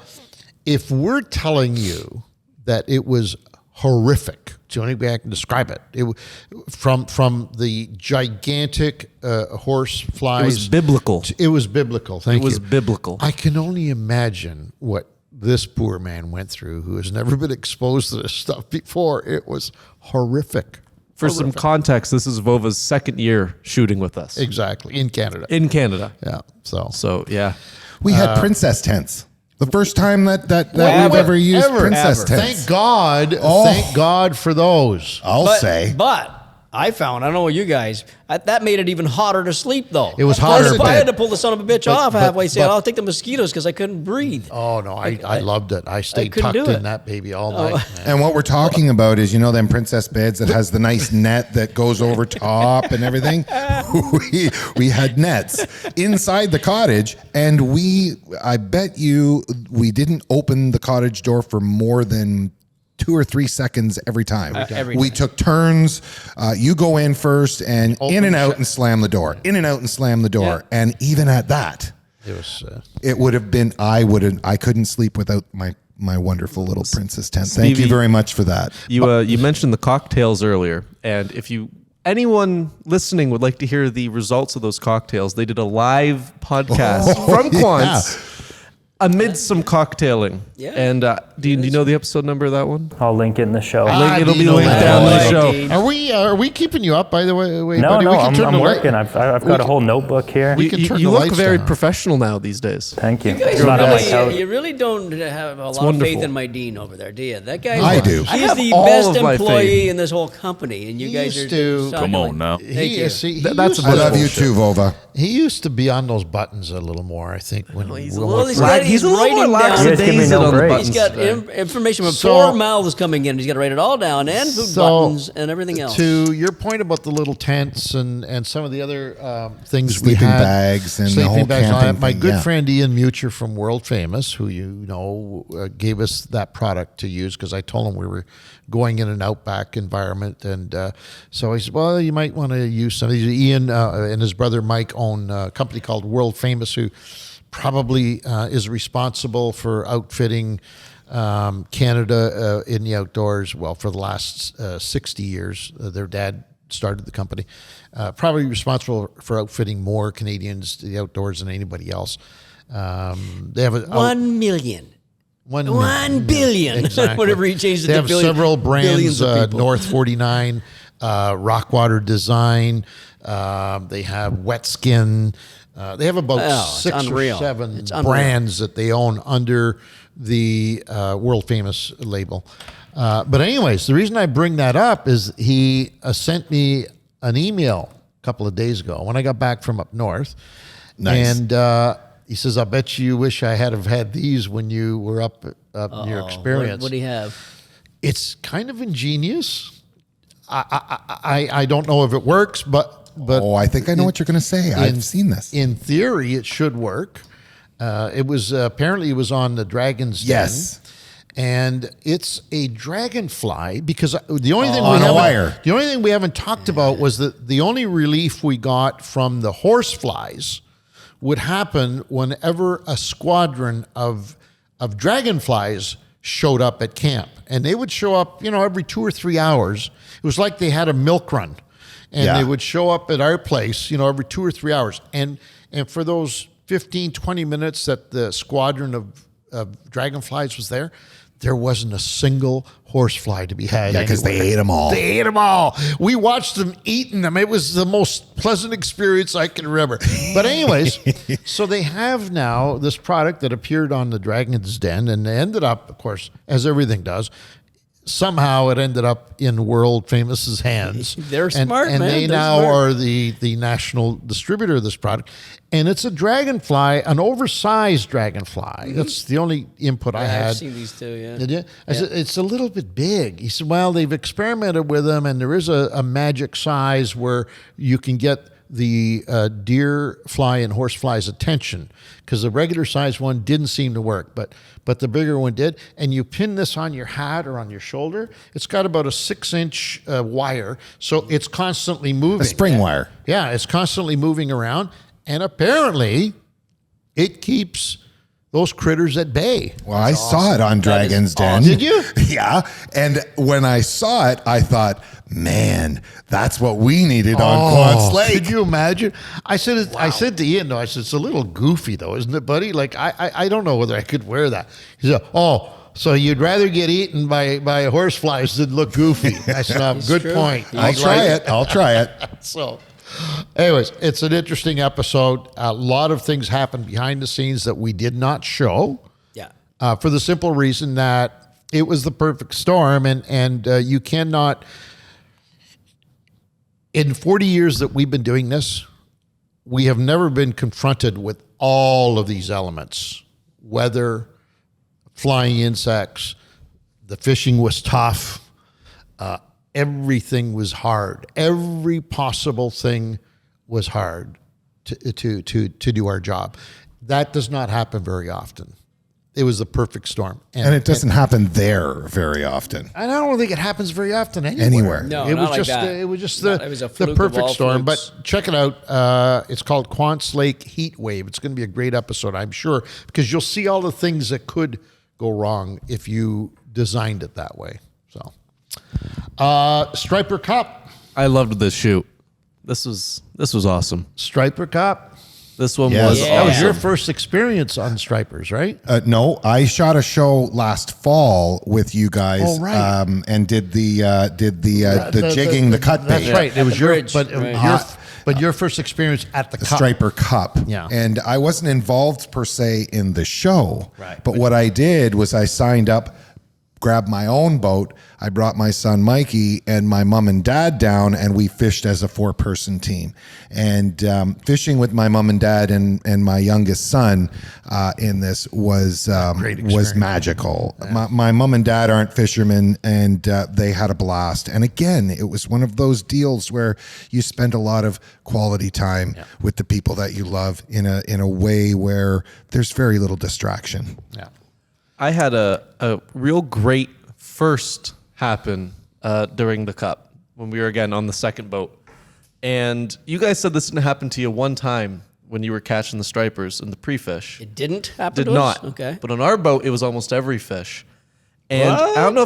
A: if we're telling you that it was horrific, it's the only way I can describe it. From the gigantic horse flies.
C: It was biblical.
A: It was biblical. Thank you.
C: It was biblical.
A: I can only imagine what this poor man went through who has never been exposed to this stuff before. It was horrific.
C: For some context, this is Vova's second year shooting with us.
A: Exactly. In Canada.
C: In Canada.
A: Yeah.
C: So, yeah.
G: We had princess tents. The first time that we've ever used princess tents.
A: Thank God.
G: Oh.
A: Thank God for those.
G: I'll say.
B: But I found, I don't know what you guys, that made it even hotter to sleep though.
A: It was hotter.
B: I had to pull the son of a bitch off halfway, saying,
A: but-
B: I'll take the mosquitoes because I couldn't breathe.
A: Oh, no. I loved it. I stayed
B: couldn't
A: tucked
B: do
A: in
B: it.
A: that baby all night, man.
G: And what we're talking about is, them princess beds that has the nice net that goes over top and everything. We had nets inside the cottage, and I bet you we didn't open the cottage door for more than 2 or 3 seconds every time. We took turns. You go in first and in and out and slam the door. In and out and slam the door.
B: Yeah.
G: And even at that,
A: It was.
G: it would have been. I couldn't sleep without my wonderful little princess tent. Thank you
C: Stevie,
G: very much for that.
C: You mentioned the cocktails earlier, and if anyone listening would like to hear the results of those cocktails, they did a live podcast from Quants amid some cocktailing.
B: Yeah.
C: And do you know the episode number of that one?
E: I'll link it in the show.
C: It'll be
A: Dino,
C: linked
A: man.
C: down the
B: Oh,
C: show.
B: Dean.
A: Are we keeping you up, by the way?
E: No,
A: buddy?
E: no,
A: We can turn
E: I'm
A: the light-
E: working. I've got a whole notebook here.
A: We can turn
C: You
A: the
C: look
A: lights
C: very
A: down.
C: professional now these days.
E: Thank you.
B: You guys
E: It's not on my
B: really,
E: couch.
B: you really don't have a lot of
C: wonderful.
B: faith in my Dean over there, do you? That guy,
G: I do.
C: I
B: He's
C: have
B: the
C: all
B: best
C: of my
B: employee
C: faith.
B: in this whole company, and you
A: He
B: guys
A: used
B: are
A: to-
D: Come on now.
B: Thank you.
C: That's
G: I love you too, Vova.
A: He used to be on those buttons a little more, I think. When
C: He's
A: Will
C: a little
A: was-
C: lax. He's a little more
B: writing
C: lax
B: down-
E: You guys give me no
C: on the
E: break.
C: buttons.
B: He's got information from
A: So-
B: 4 mouths coming in. He's got to write it all down, and food buttons and everything else.
A: To your point about the little tents and some of the other things we
G: Sleeping
A: had,
G: bags and the
A: sleeping
G: whole
A: bags and all
G: camping
A: that. My
G: thing,
A: good
G: yeah.
A: friend Ian Mucher from World Famous, who gave us that product to use because I told him we were going in an outback environment, and so he said, "Well, you might want to use some of these." Ian and his brother Mike own a company called World Famous, who probably is responsible for outfitting Canada in the outdoors. Well, for the last 60 years, their dad started the company. Probably responsible for outfitting more Canadians to the outdoors than anybody else. They have
B: 1 million. 1 billion.
A: Exactly.
B: Whatever he changed it
A: They
B: to
A: have
B: billion.
A: several
B: Billions
A: brands,
B: of people.
A: North 49, Rockwater Design. They have Wet Skin. They have about
B: Oh, it's
A: 6
B: unreal.
A: or 7
B: It's unreal.
A: brands that they own under the World Famous label. But anyways, the reason I bring that up is he sent me an email a couple of days ago when I got back from up north.
G: Nice.
A: And He says, I bet you wish I had have had these when you were up in your experience.
B: What do you have?
A: It's kind of ingenious. I don't know if it works, but
G: I think I know what you're going to say. I've seen this.
A: In theory, it should work. It was apparently it was on the Dragon's Den.
G: Yes.
A: And it's a dragonfly because the only thing we haven't talked about was that the only relief we got from the horseflies would happen whenever a squadron of dragonflies showed up at camp. And they would show up, every 2 or 3 hours. It was like they had a milk run. And they would show up at our place, every 2 or 3 hours. And for those 15, 20 minutes that the squadron of dragonflies was there wasn't a single horsefly to be had.
G: Yeah, because they ate them all.
A: They ate them all. We watched them eating them. It was the most pleasant experience I can remember. But anyways, so they have now this product that appeared on the Dragon's Den and ended up, of course, as everything does, somehow it ended up in world famous's hands.
B: They're smart,
A: and
B: man.
A: they
B: They're
A: now
B: smart.
A: are the national distributor of this product. And it's a dragonfly, an oversized dragonfly. That's the only input I had.
B: I've seen these too, yeah.
A: Did you? I said, it's a little bit big. He said, well, they've experimented with them, and there is a magic size where you can get the deer fly and horsefly's attention, because the regular size one didn't seem to work, but the bigger one did. And you pin this on your hat or on your shoulder. It's got about a 6-inch wire, so it's constantly moving.
G: A spring wire.
A: Yeah, it's constantly moving around, and apparently it keeps those critters at bay.
G: Well, I saw it on Dragon's Den.
A: Did you?
G: Yeah. And when I saw it, I thought, man, that's what we needed on Quants Lake.
A: Could you imagine? I said, I said to Ian, I said, it's a little goofy though, isn't it, buddy? Like, I don't know whether I could wear that. He said, so you'd rather get eaten by horseflies than look goofy. I said, good point.
G: I'll try it.
A: So, anyways, it's an interesting episode. A lot of things happened behind the scenes that we did not show.
B: Yeah.
A: For the simple reason that it was the perfect storm, and you cannot. In 40 years that we've been doing this, we have never been confronted with all of these elements: weather, flying insects. The fishing was tough. Everything was hard. Every possible thing was hard to do our job. That does not happen very often. It was the perfect storm.
G: And it doesn't happen there very often.
A: I don't think it happens very often
G: Anywhere.
B: No,
A: it
B: not
A: was
B: like
A: just
B: that.
A: it was just
B: It was a
A: the
B: fluke of
A: perfect
B: all
A: storm.
B: flukes.
A: But check it out. It's called Quants Lake Heatwave. It's going to be a great episode, I'm sure, because you'll see all the things that could go wrong if you designed it that way. So, Striper Cup.
C: I loved this shoot. This was awesome.
A: Striper Cup.
C: This one
G: Yes.
C: was
G: Yeah.
A: That
C: awesome.
A: was your first experience on stripers, right?
G: No, I shot a show last fall with you guys,
A: Oh, right.
G: and did the jigging, the cut bait.
A: That's right. It was
B: bridge,
A: your,
B: right.
A: but your first experience at the cup.
G: Striper Cup.
A: Yeah.
G: And I wasn't involved per se in the show.
A: Right.
G: But what I did was I signed up, grabbed my own boat. I brought my son Mikey and my mom and dad down, and we fished as a 4-person team. And fishing with my mom and dad and my youngest son in this was magical.
A: Yeah.
G: My mom and dad aren't fishermen, and they had a blast. And again, it was one of those deals where you spend a lot of quality time with the people that you love in a way where there's very little distraction.
A: Yeah.
C: I had a real great first happen during the Cup when we were again on the second boat. And you guys said this didn't happen to you one time when you were catching the stripers in the pre-fish.
B: It didn't happen
C: Did
B: to
C: not.
B: us? Okay.
C: But on our boat, it was almost every fish. And
B: What?
C: I don't know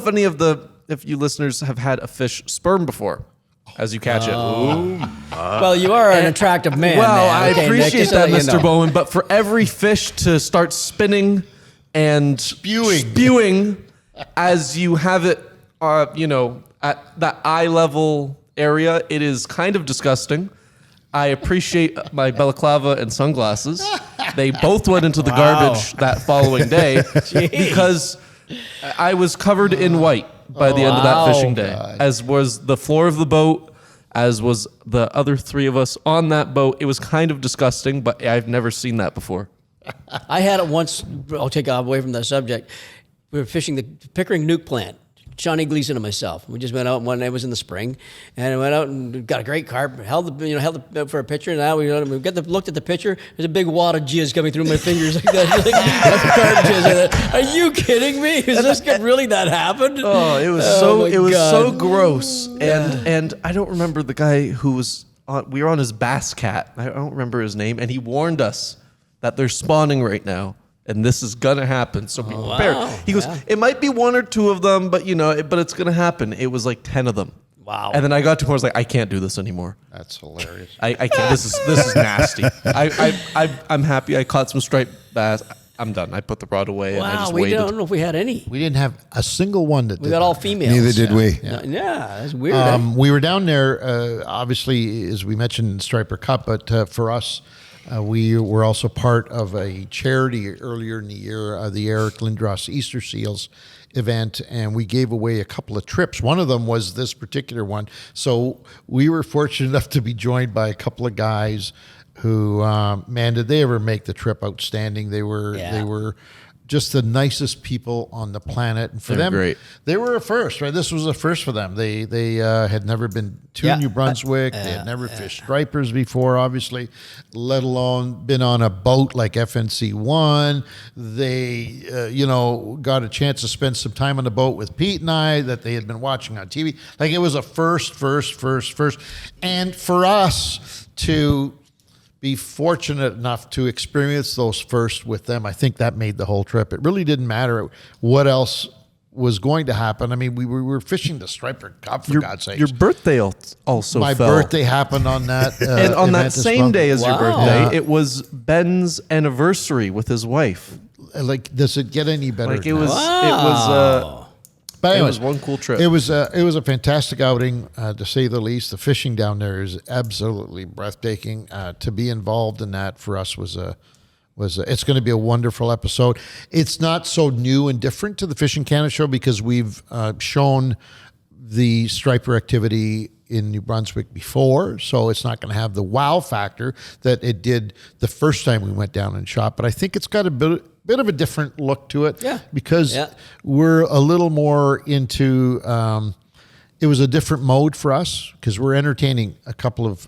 C: if you listeners have had a fish sperm before as you catch it. Ooh.
B: Well, you are an attractive man.
C: Well,
B: man.
C: I
B: Okay, Nick,
C: appreciate
B: just to
C: that,
B: let you
C: Mr.
B: know.
C: Bowman. But for every fish to start spinning and spewing as you have it, at that eye level area, it is kind of disgusting. I appreciate my balaclava and sunglasses. They both went into the garbage that following day because I was covered in white by the end of that fishing day, as was the floor of the boat, as was the other 3 of us on that boat. It was kind of disgusting, but I've never seen that before.
B: I had it once. I'll take away from the subject. We were fishing the Pickering Nuke plant. Johnny Gleason and myself. We just went out one day. It was in the spring, and I went out and got a great carp. Held it for a picture. And now we looked at the picture. There's a big wad of jizz coming through my fingers like that. That's carp jizz. Are you kidding me? Is this really that happened?
C: Oh, it was so gross. And I don't remember the guy who was on. We were on his bass cat. I don't remember his name, and he warned us that they're spawning right now. And this is gonna happen, so be prepared. He goes, it might be one or two of them, but but it's gonna happen. It was like 10 of them.
B: Wow!
C: And then I got to where I was like, I can't do this anymore.
A: That's hilarious.
C: I can't. This is nasty. I'm happy. I caught some striped bass. I'm done. I put the rod away and I just waited.
B: I don't know if we had any.
A: We didn't have a single one that
B: we got all females.
G: Neither did we.
B: Yeah, that's weird.
A: We were down there, obviously, as we mentioned in Striper Cup, but for us, we were also part of a charity earlier in the year, the Eric Lindros Easter Seals event, and we gave away a couple of trips. One of them was this particular one. So we were fortunate enough to be joined by a couple of guys who, man, did they ever make the trip outstanding. They were just the nicest people on the planet. And for them,
C: great.
A: They were a first, right? This was a first for them. They had never been to New Brunswick. They had never fished stripers before, obviously, let alone been on a boat like FNC1. They, got a chance to spend some time on the boat with Pete and I that they had been watching on TV. Like it was a first. And for us to be fortunate enough to experience those first with them, I think that made the whole trip. It really didn't matter what else was going to happen. I mean, we were fishing the Striper Cup, for God's sake.
C: Your birthday also
A: My
C: fell.
A: birthday happened on that
C: and on that same day as your birthday,
A: Yeah.
C: it was Ben's anniversary with his wife.
A: Like, does it get any better?
C: Like it
A: than
C: was,
A: that? But
C: it
A: anyways,
C: was one cool trip.
A: It was a fantastic outing, to say the least. The fishing down there is absolutely breathtaking. To be involved in that for us was it's going to be a wonderful episode. It's not so new and different to the Fishing Canada show because we've shown the striper activity in New Brunswick before, so it's not going to have the wow factor that it did the first time we went down and shot. But I think it's got a bit of a different look to it, because we're a little more into. It was a different mode for us because we're entertaining a couple of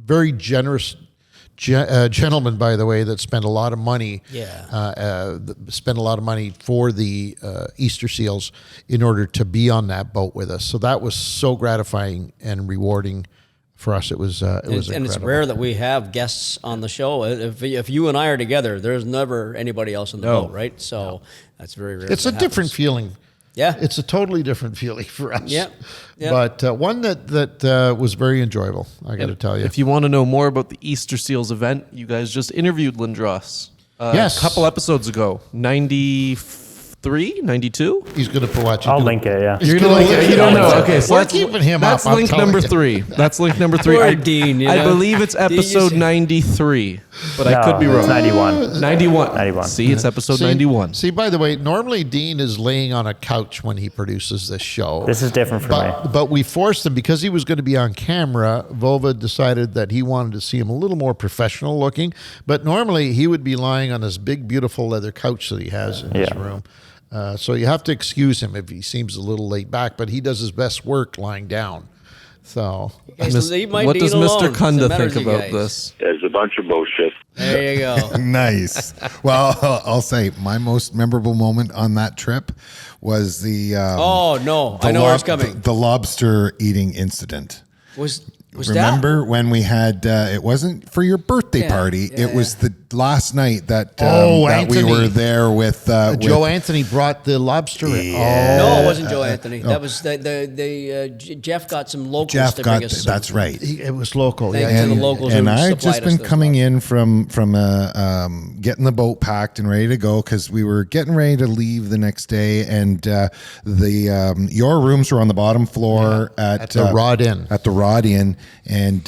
A: very generous gentlemen, by the way, that spend a lot of money. Spend a lot of money for the Easter seals in order to be on that boat with us. So that was so gratifying and rewarding for us. It was incredible.
B: And it's rare that we have guests on the show. If you and I are together, there's never anybody else on the boat, right? So that's very rare.
A: It's a different feeling.
B: Yeah,
A: it's a totally different feeling for us.
B: Yeah.
A: But one that was very enjoyable, I got to tell you.
C: If you want to know more about the Easter Seals event, you guys just interviewed Lindros
A: yes,
C: a couple episodes ago. 93, 92?
A: He's going to watch it.
E: I'll link it, yeah.
C: You're going to link it? You don't know. Okay, so
A: we're keeping him
C: that's
A: up.
C: link number 3. That's link number 3.
B: Poor Dean,
C: I believe it's episode 93, but I could be
E: It's
C: wrong.
E: 91.
C: 91. See, it's episode 91.
A: See, by the way, normally Dean is laying on a couch when he produces this show.
E: This is different for me.
A: But we forced him because he was going to be on camera. Vova decided that he wanted to see him a little more professional looking. But normally he would be lying on this big, beautiful leather couch that he has in his room. So you have to excuse him if he seems a little laid back, but he does his best work lying down. So,
B: what does
C: Mr. Kunda think about this?
K: It's a bunch of bullshit.
B: There you go.
G: Nice. Well, I'll say my most memorable moment on that trip was the.
B: I know where it's coming.
G: The lobster eating incident.
B: Remember
G: when we had? It wasn't for your birthday party. It was the last night that we were there with
A: Joe Anthony brought the lobster in.
B: No, it wasn't Joe Anthony. That was Jeff got some locals to bring us.
G: That's right.
A: It was local.
B: Thanks to the locals.
G: And
B: who
G: I've
B: supplied
G: just
B: us
G: been
B: those
G: coming in from getting the boat packed and ready to go because we were getting ready to leave the next day, and your rooms were on the bottom floor at
A: the Rod Inn.
G: At the Rod Inn, and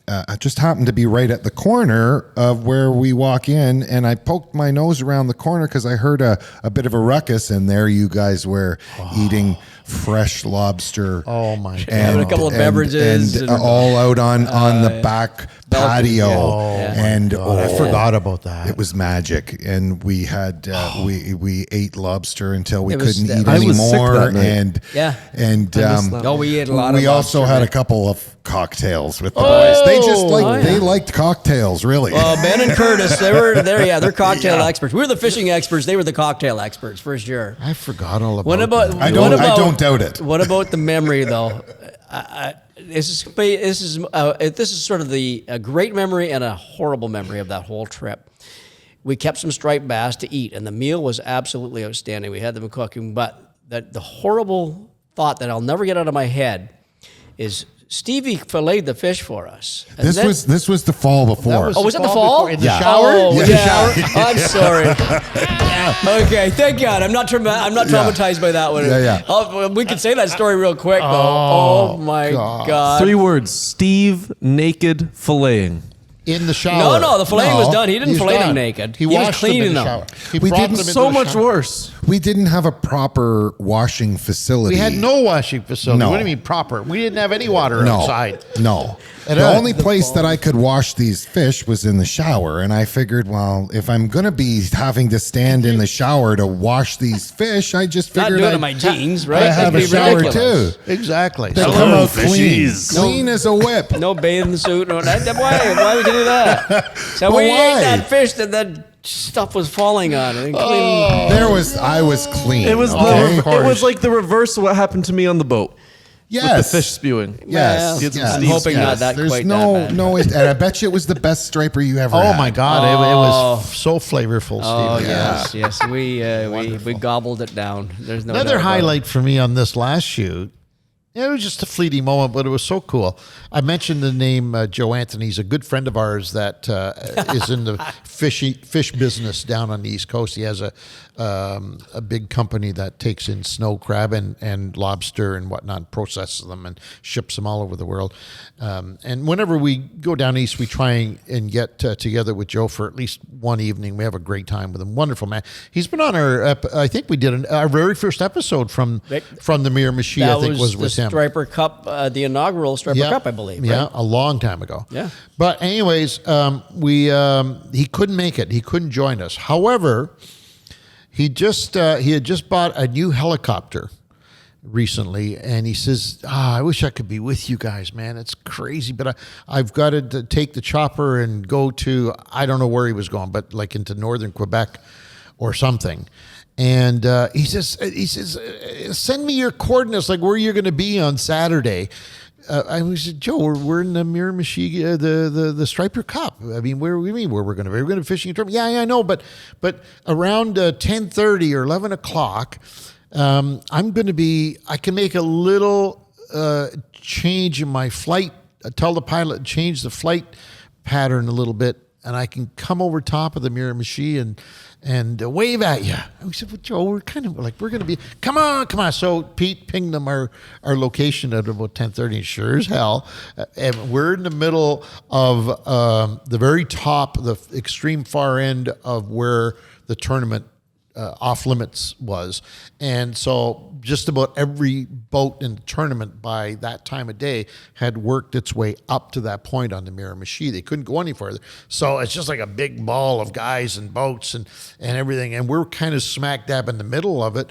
G: I just happened to be right at the corner of where we walk in, and I poked my nose around the corner because I heard a bit of a ruckus, and there you guys were eating fresh lobster.
A: Oh my God.
B: Having a couple of beverages.
G: And all out on the back patio, and
A: I forgot about that.
G: It was magic, and we had we ate lobster until we
B: It was-
G: couldn't eat
C: I was sick
G: anymore,
C: that night.
G: and
B: Yeah.
G: and
B: Oh, we ate a lot of
G: we also
B: lobster,
G: had
B: man.
G: a couple of cocktails with the boys. They just
B: yeah.
G: they liked cocktails, really.
B: Well, Ben and Curtis, they're cocktail experts. We were the fishing experts. They were the cocktail experts for sure.
A: I forgot all about
B: What about?
A: that.
G: I don't doubt it.
B: What about the memory though? This is sort of a great memory and a horrible memory of that whole trip. We kept some striped bass to eat, and the meal was absolutely outstanding. We had them cooking, but the horrible thought that I'll never get out of my head is Stevie filleted the fish for us. And
G: This was the fall before.
B: was it the fall?
A: In the
G: Yeah.
A: shower?
B: Oh,
G: Yeah.
B: yeah. I'm sorry. Okay, thank God. I'm not traumatized by that one.
G: Yeah.
B: We could say that story real quick, though. Oh, my God.
C: 3 words: Steve naked filleting.
A: In the shower.
B: No, the filleting was
G: No,
B: done. He didn't
A: He's
B: fillet them
A: done.
B: naked.
A: He
B: was
A: washed them in
B: cleaning
A: the
B: them.
A: shower. He
G: We
A: brought
G: didn't
A: them into
C: So
A: the
C: much
A: shower.
C: worse.
G: We didn't have a proper washing facility.
A: We had no washing facility.
G: No.
A: What do you mean proper? We didn't have any water outside.
G: No.
A: And
G: The only place that I could wash these fish was in the shower. And I figured, well, if I'm going to be having to stand in the shower to wash these fish, I just
B: Not
G: figured
B: doing it
G: I'd
B: in my jeans, right?
G: I have
B: That'd
G: a
B: be
G: shower
B: ridiculous.
G: too.
A: Exactly.
G: They
A: So-
G: come out clean.
D: fishies.
G: Clean as a whip.
B: No bathing suit. No, why would you do that? So
G: Well,
B: we
G: why?
B: ate that fish that stuff was falling on. And
G: I was clean.
C: It was
G: okay?
C: it was like the reverse of what happened to me on the boat
G: yes.
C: with the fish spewing.
G: Yes.
C: Well,
G: yes.
B: I'm hoping not that
G: There's
B: quite
G: no,
B: that bad.
G: no, and I bet you it was the best striper you ever
A: Oh
G: had.
A: my God! It was so flavorful,
B: Oh,
A: Steve.
B: yes. We gobbled it down. There's no
A: Another
B: doubt about it.
A: highlight for me on this last shoot. It was just a fleeting moment, but it was so cool. I mentioned the name Joe Anthony. He's a good friend of ours that is in the fish business down on the East Coast. He has a big company that takes in snow crab and lobster and whatnot, processes them and ships them all over the world. And whenever we go down east, we try and get together with Joe for at least one evening. We have a great time with him. Wonderful man. He's been on I think we did our very first episode from the Miramichi. I think was with him.
B: Striper Cup, the inaugural Striper Cup, I believe.
A: Yeah,
B: right?
A: a long time ago.
B: Yeah.
A: But anyways, he couldn't make it. He couldn't join us. However, he had just bought a new helicopter recently, and he says, I wish I could be with you guys, man. It's crazy, but I've got to take the chopper and go to, I don't know where he was going, but like into northern Quebec or something. And he says, send me your coordinates, like where you're going to be on Saturday. I said, Joe, we're in the Miramichi, the Striper Cup. I mean, where we mean where we're going to be? We're going to be fishing a tournament. Yeah, I know, but around 10:30 or 11 o'clock, I'm going to be. I can make a little change in my flight. Tell the pilot to change the flight pattern a little bit, and I can come over top of the Miramichi and wave at you. And we said, well, Joe, we're kind of like, we're going to be, come on. So Pete pinged them our location at about 10:30. Sure as hell. And we're in the middle of the very top, the extreme far end of where the tournament off limits was. And so just about every boat in the tournament by that time of day had worked its way up to that point on the Miramichi. They couldn't go any further. So it's just like a big ball of guys and boats and everything. And we're kind of smack dab in the middle of it.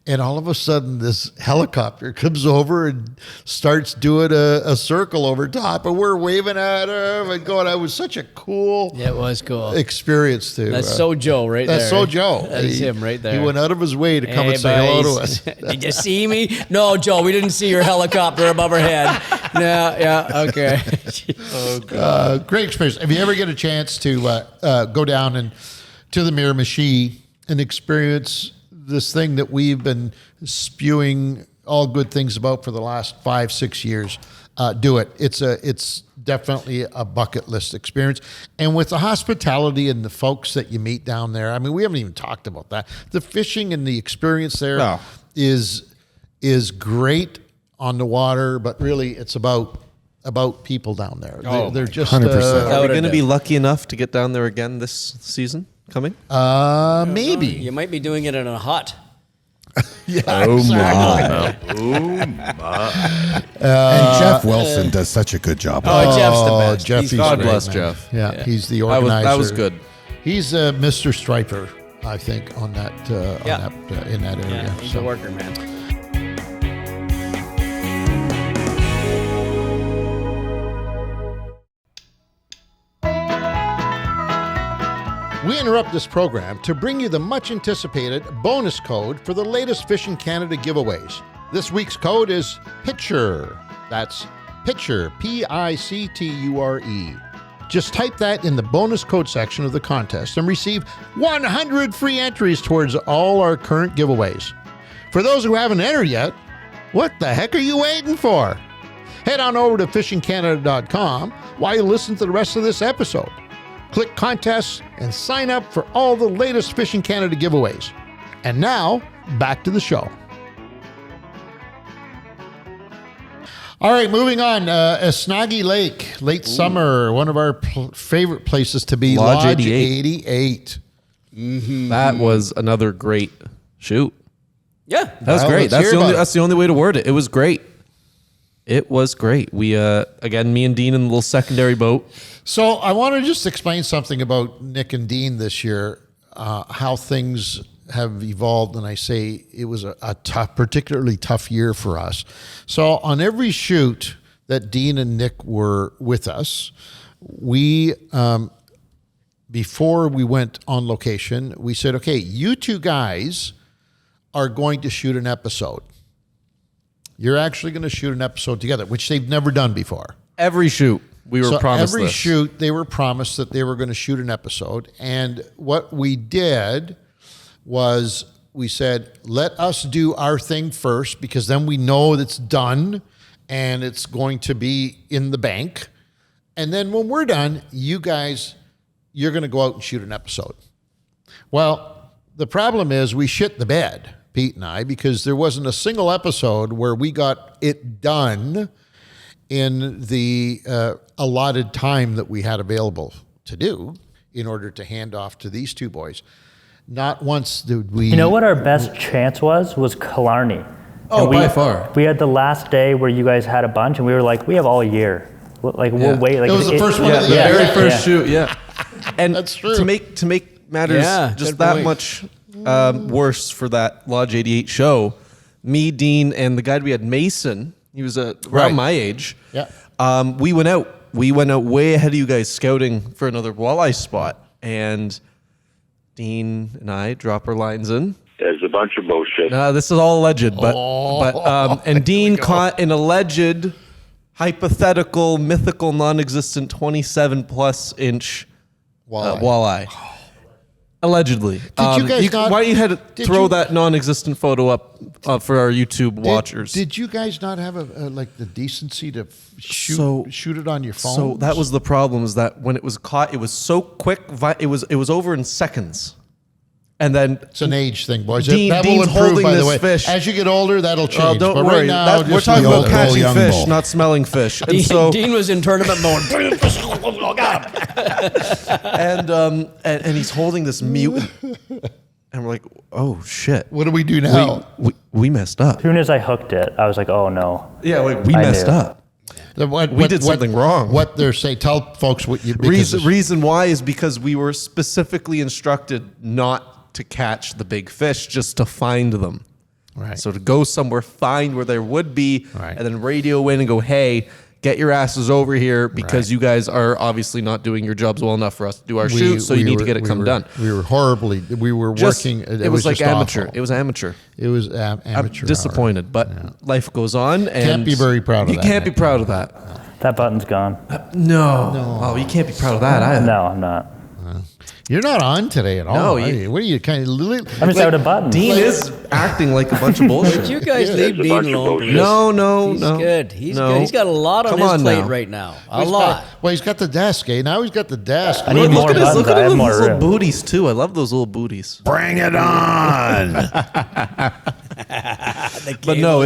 A: And all of a sudden, this helicopter comes over and starts doing a circle over top, and we're waving at him and going. It was such a cool,
B: It was cool.
A: experience too.
B: That's so Joe right there.
A: That's so Joe.
B: That is him right there.
A: He went out of his way to come and say hello to us.
B: Did you see me? No, Joe, we didn't see your helicopter above our head. No, yeah, okay.
A: Great experience. If you ever get a chance to go down and to the Miramichi and experience this thing that we've been spewing all good things about for the last 5-6 years, do it. It's definitely a bucket list experience. And with the hospitality and the folks that you meet down there, I mean, we haven't even talked about that. The fishing and the experience there is great on the water, but really it's about people down there. They're just
G: 100%.
C: Are we going to be lucky enough to get down there again this season coming?
A: maybe.
B: You might be doing it in a hut.
G: And Jeff Wilson does such a good job.
B: Oh, Jeff's the best.
A: Jeff,
B: He's
A: he's
C: God
A: great,
C: bless
A: man.
C: Jeff.
A: Yeah, he's the organizer.
C: That was good.
A: He's Mr. Striper, I think, on that, in that area.
B: Yeah, he's a worker, man.
A: We interrupt this program to bring you the much anticipated bonus code for the latest Fishing Canada giveaways. This week's code is PICTURE. That's PICTURE, Picture. Just type that in the bonus code section of the contest and receive 100 free entries towards all our current giveaways. For those who haven't entered yet, what the heck are you waiting for? Head on over to fishingcanada.com while you listen to the rest of this episode. Click contests and sign up for all the latest Fishing Canada giveaways. And now, back to the show. All right, moving on. Snoggy Lake, late summer, one of our favorite places to be.
C: Lodge
A: Lodge
C: 88.
A: 88.
C: That was another great shoot.
B: Yeah.
C: That was
A: Well,
C: great.
A: let's hear about it.
C: That's the only way to word it. It was great. It was great. We again, me and Dean in the little secondary boat.
A: So I want to just explain something about Nick and Dean this year, how things have evolved. And I say it was a tough, particularly tough year for us. So on every shoot that Dean and Nick were with us, we, before we went on location, we said, okay, you two guys are going to shoot an episode. You're actually going to shoot an episode together, which they've never done before.
C: Every shoot, we were promised
A: every
C: this.
A: shoot, they were promised that they were going to shoot an episode. And what we did was we said, let us do our thing first, because then we know it's done and it's going to be in the bank. And then when we're done, you guys, you're going to go out and shoot an episode. Well, the problem is we shit the bed, Pete and I, because there wasn't a single episode where we got it done in the allotted time that we had available to do in order to hand off to these two boys. Not once did we...
E: You know what our best chance was Killarney.
C: Oh,
E: And
C: by far.
E: We had the last day where you guys had a bunch, and we were like, we have all year. Like, we'll wait. Like,
A: It was the first one of the
E: yeah,
A: year.
C: Very
E: yeah,
C: first
E: yeah.
C: shoot, yeah. And
A: That's true.
C: to make matters just
B: good
C: that
B: point.
C: much worse for that Lodge 88 show, me, Dean, and the guy we had, Mason, he was around
A: Right.
C: my age.
A: Yeah.
C: We went out way ahead of you guys scouting for another walleye spot, and Dean and I drop our lines in.
F: There's a bunch of bullshit.
C: This is all alleged, but and Dean caught an alleged, hypothetical, mythical, non-existent 27+ inch walleye. Allegedly.
A: Did you guys not-
C: why you had to
A: did
C: throw
A: you-
C: that non-existent photo up for our YouTube watchers?
A: Did you guys not have like the decency to shoot it on your phone?
C: So that was the problem, is that when it was caught, it was so quick. It was over in seconds. And then
A: It's an age thing, boys.
C: Dean-
A: That will
C: Dean's
A: improve,
C: holding
A: by the
C: this
A: way.
C: fish.
A: As you get older, that'll change.
C: don't
A: but
C: worry.
A: right now,
C: We're
A: just
C: talking
A: know
C: about
A: that-
C: catching
G: young
C: fish,
G: bull.
C: not smelling fish. And
B: Dean,
C: so
B: Dean was in tournament mode.
C: and he's holding this mutant, and we're like, oh shit,
A: What do we do now?
C: we messed up.
E: As soon as I hooked it, I was like, oh no.
C: Yeah, like we
E: I
C: messed
E: knew.
C: up. We did something wrong.
A: What they're saying, tell folks what you... because
C: Reason why is because we were specifically instructed not to catch the big fish, just to find them.
A: Right.
C: So to go somewhere, find where there would be,
A: Right.
C: and then radio in and go, hey, get your asses over here, because
A: Right.
C: you guys are obviously not doing your jobs well enough for us to do our shoot, so you need to get it done.
A: We were horribly... We were
C: Just-
A: working...
C: it was like
A: just
C: amateur.
A: awful.
C: It was amateur.
A: It was
C: I'm
A: amateur.
C: disappointed, but life goes on. And
A: Can't be very proud of
C: you
A: that,
C: can't be
A: Nick.
C: proud of that.
E: That button's gone.
C: No. Oh, you can't be proud of that either.
E: No, I'm not.
A: You're not on today at all.
C: No,
A: are
C: you-
A: you? What are you kind of...
E: I'm just out of buttons.
C: Dean is acting like a bunch of bullshit.
B: Did you guys leave
F: There's a
B: Dean
F: bunch of
B: alone?
F: bullshit.
C: No,
B: He's
C: no.
B: good. He's
C: no.
B: good. He's got a lot on
C: Come
B: his
C: on
B: plate
C: now.
B: right now. A
A: He's
B: lot.
A: got- well, he's got the desk, eh? Now he's got the desk.
E: I need more
C: Look at
E: buttons. I have
C: those
E: more
C: little
E: room.
C: booties too. I love those little booties.
G: Bring it on.
C: But no,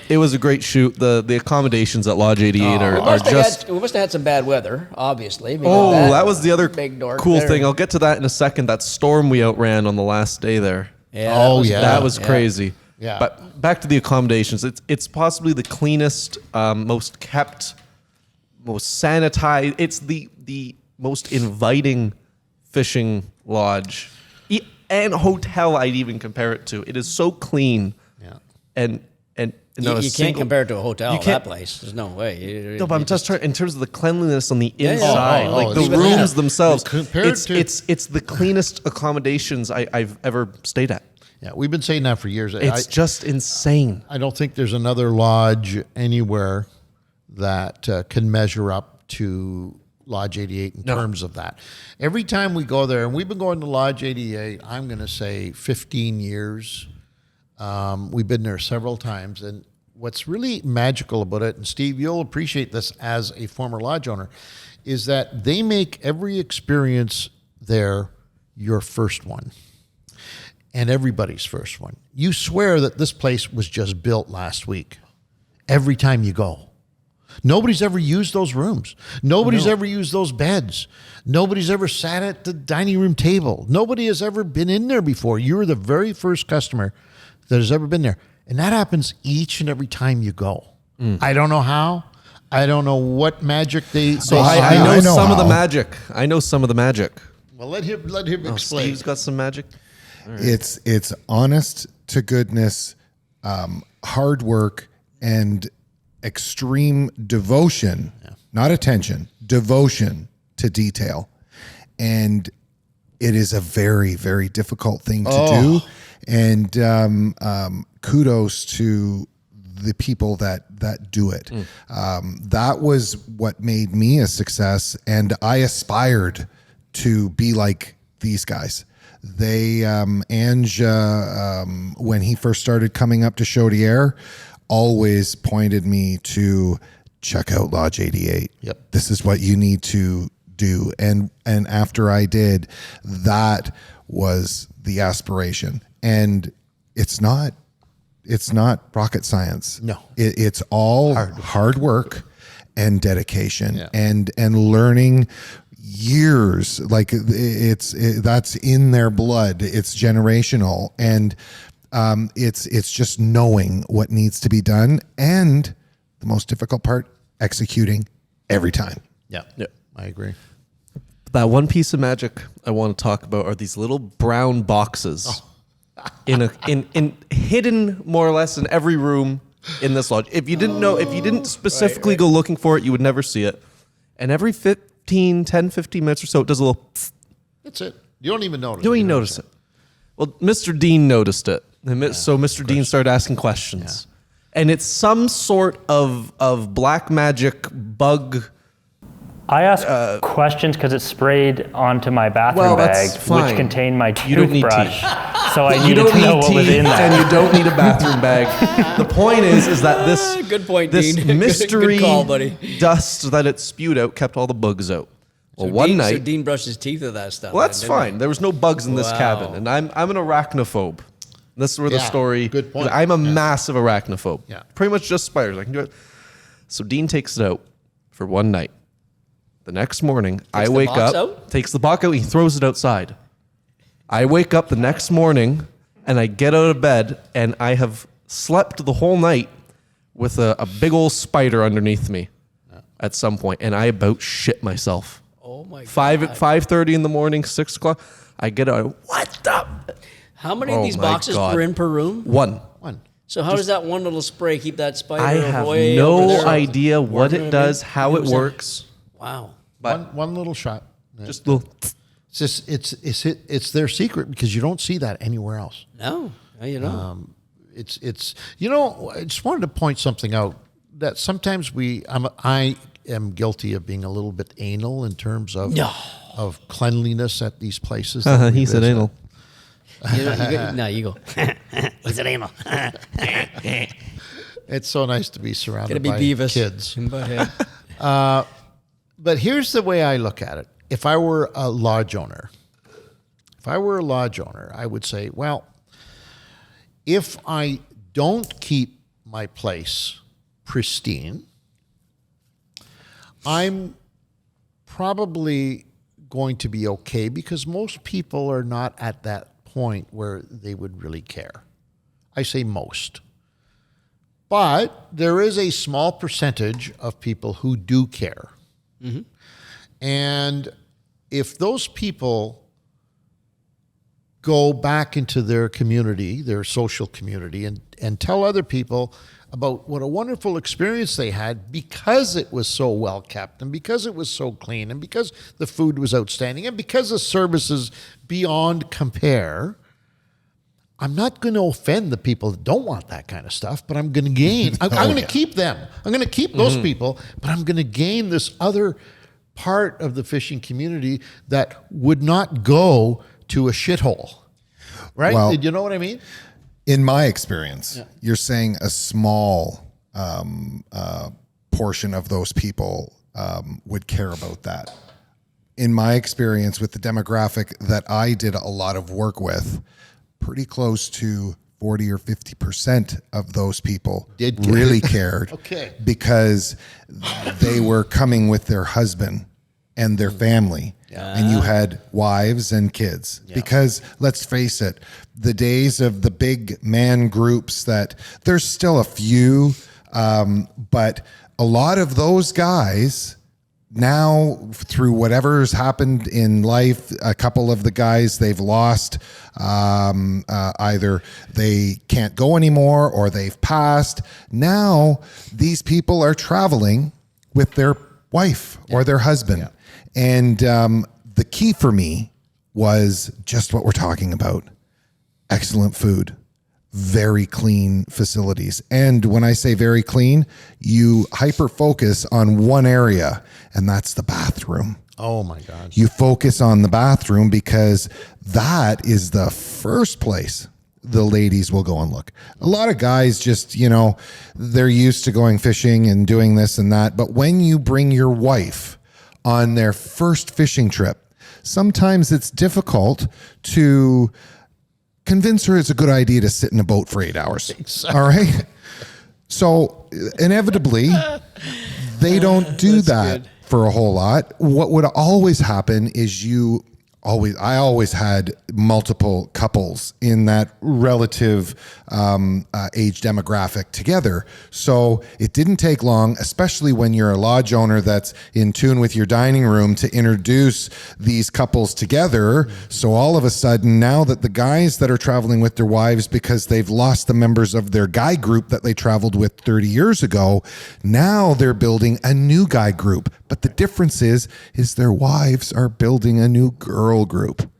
C: it was a great shoot. The accommodations at Lodge 88 are just.
B: We must have had some bad weather, obviously. because
C: Oh, that was the other
B: big dork
C: cool
B: there.
C: thing. I'll get to that in a second. That storm we outran on the last day there.
B: Yeah,
A: Oh,
B: was-
A: yeah.
C: That was crazy.
A: Yeah.
C: But back to the accommodations. It's possibly the cleanest, most kept, most sanitized. It's the most inviting fishing lodge and hotel I'd even compare it to. It is so clean.
A: Yeah.
C: And
B: you can't compare it to a hotel. That place, there's no way.
C: No, but I'm just trying in terms of the cleanliness on the inside,
A: Oh,
C: like the
A: even
C: rooms
A: that.
C: themselves.
A: Compared to-
C: It's the cleanest accommodations I've ever stayed at.
A: Yeah, we've been saying that for years.
C: It's just insane.
A: I don't think there's another lodge anywhere that can measure up to Lodge 88 in terms of that. Every time we go there, and we've been going to Lodge 88, I'm going to say 15 years. We've been there several times. And what's really magical about it, and Steve, you'll appreciate this as a former lodge owner, is that they make every experience there your first one. And everybody's first one. You swear that this place was just built last week. Every time you go. Nobody's ever used those rooms. Nobody's ever used those beds. Nobody's ever sat at the dining room table. Nobody has ever been in there before. You're the very first customer that has ever been there. And that happens each and every time you go. I don't know how. I don't know what magic they...
C: So I know some of the magic. I know some of the magic.
A: Well, let him explain.
C: Steve's got some magic.
G: It's honest to goodness, hard work, and extreme devotion, not attention, devotion to detail. And it is a very, very difficult thing to do. And kudos to the people that do it. That was what made me a success. And I aspired to be like these guys. They, Ange, when he first started coming up to Chaudière, always pointed me to check out Lodge 88.
A: Yep.
G: This is what you need to do. And after I did, that was the aspiration. And it's not rocket science.
A: No.
G: It's all hard work and dedication and learning years. Like that's in their blood. It's generational. And it's just knowing what needs to be done. And the most difficult part, executing every time.
A: Yeah. I agree.
C: That one piece of magic I want to talk about are these little brown boxes in hidden more or less in every room in this lodge. If you didn't specifically go looking for it, you would never see it. And every 10, 15 minutes or so, it does a little...
A: That's it. You don't even notice.
C: You don't even notice it. Well, Mr. Dean noticed it. So Mr. Dean started asking questions. Yeah. And it's some sort of black magic bug.
E: I asked questions because it sprayed onto my bathroom bag, which contained my toothbrush.
C: You don't need teeth.
E: So I needed to know what was in there.
C: And you don't need a bathroom bag. The point is that this
B: good point,
C: this
B: Dean.
C: mystery
B: good call, buddy.
C: dust that it spewed out kept all the bugs out. Well, one night,
B: so Dean brushed his teeth with that stuff.
C: Well, that's fine. There was no bugs in this cabin, and I'm an arachnophobe. This is where the story.
A: Good point.
C: I'm a massive arachnophobe.
A: Yeah.
C: Pretty much just spiders. I can do it. So Dean takes it out for one night. The next morning, I wake up. Takes the box out. He throws it outside. I wake up the next morning, and I get out of bed, and I have slept the whole night with a big old spider underneath me at some point, and I about shit myself.
B: Oh my God.
C: 5:30 in the morning, 6 o'clock. I get out. What the?
B: How many of these boxes were in per room?
C: One.
B: So how does that one little spray keep that spider
C: I have
B: away
C: no idea what it does, how it works.
B: Wow.
C: But
A: one little shot.
C: Just little.
A: It's their secret because you don't see that anywhere else.
B: No, you don't.
A: It's I just wanted to point something out that sometimes I am guilty of being a little bit anal in terms of cleanliness at these places.
C: He said anal.
B: You go. Is it anal?
A: It's so nice to be surrounded by
B: Beavis.
A: kids. But here's the way I look at it. If I were a lodge owner, I would say, well, if I don't keep my place pristine, I'm probably going to be okay because most people are not at that point where they would really care. I say most. But there is a small percentage of people who do care. Mm-hmm. And if those people go back into their community, their social community, and tell other people about what a wonderful experience they had because it was so well kept and because it was so clean and because the food was outstanding and because the services beyond compare, I'm not going to offend the people that don't want that kind of stuff, but I'm going to gain. I'm going to keep them. I'm going to keep those people, but I'm going to gain this other part of the fishing community that would not go to a shithole. Right?
G: Well,
A: Did you know what I mean?
G: In my experience, you're saying a small portion of those people would care about that. In my experience with the demographic that I did a lot of work with, pretty close to 40 or 50% of those people really cared.
A: Okay.
G: Because they were coming with their husband and their family. And you had wives and kids. Because let's face it, the days of the big man groups that there's still a few, but a lot of those guys now, through whatever's happened in life, a couple of the guys they've lost, either they can't go anymore or they've passed. Now these people are traveling with their wife or their husband. And the key for me was just what we're talking about. Excellent food, very clean facilities. And when I say very clean, you hyper focus on one area, and that's the bathroom.
A: Oh my God.
G: You focus on the bathroom because that is the first place the ladies will go and look. A lot of guys just, they're used to going fishing and doing this and that. But when you bring your wife on their first fishing trip, sometimes it's difficult to convince her it's a good idea to sit in a boat for 8 hours. Exactly. All right. So inevitably, they don't do that for a whole lot. What would always happen is I always had multiple couples in that relative age demographic together. So it didn't take long, especially when you're a lodge owner that's in tune with your dining room, to introduce these couples together. So all of a sudden, now that the guys that are traveling with their wives because they've lost the members of their guy group that they traveled with 30 years ago, now they're building a new guy group. But the difference is their wives are building a new girl group.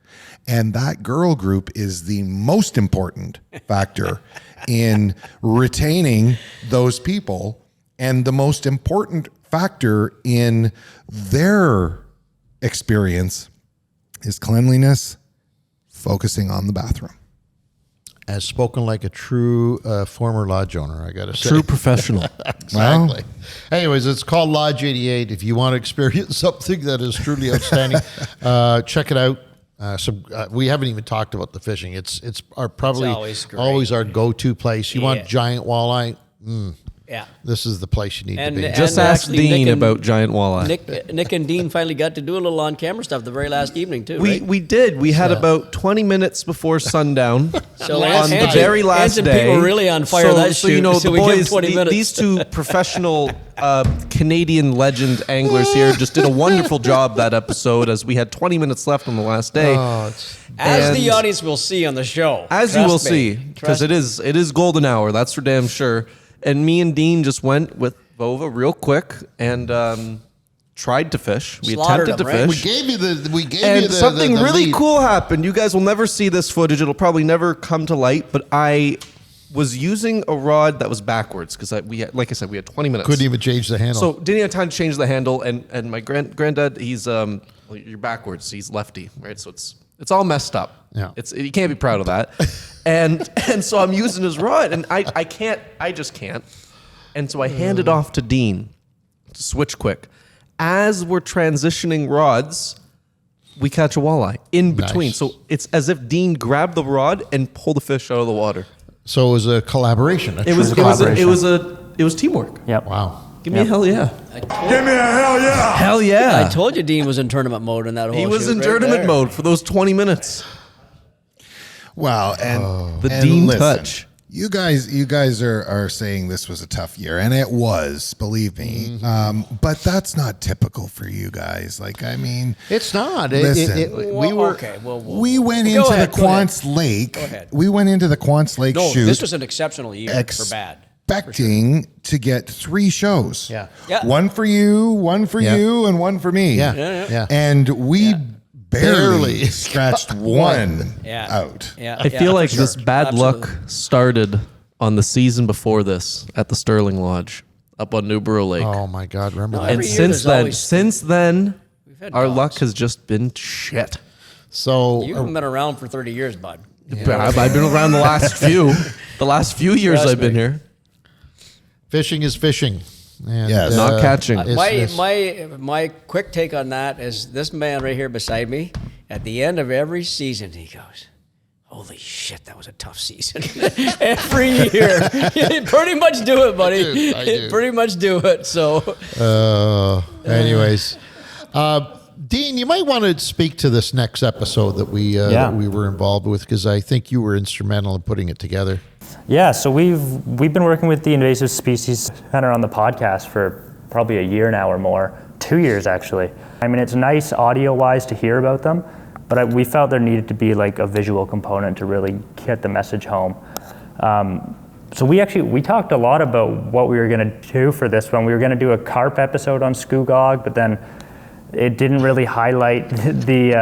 G: And that girl group is the most important factor in retaining those people, and the most important factor in their experience is cleanliness, focusing on the bathroom.
A: As spoken like a true former lodge owner, I got to say.
C: True professional.
A: Exactly. Anyways, it's called Lodge 88. If you want to experience something that is truly outstanding, check it out. We haven't even talked about the fishing. It's always our go-to place. You want giant walleye?
B: Yeah.
A: This is the place you need to be.
C: Just ask Dean about giant walleye.
B: Nick and Dean finally got to do a little on-camera stuff the very last evening, too,
C: We did. We had about 20 minutes before sundown
B: So
C: on the very last day.
B: People were really on fire that shoot,
C: the
B: we gave them
C: boys,
B: 20 minutes.
C: these two professional Canadian legend anglers here just did a wonderful job that episode, as we had 20 minutes left on the last day.
B: As the audience will see on the show.
C: As you will see, because it is golden hour, that's for damn sure. And me and Dean just went with Vova real quick and tried to fish. We attempted to fish.
A: We gave you the
C: something
A: the
C: really
A: lead.
C: cool happened. You guys will never see this footage. It'll probably never come to light. But I was using a rod that was backwards because we had 20 minutes.
A: Couldn't even change the handle.
C: So didn't have time to change the handle. And my granddad, he's you're backwards. He's lefty, right? So it's all messed up.
A: Yeah.
C: You can't be proud of that. and so I'm using his rod, and I just can't. And so I hand it off to Dean to switch quick. As we're transitioning rods, we catch a walleye in between.
A: Nice.
C: So it's as if Dean grabbed the rod and pulled the fish out of the water.
A: So it was a collaboration.
C: It was teamwork.
E: Yep.
A: Wow.
C: Give me a hell yeah.
F: Give me a hell yeah.
C: Hell yeah.
B: I told you Dean was in tournament mode in that whole
C: He was
B: shoot
C: in
B: right
C: tournament
B: there.
C: mode for those 20 minutes.
G: Wow. And
C: The
G: and
C: Dean
G: listen,
C: touch.
G: You guys are saying this was a tough year, and it was, believe me. But that's not typical for you guys. Like, I mean,
A: It's not.
G: Listen.
A: We were.
B: Okay,
G: we went
B: Go
G: into
B: ahead,
G: the
B: go ahead.
G: Quantz Lake.
B: Go ahead.
G: We went into the Quantz Lake
B: No,
G: shoot
B: this was an exceptional year for bad.
G: expecting to get 3 shows.
A: Yeah.
B: Yeah.
G: One for you, one for
A: Yeah.
G: you, and one for me.
A: Yeah.
G: And we barely
A: Barely.
G: scratched one
B: Yeah.
G: out.
B: Yeah,
C: I feel like
B: for
C: this
B: sure.
C: bad
B: Absolutely.
C: luck started on the season before this at the Sterling Lodge up on Newborough Lake.
A: Oh my God! Remember that?
C: and
B: every year
C: since
B: there's
C: then,
B: had
C: our
B: dogs.
C: luck has just been shit.
A: So
B: You haven't been around for 30 years, bud.
C: I've been around the last few. The last few years
B: Trust
C: I've been
B: me.
C: here.
A: fishing is fishing. And,
G: Yes.
C: Not catching.
B: My quick take on that is this man right here beside me. At the end of every season, he goes, "Holy shit, that was a tough season." Every year, you pretty much do it, buddy.
A: I do.
B: Pretty much do it. So,
A: anyways, Dean, you might want to speak to this next episode that we were involved with, because I think you were instrumental in putting it together.
E: Yeah, so we've been working with the Invasive Species Center on the podcast for probably a year now or more, 2 years actually. I mean, it's nice audio-wise to hear about them, but we felt there needed to be like a visual component to really get the message home. So we talked a lot about what we were going to do for this one. We were going to do a carp episode on Scugog, but then it didn't really highlight the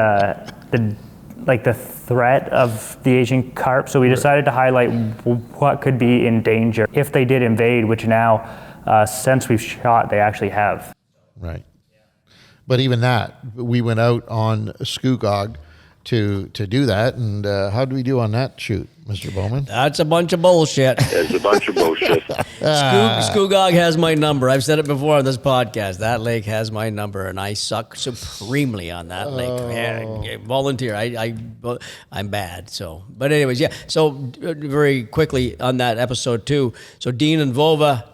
E: threat of the Asian carp. So we decided to highlight what could be in danger if they did invade, which now, since we've shot, they actually have.
A: Right. But even that, we went out on Scugog to do that. And how do we do on that shoot, Mr. Bowman?
B: that's a bunch of bullshit.
K: It's a bunch of bullshit.
B: Scugog has my number. I've said it before on this podcast. That lake has my number, and I suck supremely on that lake. Man, volunteer. I'm bad. So, but anyways, yeah. So very quickly on that episode too. So Dean and Vova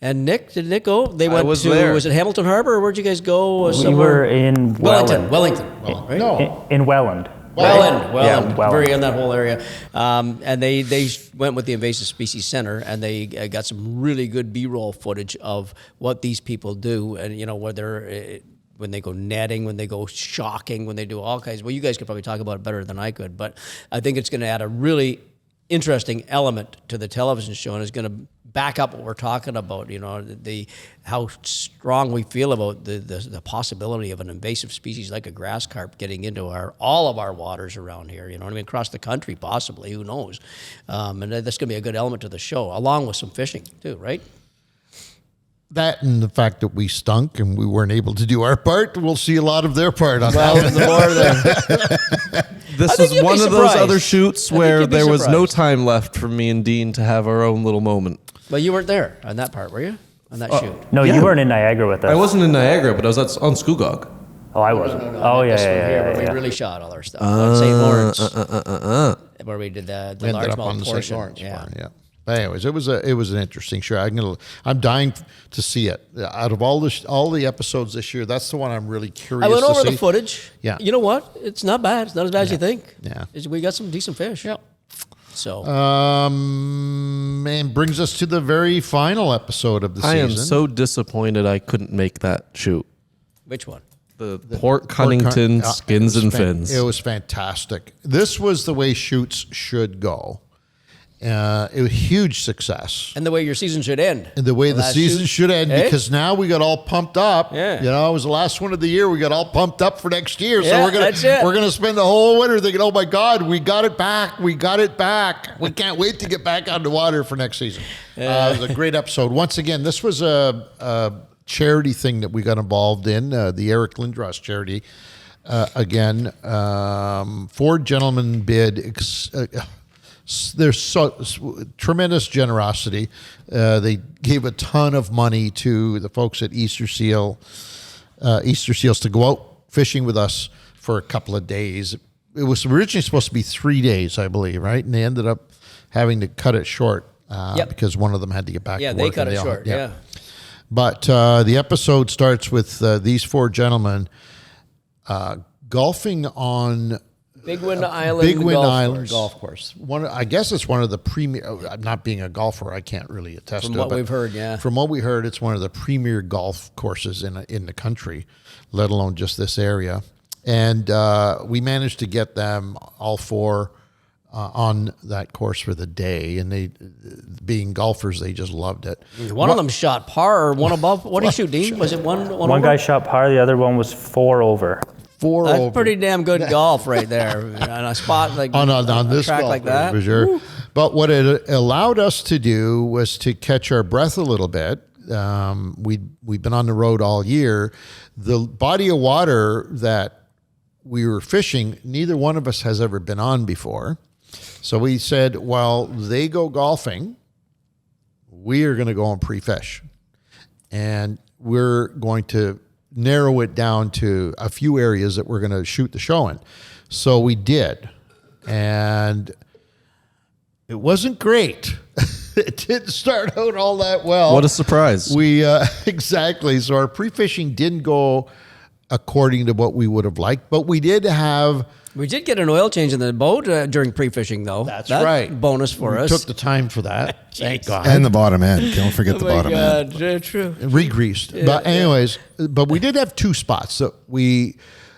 B: and Nick. Did Nick go? They went
C: was
B: to.
C: there.
B: Was it Hamilton Harbor, or where'd you guys go?
E: We were in Welland.
B: Wellington, right?
A: No.
E: In Welland.
B: Welland,
E: Yeah, Welland.
B: very in that whole area, and they went with the Invasive Species Center, and they got some really good B-roll footage of what these people do, and whether when they go netting, when they go shocking, when they do all kinds. Well, you guys could probably talk about it better than I could, but I think it's going to add a really interesting element to the television show, and it's going to back up what we're talking about. How strong we feel about the possibility of an invasive species like a grass carp getting into all of our waters around here. You know what I mean? Across the country, possibly. Who knows? And that's going to be a good element to the show, along with some fishing too, right?
A: That and the fact that we stunk and we weren't able to do our part, we'll see a lot of their part on
B: Well,
A: that.
B: the more the
C: This
B: think
C: was
B: you'd be
C: one of those
B: surprised.
C: other shoots
B: I think
C: where
B: you'd be
C: there was no
B: surprised.
C: time left for me and Dean to have our own little moment.
B: Well, you weren't there on that part, were you? On that shoot?
E: No,
C: Yeah.
E: you weren't in Niagara with us.
C: I wasn't in Niagara, but I was on Scugog.
E: Oh, I wasn't. Oh, yeah,
B: This one here,
E: yeah,
B: where
E: yeah.
B: we really shot all our stuff on St. Lawrence, where we did the
A: We ended up
B: largemouth
A: on the St.
B: portion.
A: Lawrence
B: Yeah.
A: part, yeah. But anyways, it was an interesting show. I'm dying to see it. Out of all the episodes this year, that's the one I'm really curious.
B: I went over
A: to see.
B: the footage.
A: Yeah.
B: You know what? It's not bad. It's not as bad as you think.
A: Yeah.
B: We got some decent fish. Yeah. So
A: And brings us to the very final episode of the
C: I
A: season.
C: am so disappointed I couldn't make that shoot.
B: which one?
C: The Port Cunnington skins and fins.
A: It was fantastic. This was the way shoots should go. It was a huge success.
B: And the way your season should end.
A: And the way the
B: last
A: season
B: shoot.
A: should end,
B: Eh?
A: because now we got all pumped up.
B: Yeah.
A: It was the last one of the year. We got all pumped up for next year.
B: Yeah,
A: So
B: that's it.
A: we're gonna spend the whole winter thinking, oh my God, we got it back. We got it back. We can't wait to get back on the water for next season. It was a great episode. Once again, this was a charity thing that we got involved in, the Eric Lindros charity. Again, 4 gentlemen bid. There's tremendous generosity. They gave a ton of money to the folks at Easter Seals to go out fishing with us for a couple of days. It was originally supposed to be 3 days, I believe, right? And they ended up having to cut it short because one of them had to get back
B: Yeah,
A: to
B: they
A: work.
B: cut
A: and
B: it
A: all-
B: short. Yeah.
A: But the episode starts with these 4 gentlemen golfing on
B: Big Wind Island.
A: Big Wind
B: golf
A: Island
B: course.
A: golf course. I guess it's one of the premier. Not being a golfer, I can't really attest
B: From
A: to it.
B: what
A: but
B: we've heard, yeah.
A: From what we heard, it's one of the premier golf courses in the country, let alone just this area. And we managed to get them all four on that course for the day, and they, being golfers, they just loved it.
B: One of them shot par or one above. What did he shoot, Dean? Was it one
E: One
B: over?
E: guy shot par, the other one was 4 over.
B: That's pretty damn good golf right there on a spot like
A: on this
B: track
A: golf
B: like
A: course,
B: that.
A: for sure. Woo. But what it allowed us to do was to catch our breath a little bit. We've been on the road all year. The body of water that we were fishing, neither one of us has ever been on before. So we said, while they go golfing, we are going to go and pre-fish. And we're going to narrow it down to a few areas that we're going to shoot the show in. So we did. And it wasn't great. It didn't start out all that well.
C: What a surprise.
A: We exactly. So our pre-fishing didn't go according to what we would have liked, but we did get
B: an oil change in the boat during pre-fishing, though.
A: That's right.
B: Bonus for us.
A: Took the time for that. Thank God.
G: And the bottom end. Don't forget the bottom end.
B: True.
A: Re-greased. But anyways, but we did have 2 spots. So we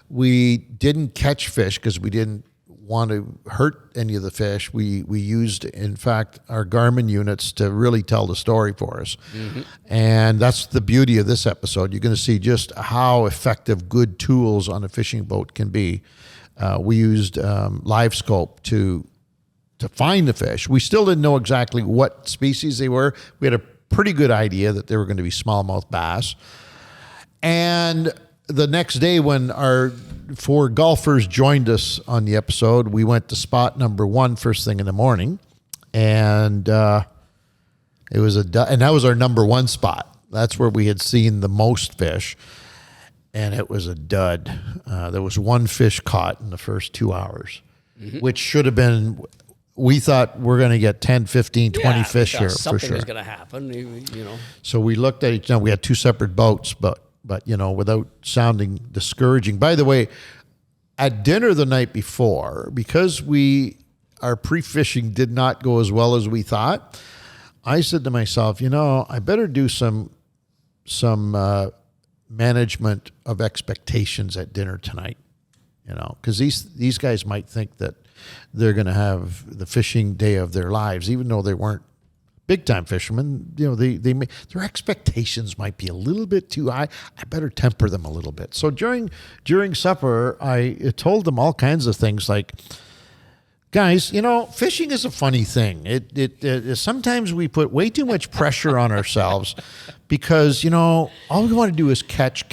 A: didn't catch fish because we didn't want to hurt any of the fish. We used, in fact, our Garmin units to really tell the story for us. Mm-hmm. And that's the beauty of this episode. You're going to see just how effective good tools on a fishing boat can be. We used live scope to find the fish. We still didn't know exactly what species they were. We had a pretty good idea that they were going to be smallmouth bass. And the next day when our 4 golfers joined us on the episode, we went to spot number 1 first thing in the morning. And it was and that was our number 1 spot. That's where we had seen the most fish. And it was a dud. There was 1 fish caught in the first 2 hours, which should have been, we thought we're going to get 10, 15, 20 fish here for sure.
B: Something was going to happen, you know.
A: So we looked at each other. We had 2 separate boats, but you know, without sounding discouraging. By the way, at dinner the night before, because our pre-fishing did not go as well as we thought, I said to myself, you know, I better do some management of expectations at dinner tonight, you know, because these guys might think that they're going to have the fishing day of their lives, even though they weren't big time fishermen. You know, their expectations might be a little bit too high. I better temper them a little bit. So during supper, I told them all kinds of things like, guys, you know, fishing is a funny thing. It sometimes we put way too much pressure on ourselves because, you know, all we want to do is catch.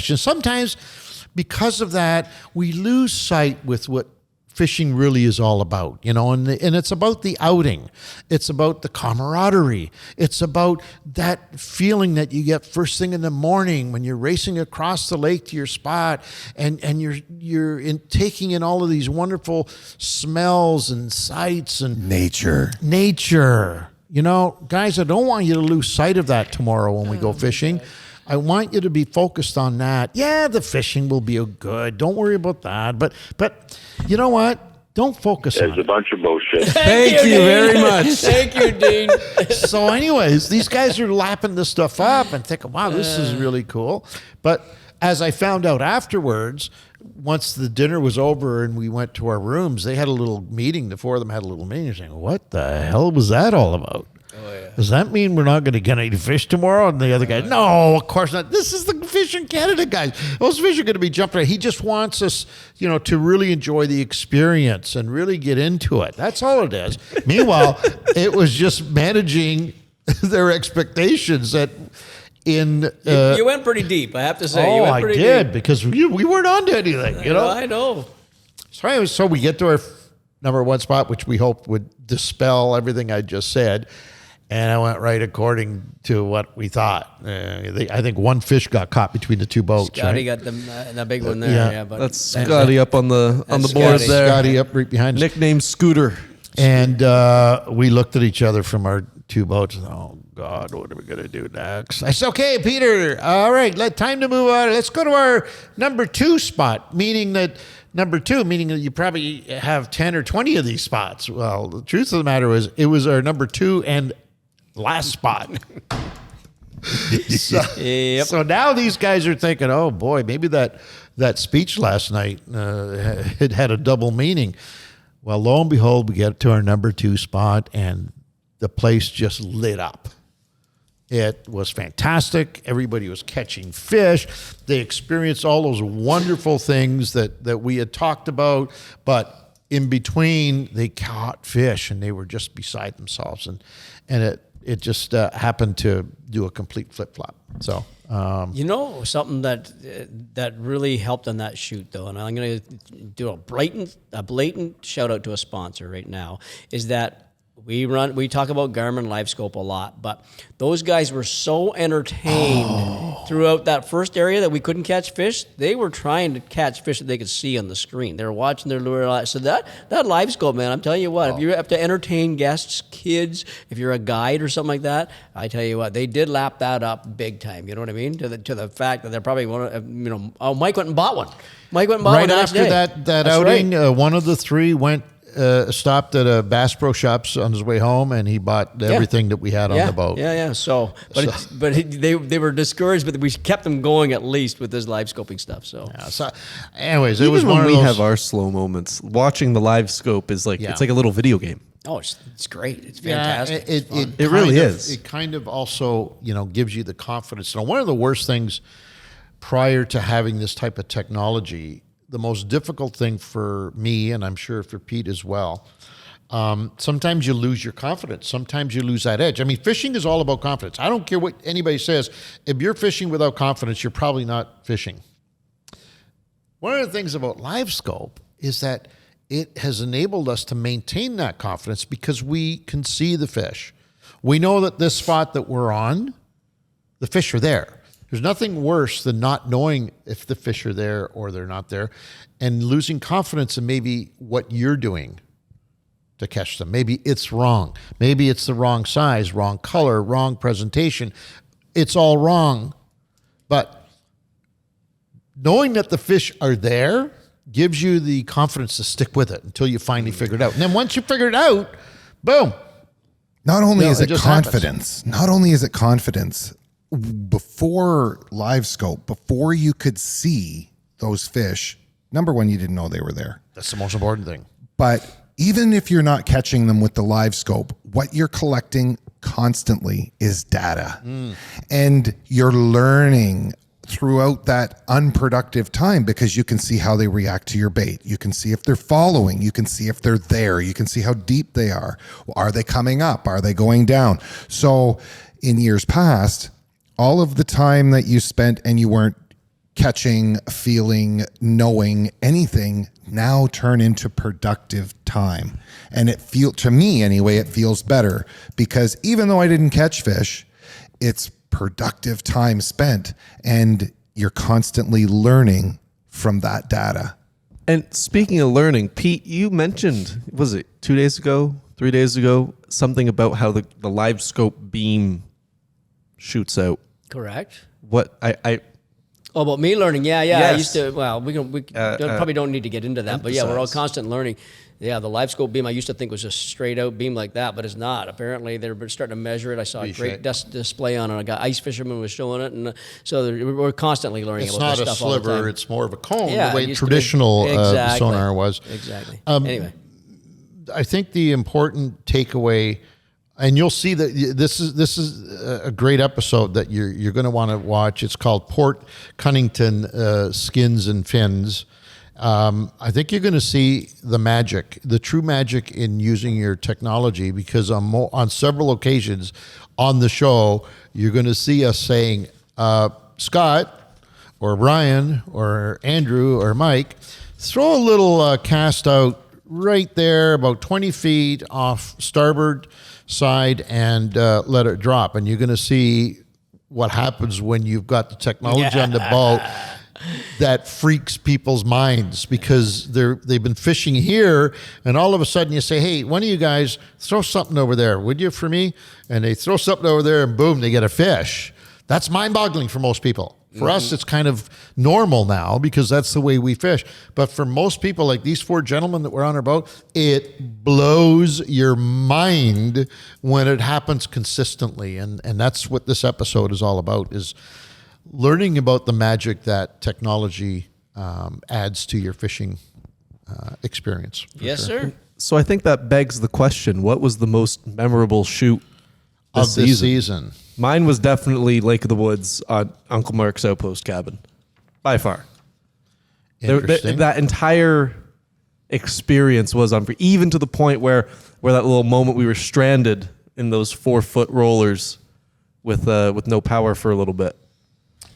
A: And sometimes because of that, we lose sight with what fishing really is all about, you know, and it's about the outing. It's about the camaraderie. It's about that feeling that you get first thing in the morning when you're racing across the lake to your spot and you're taking in all of these wonderful smells and sights and nature. You know, guys, I don't want you to lose sight of that tomorrow when we go fishing. I want you to be focused on that. Yeah, the fishing will be good. Don't worry about that. But you know what? Don't focus on it.
K: It's a bunch of bullshit.
B: Thank you very much. Thank you, Dean.
A: So anyways, these guys are lapping this stuff up and thinking, wow, this is really cool. But as I found out afterwards, once the dinner was over and we went to our rooms, they had a little meeting. The 4 of them had a little meeting saying, what the hell was that all about? Oh, yeah. Does that mean we're not going to get any fish tomorrow? And the other guy, no, of course not. This is the Fish in Canada, guys. Those fish are going to be jumping. He just wants us, you know, to really enjoy the experience and really get into it. That's all it is. Meanwhile, it was just managing their expectations that you
B: went pretty deep, I have to say.
A: Oh,
B: you went pretty
A: I did,
B: deep.
A: because we weren't on to anything, you know?
B: I know.
A: So anyway, so we get to our number 1 spot, which we hoped would dispel everything I just said. And I went right according to what we thought. I think 1 fish got caught between the 2 boats.
B: Scotty
A: right?
B: got the big one there. Yeah, but
C: that's Scotty up on the board
B: Scotty.
C: there.
A: Scotty up right behind us.
C: Nicknamed Scooter.
A: And we looked at each other from our 2 boats. And, oh, God, what are we going to do next? I said, okay, Peter, all right, time to move on. Let's go to our number 2 spot, meaning that number 2, meaning that you probably have 10 or 20 of these spots. Well, the truth of the matter is it was our number 2 and last spot. So now these guys are thinking, oh boy, maybe that speech last night it had a double meaning. Well, lo and behold, we get to our number 2 spot and the place just lit up. It was fantastic. Everybody was catching fish. They experienced all those wonderful things that we had talked about, but in between, they caught fish and they were just beside themselves. And it just happened to do a complete flip-flop. So,
B: something that really helped on that shoot, though, and I'm going to do a blatant shout out to a sponsor right now, is that we talk about Garmin LiveScope a lot, but those guys were so entertained throughout that first area that we couldn't catch fish. They were trying to catch fish that they could see on the screen. They were watching their lure. So that LiveScope, man, I'm telling you what, if you have to entertain guests, kids, if you're a guide or something like that, I tell you what, they did lap that up big time. You know what I mean? To the fact that they're probably Mike went and bought one. Mike went and bought one
A: right after that outing, right. One of the 3 went. Stopped at a Bass Pro Shops on his way home, and he bought everything that we had on the boat.
B: Yeah. So, they were discouraged, but we kept them going at least with this live scoping stuff. So,
A: anyways,
C: even
A: it was
C: when
A: one
C: we
A: of those,
C: have our slow moments. Watching the live scope is like it's like a little video game.
B: Oh, it's great. It's fantastic.
C: It really is.
A: It kind of also gives you the confidence. Now, one of the worst things prior to having this type of technology. The most difficult thing for me, and I'm sure for Pete as well, sometimes you lose your confidence. Sometimes you lose that edge. I mean, fishing is all about confidence. I don't care what anybody says. If you're fishing without confidence, you're probably not fishing. One of the things about LiveScope is that it has enabled us to maintain that confidence because we can see the fish. We know that this spot that we're on, the fish are there. There's nothing worse than not knowing if the fish are there or they're not there and losing confidence in maybe what you're doing to catch them. Maybe it's wrong. Maybe it's the wrong size, wrong color, wrong presentation. It's all wrong. But knowing that the fish are there gives you the confidence to stick with it until you finally figure it out. And then once you figure it out, boom.
G: Not only is it confidence, before LiveScope, before you could see those fish, number one, you didn't know they were there.
A: That's the most important thing.
G: But even if you're not catching them with the LiveScope, what you're collecting constantly is data. And you're learning throughout that unproductive time because you can see how they react to your bait. You can see if they're following. You can see if they're there. You can see how deep they are. Are they coming up? Are they going down? So in years past, all of the time that you spent and you weren't catching, feeling, knowing anything now turn into productive time. And to me anyway, it feels better because even though I didn't catch fish, it's productive time spent and you're constantly learning from that data.
C: And speaking of learning, Pete, you mentioned, was it 2 days ago, 3 days ago, something about how the LiveScope beam shoots out.
B: Correct.
C: What
B: about me learning? Yeah.
C: Yes.
B: I used to. Well, we probably don't need to get into that, but yeah, we're all constant learning. Yeah, the LiveScope beam I used to think was a straight out beam like that, but it's not. Apparently, they're starting to measure it. I saw a great display on it. A guy, ice fisherman, was showing it, and so we're constantly learning about this stuff.
A: It's not a sliver; it's more of a cone.
B: Yeah,
A: the way traditional sonar was.
B: Exactly.
A: Anyway, I think the important takeaway. And you'll see that this is a great episode that you're going to want to watch. It's called Port Cunnington Skins and Fins. I think you're going to see the true magic in using your technology because on several occasions on the show, you're going to see us saying, Scott or Brian or Andrew or Mike, throw a little cast out right there about 20 feet off starboard side and let it drop. And you're going to see what happens when you've got the technology on the boat that freaks people's minds because they've been fishing here and all of a sudden you say, hey, one of you guys throw something over there, would you, for me? And they throw something over there and boom, they get a fish. That's mind-boggling for most people. For us, it's kind of normal now because that's the way we fish. But for most people, like these 4 gentlemen that were on our boat, it blows your mind when it happens consistently. And that's what this episode is all about, is learning about the magic that technology adds to your fishing experience.
B: Yes, sir.
C: So I think that begs the question, what was the most memorable shoot
A: Of this season.
C: Mine was definitely Lake of the Woods on Uncle Mark's Outpost cabin, by far.
A: Interesting.
C: That entire experience was even to the point where that little moment we were stranded in those 4-foot rollers with no power for a little bit.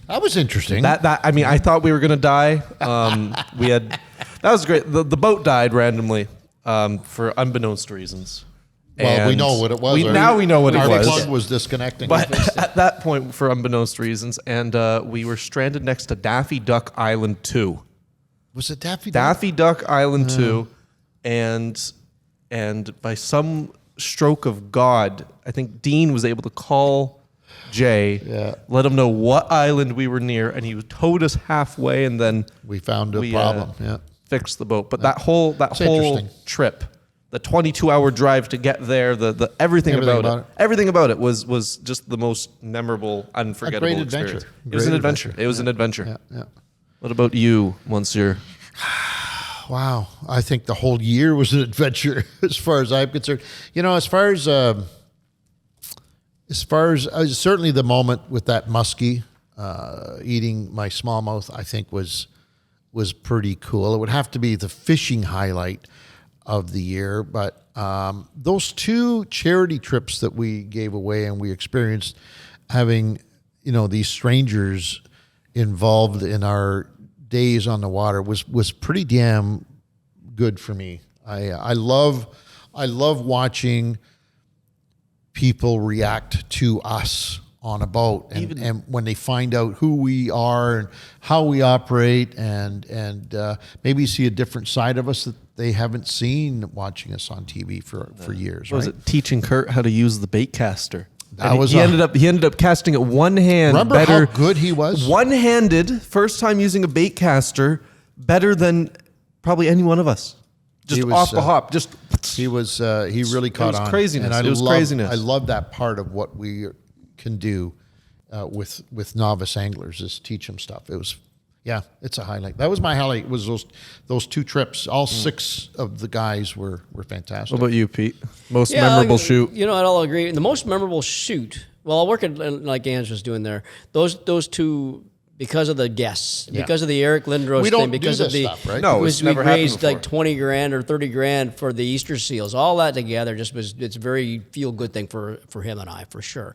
A: That was interesting.
C: I mean, I thought we were gonna die. That was great. The boat died randomly for unbeknownst reasons.
A: Well, we know what it was.
C: Now we know what it
A: our
C: was.
A: plug was disconnecting.
C: But at that point, for unbeknownst reasons, and we were stranded next to Daffy Duck Island 2.
A: Was it Daffy Duck?
C: Daffy Duck Island 2, and by some stroke of God, I think Dean was able to call Jay, let him know what island we were near, and he towed us halfway, and then
A: we found a problem.
C: Fixed the boat. But that whole trip, the 22-hour drive to get there, the everything about it was just the most memorable, unforgettable experience. It was an adventure. It was an adventure.
A: Yeah.
C: What about you, Monsieur?
A: Wow, I think the whole year was an adventure as far as I'm concerned. You know, as far as certainly the moment with that muskie eating my smallmouth, I think was pretty cool. It would have to be the fishing highlight of the year, but those 2 charity trips that we gave away and we experienced having, these strangers involved in our days on the water was pretty damn good for me. I love watching people react to us on a boat and when they find out who we are and how we operate and maybe see a different side of us that they haven't seen watching us on TV for years.
C: Was it teaching Kurt how to use the bait caster?
A: He
C: ended up casting it one hand.
A: Remember
C: better,
A: how good he was?
C: One-handed, first time using a bait caster, better than probably any one of us. Just off the hop.
A: He really caught on.
C: It was craziness.
A: And
C: craziness.
A: I love that part of what we can do with novice anglers is teach them stuff. It's a highlight. That was my highlight. Was those 2 trips. All 6 of the guys were fantastic.
C: What about you, Pete? Most memorable shoot?
B: I'll agree. The most memorable shoot. Well, I'll work at like Ange was doing there. Those 2. Because of the guests, because of the Eric Lindros thing, because of the
A: stuff, right?
C: No, it's
B: we
C: never
B: raised
C: happened
B: like 20 grand or 30 grand for the Easter seals. All that together it's a very feel good thing for him and I for sure.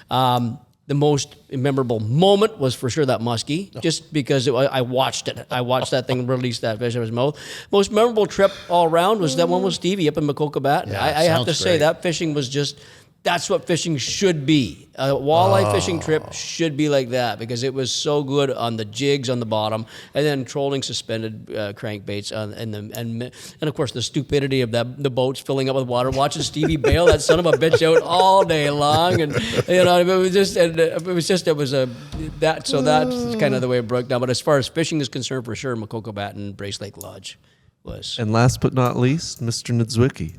B: The most memorable moment was for sure that muskie, just because I watched it. I watched that thing release that fish out of his mouth. Most memorable trip all around was that one with Stevie up in Macokabat.
A: Yeah,
B: I have to
A: sounds
B: say
A: great.
B: that fishing was just. That's what fishing should be. A walleye fishing trip should be like that because it was so good on the jigs on the bottom, and then trolling suspended crankbaits and of course the stupidity of the boats filling up with water. Watching Stevie bail that son of a bitch out all day long, and that's kind of the way it broke down. But as far as fishing is concerned, for sure, Macokabat and Brace Lake Lodge was.
C: And last but not least, Mr. Niedzwiecki.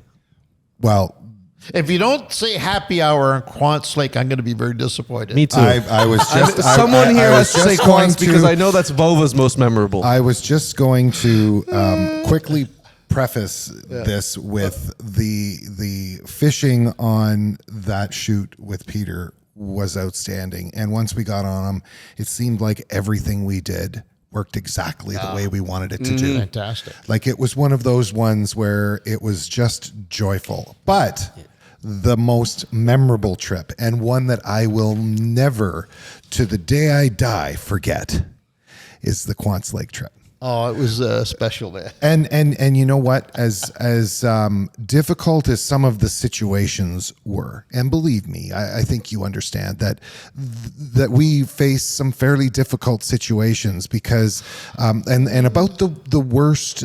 G: Well,
A: if you don't say happy hour on Quants Lake, I'm going to be very disappointed.
C: Me too.
G: I was just
C: Someone here has to say Quants
G: to,
C: because I know that's Vova's most memorable.
G: I was just going to quickly preface this with the fishing on that shoot with Peter was outstanding. And once we got on him, it seemed like everything we did worked exactly the way we wanted it to do.
A: Fantastic.
G: Like it was one of those ones where it was just joyful. But the most memorable trip, and one that I will never, to the day I die, forget, is the Quants Lake trip.
A: Oh, it was a special day.
G: And you know what? As difficult as some of the situations were, and believe me, I think you understand that we face some fairly difficult situations because and about the worst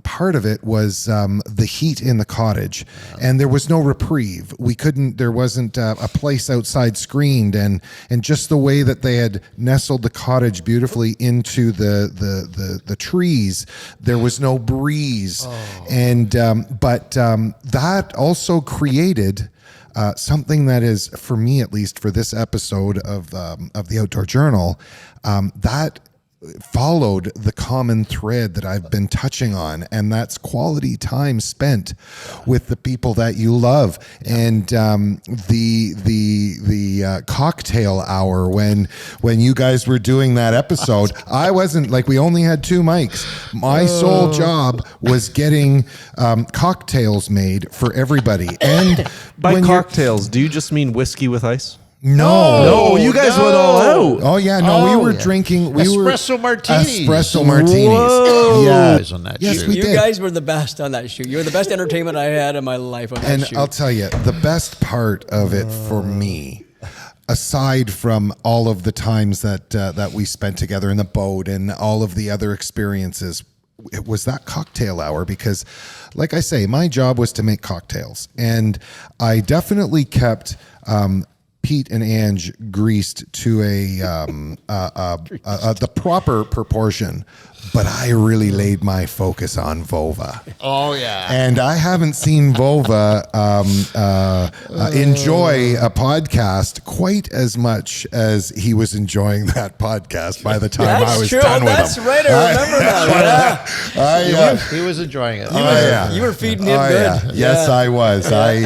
G: part of it was the heat in the cottage, and there was no reprieve. We couldn't. There wasn't a place outside screened, and just the way that they had nestled the cottage beautifully into the trees, there was no breeze, and but that also created something that is, for me at least, for this episode of the Outdoor Journal, that followed the common thread that I've been touching on, and that's quality time spent with the people that you love. And the cocktail hour when you guys were doing that episode, I wasn't like, we only had 2 mics. My sole job was getting cocktails made for everybody. And
C: By cocktails, do you just mean whiskey with ice?
G: No,
C: you guys went all out.
G: Oh yeah, no, we were drinking.
A: Espresso martinis.
G: Espresso martinis.
C: Whoa.
G: Yeah,
A: On that
G: yes,
A: shoot.
G: we
B: You
G: did.
B: guys were the best on that shoot. You were the best entertainment I had in my life on that
G: And
B: shoot.
G: I'll tell you, the best part of it for me, aside from all of the times that we spent together in the boat and all of the other experiences, it was that cocktail hour, because, like I say, my job was to make cocktails, and I definitely kept Pete and Ange greased to the proper proportion, but I really laid my focus on Vova.
A: Oh, yeah.
G: And I haven't seen Vova enjoy a podcast quite as much as he was enjoying that podcast by the time I was done with him.
B: That's right. I remember that.
A: He was enjoying it.
B: You were feeding him good.
G: Yeah. Yes, I was. I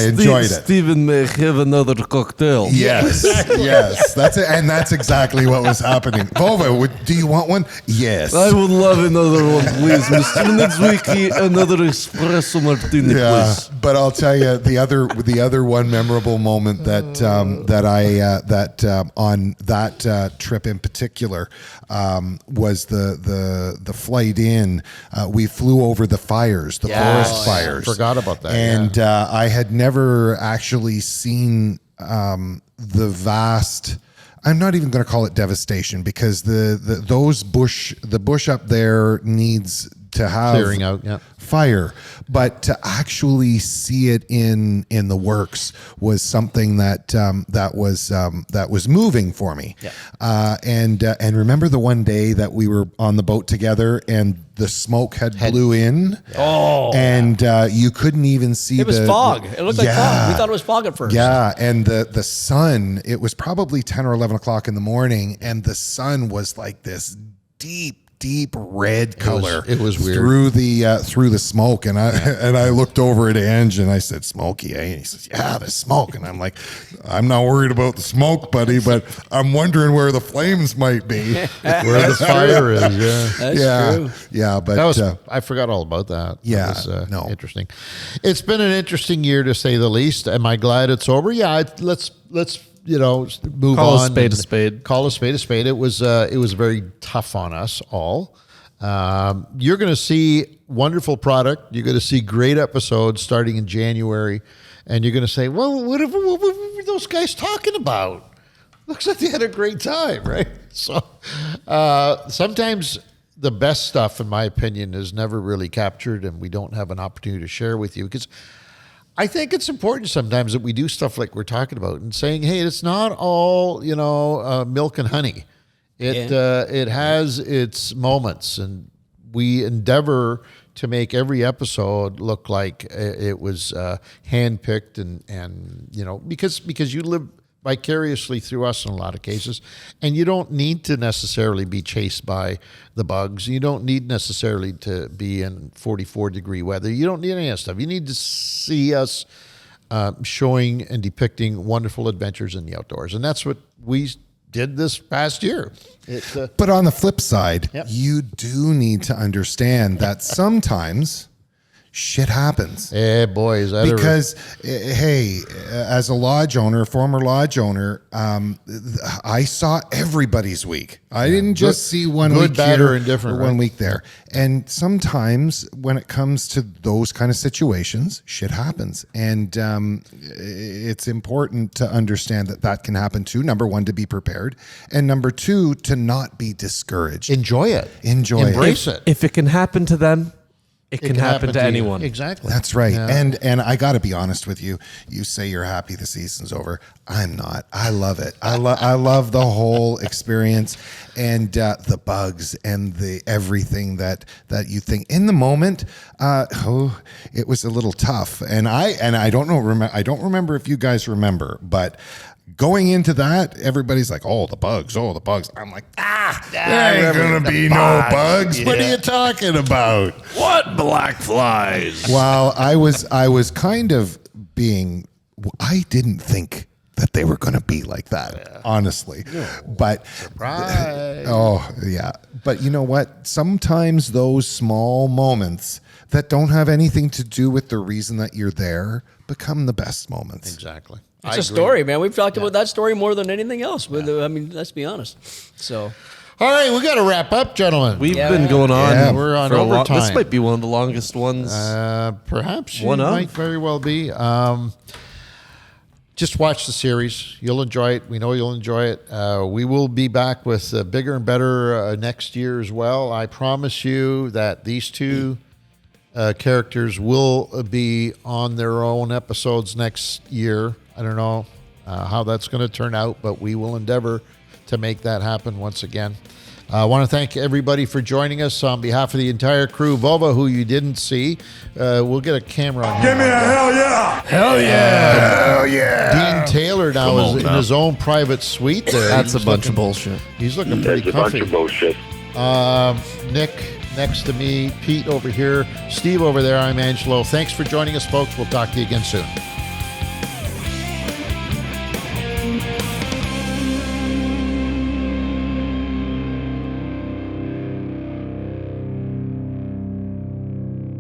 G: enjoyed it.
C: Stephen may have another cocktail.
G: Yes, yes, that's it, and that's exactly what was happening. Vova, do you want one? Yes.
C: I would love another one, please. Mr. Niedzwiecki, another espresso martini, please.
G: But I'll tell you the other one memorable moment that on that trip in particular was the flight in. We flew over the fires, the forest fires.
A: Forgot about that.
G: And I had never actually seen the vast. I'm not even going to call it devastation, because the bush up there needs to have
A: Clearing out, yeah.
G: fire, but to actually see it in the works was something that was moving for me.
B: Yeah.
G: And remember the one day that we were on the boat together and the smoke had blew in.
B: Oh.
G: And you couldn't even see
B: It was fog. It looked like fog. We thought it was fog at first.
G: Yeah, and the sun, it was probably 10 or 11 o'clock in the morning, and the sun was like this deep red color.
A: It was weird
G: through the smoke, and I looked over at Ange and I said, "Smoky, eh?" And he says, "Yeah, the smoke." And I'm like, "I'm not worried about the smoke, buddy, but I'm wondering where the flames might be,
A: Where the fire is, yeah.
B: That's true.
G: Yeah, but
A: That was, I forgot all about that.
G: Yeah,
A: That was,
G: no.
A: interesting. It's been an interesting year, to say the least. Am I glad it's over? Yeah, let's move
C: Call
A: on.
C: a spade a
A: and
C: spade.
A: Call a spade a spade. It was very tough on us all. You're going to see wonderful product. You're going to see great episodes starting in January, and you're going to say, "Well, what were those guys talking about? Looks like they had a great time, right?" So sometimes the best stuff, in my opinion, is never really captured, and we don't have an opportunity to share with you, because I think it's important sometimes that we do stuff like we're talking about and saying, "Hey, it's not all milk and honey. It has its moments," and we endeavor to make every episode look like it was handpicked and because you live vicariously through us in a lot of cases, and you don't need to necessarily be chased by the bugs. You don't need necessarily to be in 44-degree weather. You don't need any of that stuff. You need to see us showing and depicting wonderful adventures in the outdoors, and that's what we did this past year.
G: But on the flip side,
A: Yep.
G: you do need to understand that sometimes shit happens.
A: Boy, is that
G: Because, hey, as a lodge owner, former lodge owner, I saw everybody's week. I didn't just see one
A: good,
G: week
A: bad,
G: here
A: or indifferent,
G: or one
A: right?
G: week there. And sometimes when it comes to those kind of situations, shit happens. And it's important to understand that can happen too. Number one, to be prepared. And number two, to not be discouraged.
A: enjoy it.
G: Embrace
A: it.
C: If it can happen to them, it can happen to
A: you.
C: anyone.
A: Exactly.
G: That's right.
A: Yeah.
G: And I got to be honest with you. You say you're happy the season's over. I'm not. I love it. I love the whole experience and the bugs and the everything that you think in the moment. It was a little tough. And I don't know. I don't remember if you guys remember, but going into that, everybody's like, "Oh, the bugs! Oh, the bugs!" I'm like, there ain't gonna be no bugs. What are you talking about?
D: What black flies?
G: Well, I was kind of being. I didn't think that they were going to be like that, honestly. But
A: Surprise.
G: Oh yeah, but you know what? Sometimes those small moments that don't have anything to do with the reason that you're there become the best moments.
A: Exactly.
B: It's a story, man. We've talked about that story more than anything else. I mean, let's be honest. So,
A: All right, we got to wrap up, gentlemen.
C: We've been going on.
G: Yeah,
A: we're on
C: for a long.
A: overtime.
C: This might be one of the longest ones.
A: Perhaps you
C: One of.
A: might very well be. Just watch the series. You'll enjoy it. We know you'll enjoy it. We will be back with bigger and better next year as well. I promise you that these two characters will be on their own episodes next year. I don't know how that's going to turn out, but we will endeavor to make that happen once again. I want to thank everybody for joining us on behalf of the entire crew. Vova, who you didn't see, we'll get a camera on him.
F: Give me a hell yeah!
D: Hell yeah!
G: Hell yeah!
A: Dean Taylor now
D: Come
A: is
D: on
A: in
D: now.
A: his own private suite there.
C: That's a
A: He's
C: bunch of
A: looking-
C: bullshit.
A: He's looking pretty comfy.
F: bullshit.
A: Nick next to me, Pete over here, Steve over there. I'm Angelo. Thanks for joining us, folks. We'll talk to you again soon.